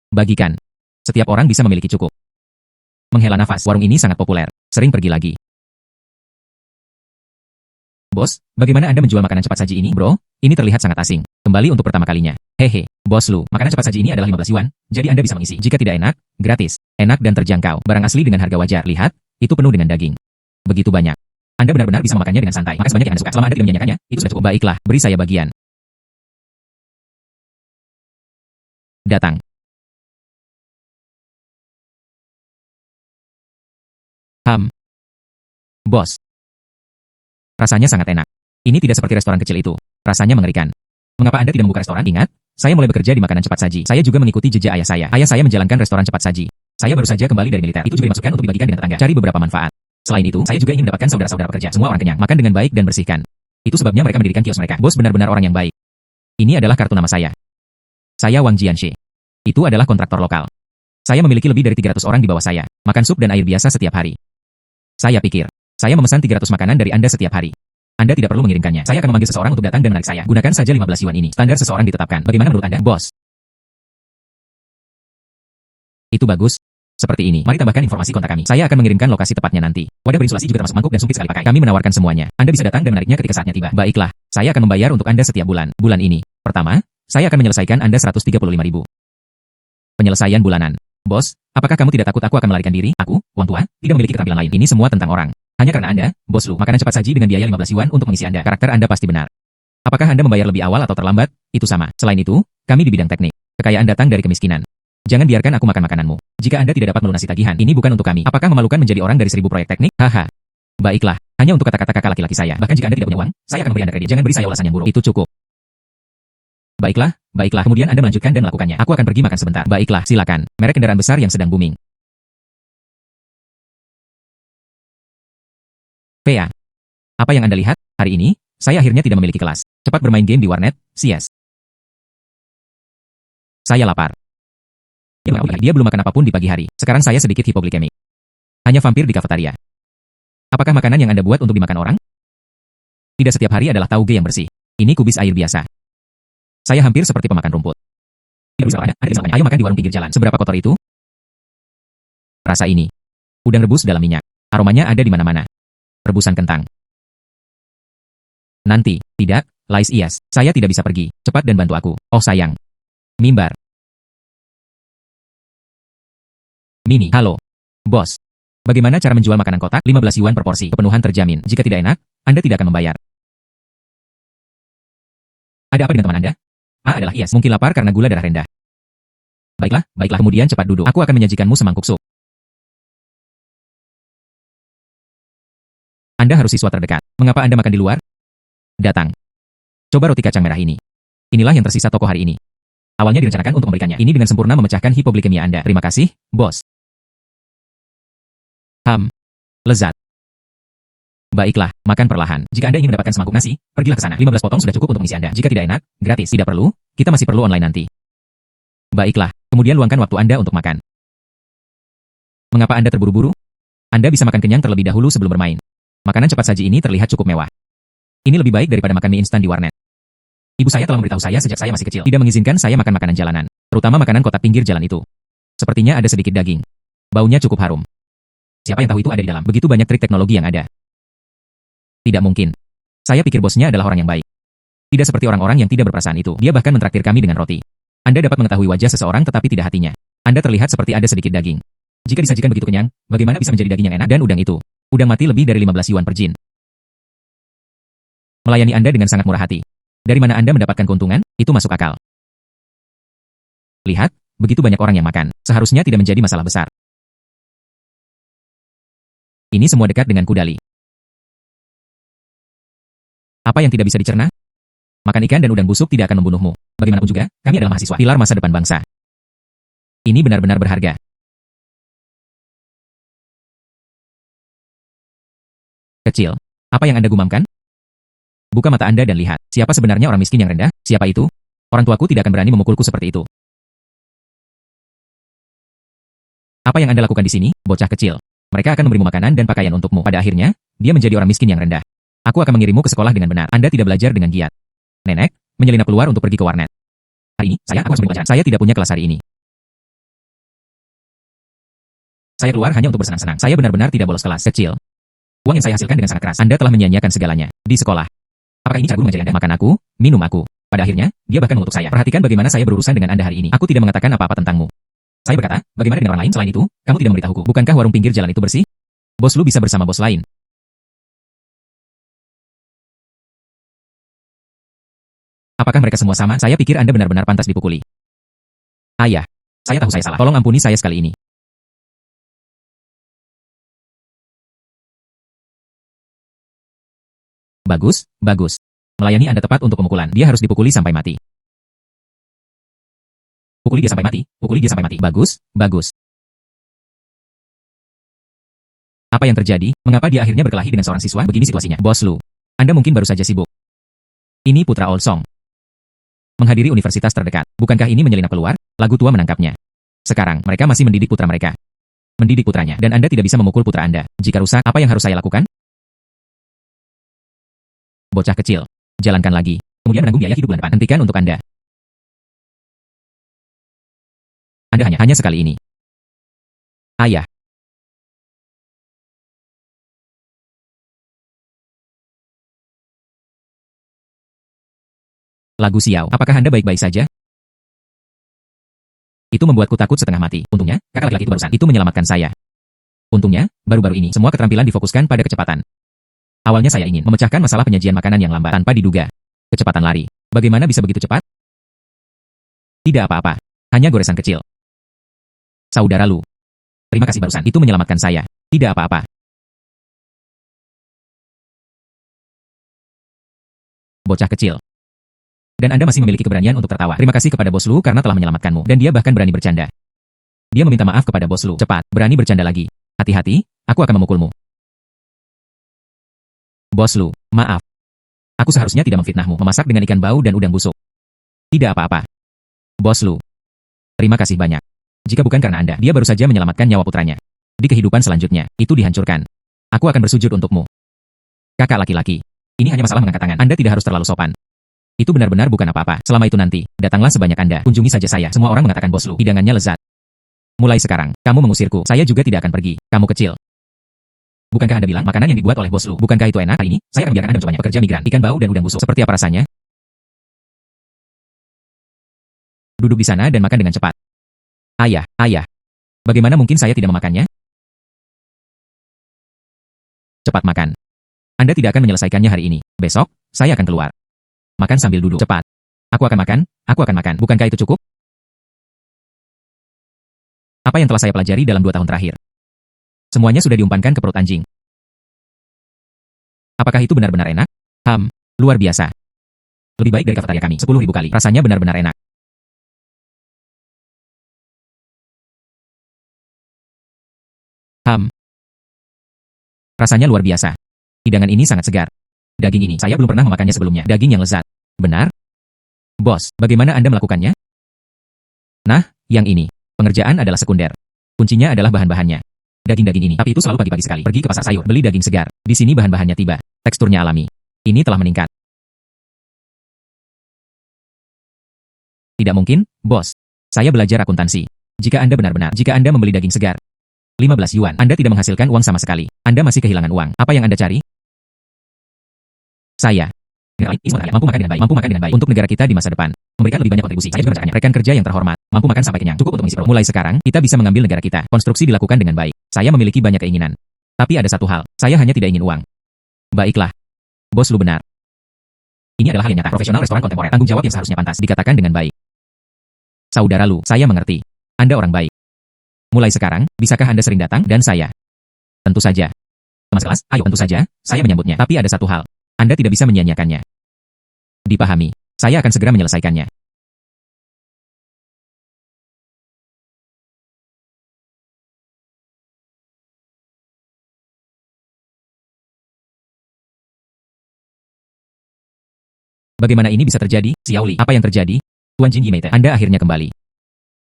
Bagikan. Setiap orang bisa memiliki cukup. Menghela nafas, warung ini sangat populer. Sering pergi lagi. Bos, bagaimana Anda menjual makanan cepat saji ini, bro? Ini terlihat sangat asing. Kembali untuk pertama kalinya. Hehe, bos lu, makanan cepat saji ini adalah 15 yuan, jadi Anda bisa mengisi. Jika tidak enak, gratis. Enak dan terjangkau. Barang asli dengan harga wajar. Lihat, itu penuh dengan daging. Begitu banyak. Anda benar-benar bisa memakannya dengan santai. Makan sebanyak yang Anda suka. Selama Anda tidak menyanyikannya, itu sudah cukup. Baiklah, beri saya bagian. Datang. Bos. Rasanya sangat enak. Ini tidak seperti restoran kecil itu. Rasanya mengerikan. Mengapa Anda tidak membuka restoran? Ingat, saya mulai bekerja di makanan cepat saji. Saya juga mengikuti jejak ayah saya. Ayah saya menjalankan restoran cepat saji. Saya baru saja kembali dari militer. Itu juga dimaksudkan untuk dibagikan dengan tetangga. Cari beberapa manfaat. Selain itu, saya juga ingin mendapatkan saudara-saudara pekerja. Semua orang kenyang. Makan dengan baik dan bersihkan. Itu sebabnya mereka mendirikan kios mereka. Bos benar-benar orang yang baik. Ini adalah kartu nama saya. Saya Wang Jianxi. Itu adalah kontraktor lokal. Saya memiliki lebih dari 300 orang di bawah saya. Makan sup dan air biasa setiap hari. Saya pikir, saya memesan 300 makanan dari Anda setiap hari. Anda tidak perlu mengirimkannya. Saya akan memanggil seseorang untuk datang dan menarik saya. Gunakan saja 15 yuan ini. Standar seseorang ditetapkan. Bagaimana menurut Anda, bos? Itu bagus. Seperti ini. Mari tambahkan informasi kontak kami. Saya akan mengirimkan lokasi tepatnya nanti. Wadah berinsulasi juga termasuk mangkuk dan sumpit sekali pakai. Kami menawarkan semuanya. Anda bisa datang dan menariknya ketika saatnya tiba. Baiklah. Saya akan membayar untuk Anda setiap bulan. Bulan ini. Pertama, saya akan menyelesaikan Anda 135.000. Penyelesaian bulanan. Bos, apakah kamu tidak takut aku akan melarikan diri? Aku, uang tua, tidak memiliki keterampilan lain. Ini semua tentang orang. Hanya karena Anda, bos lu, makanan cepat saji dengan biaya 15 yuan untuk mengisi Anda. Karakter Anda pasti benar. Apakah Anda membayar lebih awal atau terlambat? Itu sama. Selain itu, kami di bidang teknik. Kekayaan datang dari kemiskinan. Jangan biarkan aku makan makananmu. Jika Anda tidak dapat melunasi tagihan, ini bukan untuk kami. Apakah memalukan menjadi orang dari 1000 proyek teknik? Haha. Baiklah, hanya untuk kata-kata kakak laki-laki saya. Bahkan jika Anda tidak punya uang, saya akan memberi Anda kredit. Jangan beri saya ulasan yang buruk. Itu cukup. Baiklah, baiklah. Kemudian Anda melanjutkan dan melakukannya. Aku akan pergi makan sebentar. Baiklah, silakan. Merek kendaraan besar yang sedang booming. PA. Apa yang Anda lihat? Hari ini, saya akhirnya tidak memiliki kelas. Cepat bermain game di warnet, CS. Saya lapar. Dia belum makan apapun di pagi hari. Sekarang saya sedikit hipoglikemik. Hanya vampir di kafetaria. Apakah makanan yang Anda buat untuk dimakan orang? Tidak setiap hari adalah tauge yang bersih. Ini kubis air biasa. Saya hampir seperti pemakan rumput. Ayo makan di warung pinggir jalan. Seberapa kotor itu? Rasa ini. Udang rebus dalam minyak. Aromanya ada di mana-mana. Rebusan kentang. Nanti, tidak, Lais Ias. Saya tidak bisa pergi. Cepat dan bantu aku. Oh sayang. Mimbar. Mini. Halo. Bos. Bagaimana cara menjual makanan kotak? 15 yuan per porsi. Kepenuhan terjamin. Jika tidak enak, Anda tidak akan membayar. Ada apa dengan teman Anda? A adalah Ias. Mungkin lapar karena gula darah rendah. Baiklah, baiklah. Kemudian cepat duduk. Aku akan menyajikanmu semangkuk sup. Anda harus siswa terdekat. Mengapa Anda makan di luar? Datang. Coba roti kacang merah ini. Inilah yang tersisa toko hari ini. Awalnya direncanakan untuk memberikannya. Ini dengan sempurna memecahkan hipoglikemia Anda. Terima kasih, bos. Lezat. Baiklah, makan perlahan. Jika Anda ingin mendapatkan semangkuk nasi, pergilah ke sana. 15 potong sudah cukup untuk mengisi Anda. Jika tidak enak, gratis. Tidak perlu, kita masih perlu online nanti. Baiklah, kemudian luangkan waktu Anda untuk makan. Mengapa Anda terburu-buru? Anda bisa makan kenyang terlebih dahulu sebelum bermain. Makanan cepat saji ini terlihat cukup mewah. Ini lebih baik daripada makan mie instan di warnet. Ibu saya telah memberitahu saya sejak saya masih kecil. Tidak mengizinkan saya makan makanan jalanan. Terutama makanan kotak pinggir jalan itu. Sepertinya ada sedikit daging. Baunya cukup harum. Siapa yang tahu itu ada di dalam? Begitu banyak trik teknologi yang ada. Tidak mungkin. Saya pikir bosnya adalah orang yang baik. Tidak seperti orang-orang yang tidak berperasaan itu. Dia bahkan mentraktir kami dengan roti. Anda dapat mengetahui wajah seseorang tetapi tidak hatinya. Anda terlihat seperti ada sedikit daging. Jika disajikan begitu kenyang, bagaimana bisa menjadi daging yang enak? Dan udang itu. Udang mati lebih dari 15 yuan per jin. Melayani Anda dengan sangat murah hati. Dari mana Anda mendapatkan keuntungan? Itu masuk akal. Lihat, begitu banyak orang yang makan. Seharusnya tidak menjadi masalah besar. Ini semua dekat dengan kudali. Apa yang tidak bisa dicerna? Makan ikan dan udang busuk tidak akan membunuhmu. Bagaimanapun juga, kami adalah mahasiswa, pilar masa depan bangsa. Ini benar-benar berharga. Kecil. Apa yang Anda gumamkan? Buka mata Anda dan lihat, siapa sebenarnya orang miskin yang rendah? Siapa itu? Orang tuaku tidak akan berani memukulku seperti itu. Apa yang Anda lakukan di sini, bocah kecil? Mereka akan memberimu makanan dan pakaian untukmu. Pada akhirnya, dia menjadi orang miskin yang rendah. Aku akan mengirimmu ke sekolah dengan benar. Anda tidak belajar dengan giat. Nenek, menyelinap keluar untuk pergi ke warnet. Hari ini, aku harus belajar. Saya tidak punya kelas hari ini. Saya keluar hanya untuk bersenang-senang. Saya benar-benar tidak bolos kelas. Kecil. Uang yang saya hasilkan dengan sangat keras. Anda telah menyia-nyiakan segalanya. Di sekolah. Apakah ini cara guru mengajari Anda? Makan aku, minum aku. Pada akhirnya, dia bahkan mengutuk saya. Perhatikan bagaimana saya berurusan dengan Anda hari ini. Aku tidak mengatakan apa-apa tentangmu. Saya berkata, bagaimana dengan orang lain? Selain itu, kamu tidak memberitahuku. Bukankah warung pinggir jalan itu bersih? Bos lu bisa bersama bos lain. Apakah mereka semua sama? Saya pikir Anda benar-benar pantas dipukuli. Ayah, saya tahu saya salah. Tolong ampuni saya sekali ini. Bagus, bagus. Melayani Anda tepat untuk pemukulan. Dia harus dipukuli sampai mati. Pukuli dia sampai mati, pukuli dia sampai mati. Bagus, bagus. Apa yang terjadi? Mengapa dia akhirnya berkelahi dengan seorang siswa? Begini situasinya. Bos Lu, Anda mungkin baru saja sibuk. Ini Putra Olsong. Menghadiri universitas terdekat. Bukankah ini menyelinap keluar? Lagu tua menangkapnya. Sekarang, mereka masih mendidik putra mereka. Mendidik putranya. Dan Anda tidak bisa memukul putra Anda. Jika rusak, apa yang harus saya lakukan? Bocah kecil. Jalankan lagi. Kemudian menanggung biaya hidup bulan depan. Hentikan untuk Anda. Anda hanya sekali ini. Ayah. Lagu siau. Apakah Anda baik-baik saja? Itu membuatku takut setengah mati. Untungnya, kakak laki-laki itu barusan. Itu menyelamatkan saya. Untungnya, baru-baru ini, semua keterampilan difokuskan pada kecepatan. Awalnya saya ingin memecahkan masalah penyajian makanan yang lambat tanpa diduga. Kecepatan lari. Bagaimana bisa begitu cepat? Tidak apa-apa. Hanya goresan kecil. Saudara Lu. Terima kasih barusan. Itu menyelamatkan saya. Tidak apa-apa. Bocah kecil. Dan Anda masih memiliki keberanian untuk tertawa. Terima kasih kepada bos Lu karena telah menyelamatkanmu. Dan dia bahkan berani bercanda. Dia meminta maaf kepada bos Lu. Cepat, berani bercanda lagi. Hati-hati, aku akan memukulmu. Bos Lu, maaf. Aku seharusnya tidak memfitnahmu. Memasak dengan ikan bau dan udang busuk. Tidak apa-apa. Bos Lu. Terima kasih banyak. Jika bukan karena Anda, dia baru saja menyelamatkan nyawa putranya. Di kehidupan selanjutnya, itu dihancurkan. Aku akan bersujud untukmu. Kakak laki-laki. Ini hanya masalah mengangkat tangan. Anda tidak harus terlalu sopan. Itu benar-benar bukan apa-apa. Selama itu nanti, datanglah sebanyak Anda. Kunjungi saja saya. Semua orang mengatakan bos Lu. Hidangannya lezat. Mulai sekarang, kamu mengusirku. Saya juga tidak akan pergi. Kamu kecil. Bukankah Anda bilang makanan yang dibuat oleh bos Lu? Bukankah itu enak? Hari ini, saya akan biarkan Anda mencobanya. Pekerja migran, ikan bau dan udang busuk. Seperti apa rasanya? Duduk di sana dan makan dengan cepat. Ayah. Bagaimana mungkin saya tidak memakannya? Cepat makan. Anda tidak akan menyelesaikannya hari ini. Besok, saya akan keluar. Makan sambil duduk. Cepat. Aku akan makan. Bukankah itu cukup? Apa yang telah saya pelajari dalam 2 tahun terakhir? Semuanya sudah diumpankan ke perut anjing. Apakah itu benar-benar enak? Luar biasa. Lebih baik dari kafetaria kami 10.000 kali. Rasanya benar-benar enak. Rasanya luar biasa. Hidangan ini sangat segar. Daging ini, saya belum pernah memakannya sebelumnya. Daging yang lezat. Benar? Bos, bagaimana Anda melakukannya? Nah, yang ini. Pengerjaan adalah sekunder. Kuncinya adalah bahan-bahannya. Daging-daging ini, tapi itu selalu pagi-pagi sekali. Pergi ke pasar sayur, beli daging segar. Di sini bahan-bahannya tiba. Teksturnya alami. Ini telah meningkat. Tidak mungkin, bos. Saya belajar akuntansi. Jika Anda membeli daging segar, 15 yuan, Anda tidak menghasilkan uang sama sekali. Anda masih kehilangan uang. Apa yang Anda cari? Saya. Mampu makan dengan baik. Untuk negara kita di masa depan. Memberikan lebih banyak kontribusi. Saya juga mengerjakannya. Rekan kerja yang terhormat. Mampu makan sampai kenyang. Cukup untuk mengisi perut. Mulai sekarang, kita bisa mengambil negara kita. Konstruksi dilakukan dengan baik. Saya memiliki banyak keinginan. Tapi ada satu hal. Saya hanya tidak ingin uang. Baiklah. Bos, lu benar. Ini adalah hal yang nyata. Profesional restoran kontemporer. Tanggung jawab yang seharusnya pantas. Dikatakan dengan baik. Saudara Lu, saya mengerti. Anda orang baik. Mulai sekarang, bisakah Anda sering datang dan saya? Tentu saja. Mas kelas, ayo tentu saja, saya menyambutnya. Tapi ada satu hal. Anda tidak bisa menyia-nyiakannya. Dipahami. Saya akan segera menyelesaikannya. Bagaimana ini bisa terjadi, Xiao Li? Apa yang terjadi? Tuan Jin Yimeite, Anda akhirnya kembali.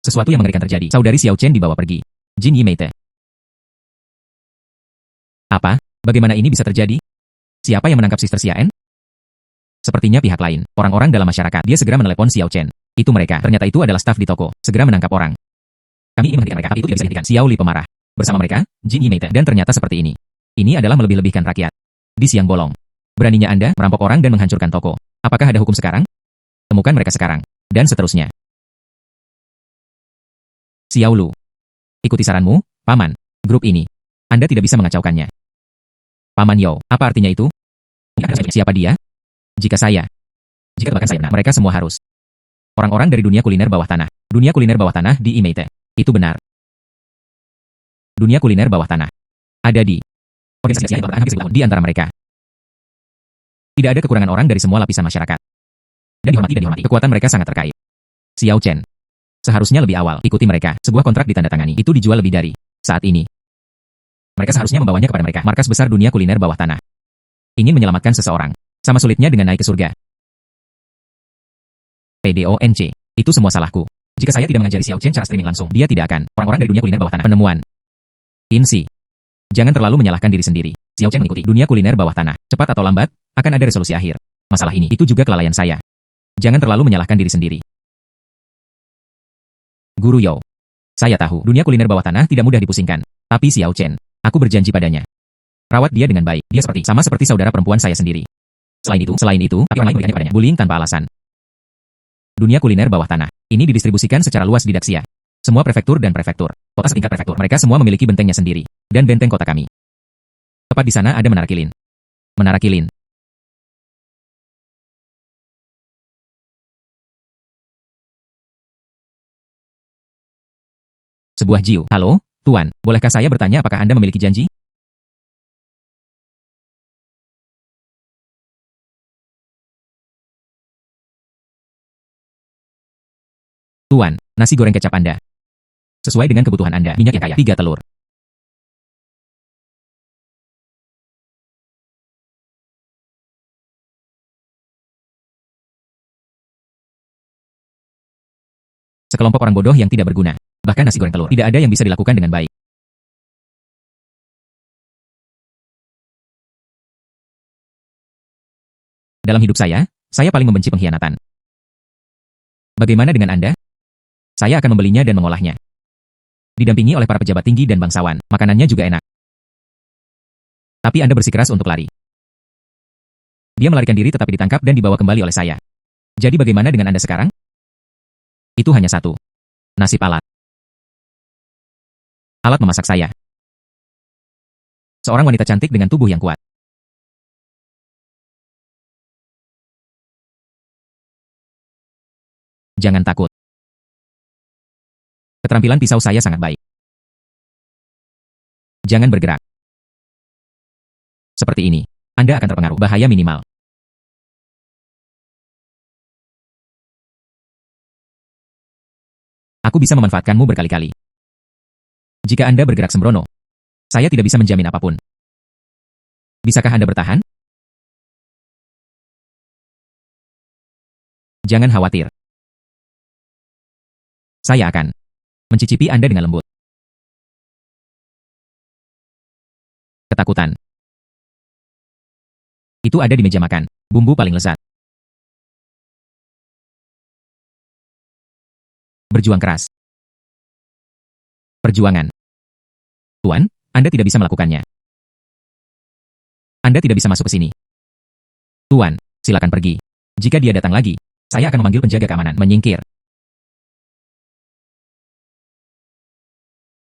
Sesuatu yang mengerikan terjadi. Saudari Xiao Chen dibawa pergi. Jin Yimeite. Apa? Bagaimana ini bisa terjadi? Siapa yang menangkap Sister Xiaen? Sepertinya pihak lain. Orang-orang dalam masyarakat. Dia segera menelepon Xiao Chen. Itu mereka. Ternyata itu adalah staf di toko. Segera menangkap orang. Kami ingin menghentikan mereka, tapi itu tidak bisa dihentikan. Xiao Li pemarah. Bersama mereka, Jin Yimeite. Dan ternyata seperti ini. Ini adalah melebih-lebihkan rakyat. Di siang bolong. Beraninya Anda merampok orang dan menghancurkan toko. Apakah ada hukum sekarang? Temukan mereka sekarang. Dan seterusnya. Xiao Lu. Ikuti saranmu, Paman. Grup ini. Anda tidak bisa mengacaukannya. Paman Yao, apa artinya itu? Siapa dia? Jika tebakan saya benar, mereka semua harus. Orang-orang dari dunia kuliner bawah tanah. Dunia kuliner bawah tanah di Imeite. Itu benar. Dunia kuliner bawah tanah. Ada di organisasi di antara mereka. Tidak ada kekurangan orang dari semua lapisan masyarakat. Dan dihormati. Kekuatan mereka sangat terkait. Xiao Chen. Seharusnya lebih awal. Ikuti mereka. Sebuah kontrak ditandatangani. Itu dijual lebih dari saat ini. Mereka seharusnya membawanya kepada mereka. Markas besar dunia kuliner bawah tanah. Ingin menyelamatkan seseorang. Sama sulitnya dengan naik ke surga. PDONC. Itu semua salahku. Jika saya tidak mengajari Xiao Chen cara streaming langsung, dia tidak akan. Orang-orang dari dunia kuliner bawah tanah. Penemuan. Insi. Jangan terlalu menyalahkan diri sendiri. Xiao Chen mengikuti dunia kuliner bawah tanah. Cepat atau lambat, akan ada resolusi akhir. Masalah ini, itu juga kelalaian saya. Jangan terlalu menyalahkan diri sendiri. Guru Yao. Saya tahu, dunia kuliner bawah tanah tidak mudah dipusingkan. Tapi Xiao Chen, aku berjanji padanya. Rawat dia dengan baik. Dia sama seperti saudara perempuan saya sendiri. Selain itu, tapi orang lain memberikannya padanya. Bullying tanpa alasan. Dunia kuliner bawah tanah. Ini didistribusikan secara luas di Daxia. Semua prefektur dan prefektur. Kota setingkat prefektur. Mereka semua memiliki bentengnya sendiri. Dan benteng kota kami. Tepat di sana ada Menara Kilin. Menara Kilin. Sebuah Jiu. Halo, Tuan. Bolehkah saya bertanya apakah Anda memiliki janji? Tuan, nasi goreng kecap Anda. Sesuai dengan kebutuhan Anda. Minyak yang kaya. 3 telur. Sekelompok orang bodoh yang tidak berguna. Bahkan nasi goreng telur. Tidak ada yang bisa dilakukan dengan baik. Dalam hidup saya paling membenci pengkhianatan. Bagaimana dengan Anda? Saya akan membelinya dan mengolahnya. Didampingi oleh para pejabat tinggi dan bangsawan, makanannya juga enak. Tapi Anda bersikeras untuk lari. Dia melarikan diri tetapi ditangkap dan dibawa kembali oleh saya. Jadi bagaimana dengan Anda sekarang? Itu hanya satu. Nasib alat. Alat memasak saya. Seorang wanita cantik dengan tubuh yang kuat. Jangan takut. Keterampilan pisau saya sangat baik. Jangan bergerak. Seperti ini. Anda akan terpengaruh. Bahaya minimal. Aku bisa memanfaatkanmu berkali-kali. Jika Anda bergerak sembrono, saya tidak bisa menjamin apapun. Bisakah Anda bertahan? Jangan khawatir. Saya akan mencicipi Anda dengan lembut. Ketakutan. Itu ada di meja makan. Bumbu paling lezat. Berjuang keras. Perjuangan. Tuan, Anda tidak bisa melakukannya. Anda tidak bisa masuk ke sini. Tuan, silakan pergi. Jika dia datang lagi, saya akan memanggil penjaga keamanan. Menyingkir.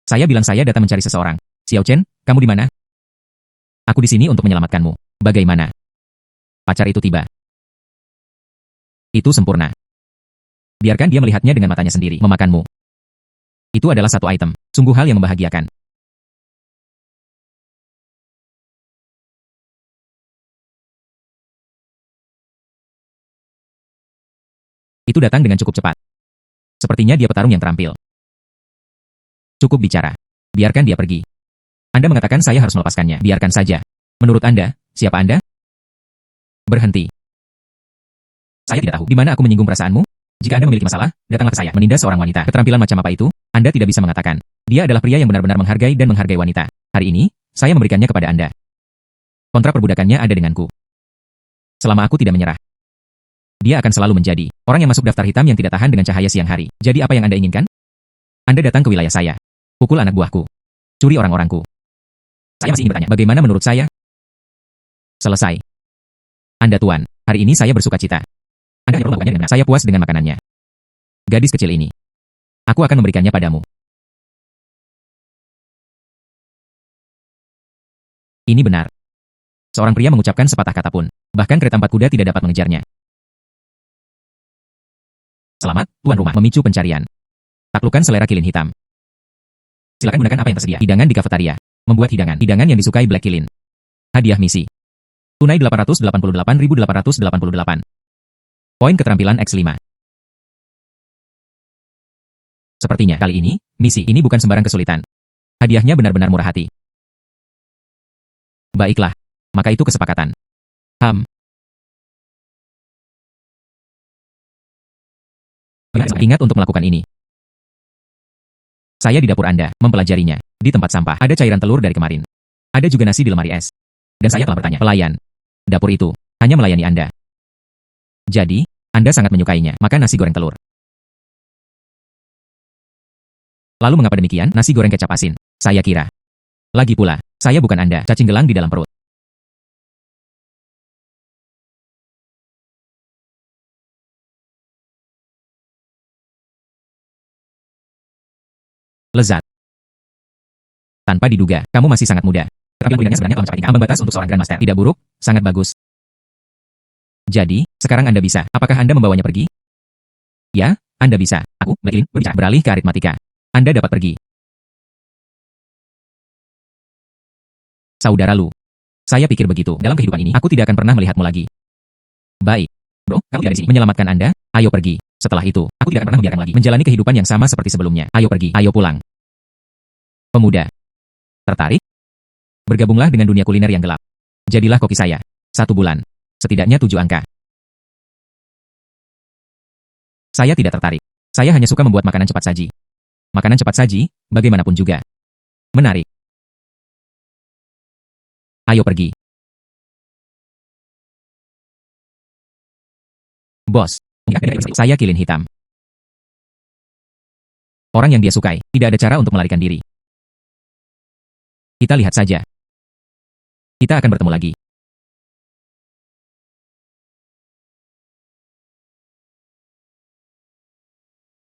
Saya bilang saya datang mencari seseorang. Xiao Chen, kamu di mana? Aku di sini untuk menyelamatkanmu. Bagaimana? Pacar itu tiba. Itu sempurna. Biarkan dia melihatnya dengan matanya sendiri. Memakanmu. Itu adalah satu item. Sungguh hal yang membahagiakan. Itu datang dengan cukup cepat. Sepertinya dia petarung yang terampil. Cukup bicara. Biarkan dia pergi. Anda mengatakan saya harus melepaskannya. Biarkan saja. Menurut Anda, siapa Anda? Berhenti. Saya tidak tahu di mana aku menyinggung perasaanmu. Jika Anda memiliki masalah, datanglah ke saya. Menindas seorang wanita. Keterampilan macam apa itu? Anda tidak bisa mengatakan. Dia adalah pria yang benar-benar menghargai dan menghargai wanita. Hari ini, saya memberikannya kepada Anda. Kontrak perbudakannya ada denganku. Selama aku tidak menyerah. Dia akan selalu menjadi orang yang masuk daftar hitam yang tidak tahan dengan cahaya siang hari. Jadi apa yang Anda inginkan? Anda datang ke wilayah saya. Pukul anak buahku. Curi orang-orangku. Saya masih ingin bertanya, bagaimana menurut saya? Selesai. Anda tuan, hari ini saya bersuka cita. Anda hanya perlu melakukannya dengan benar. Saya puas dengan makanannya. Gadis kecil ini. Aku akan memberikannya padamu. Ini benar. Seorang pria mengucapkan sepatah kata pun. Bahkan kereta empat kuda tidak dapat mengejarnya. Selamat, tuan rumah. Memicu pencarian. Taklukkan selera kilin hitam. Silakan gunakan apa yang tersedia. Hidangan di kafetaria. Membuat hidangan. Hidangan yang disukai Black Kilin. Hadiah misi. Tunai 888.888. Poin keterampilan X5. Sepertinya kali ini, misi ini bukan sembarang kesulitan. Hadiahnya benar-benar murah hati. Baiklah. Maka itu kesepakatan. Ingat untuk melakukan ini. Saya di dapur Anda, mempelajarinya. Di tempat sampah, ada cairan telur dari kemarin. Ada juga nasi di lemari es. Dan saya telah bertanya, pelayan. Dapur itu, hanya melayani Anda. Jadi, Anda sangat menyukainya, makan nasi goreng telur. Lalu mengapa demikian, nasi goreng kecap asin? Saya kira. Lagi pula, saya bukan Anda, cacing gelang di dalam perut. Lezat. Tanpa diduga, kamu masih sangat muda. Keterampilan kulinanya sebenarnya telah mencapai tingkat ambang batas untuk seorang Grandmaster. Tidak buruk, sangat bagus. Jadi, sekarang Anda bisa. Apakah Anda membawanya pergi? Ya, Anda bisa. Aku, Blacklin, berbicara. Beralih ke aritmatika. Anda dapat pergi. Saudara Lu. Saya pikir begitu. Dalam kehidupan ini, aku tidak akan pernah melihatmu lagi. Baik. Bro, kamu tidak di sini. Menyelamatkan Anda, ayo pergi. Setelah itu, aku tidak akan pernah membiarkan lagi menjalani kehidupan yang sama seperti sebelumnya. Ayo pergi, ayo pulang. Pemuda. Tertarik? Bergabunglah dengan dunia kuliner yang gelap. Jadilah koki saya. 1 bulan. Setidaknya 7 angka. Saya tidak tertarik. Saya hanya suka membuat makanan cepat saji. Makanan cepat saji, bagaimanapun juga. Menarik. Ayo pergi. Bos. Saya kilin hitam. Orang yang dia sukai, tidak ada cara untuk melarikan diri. Kita lihat saja. Kita akan bertemu lagi.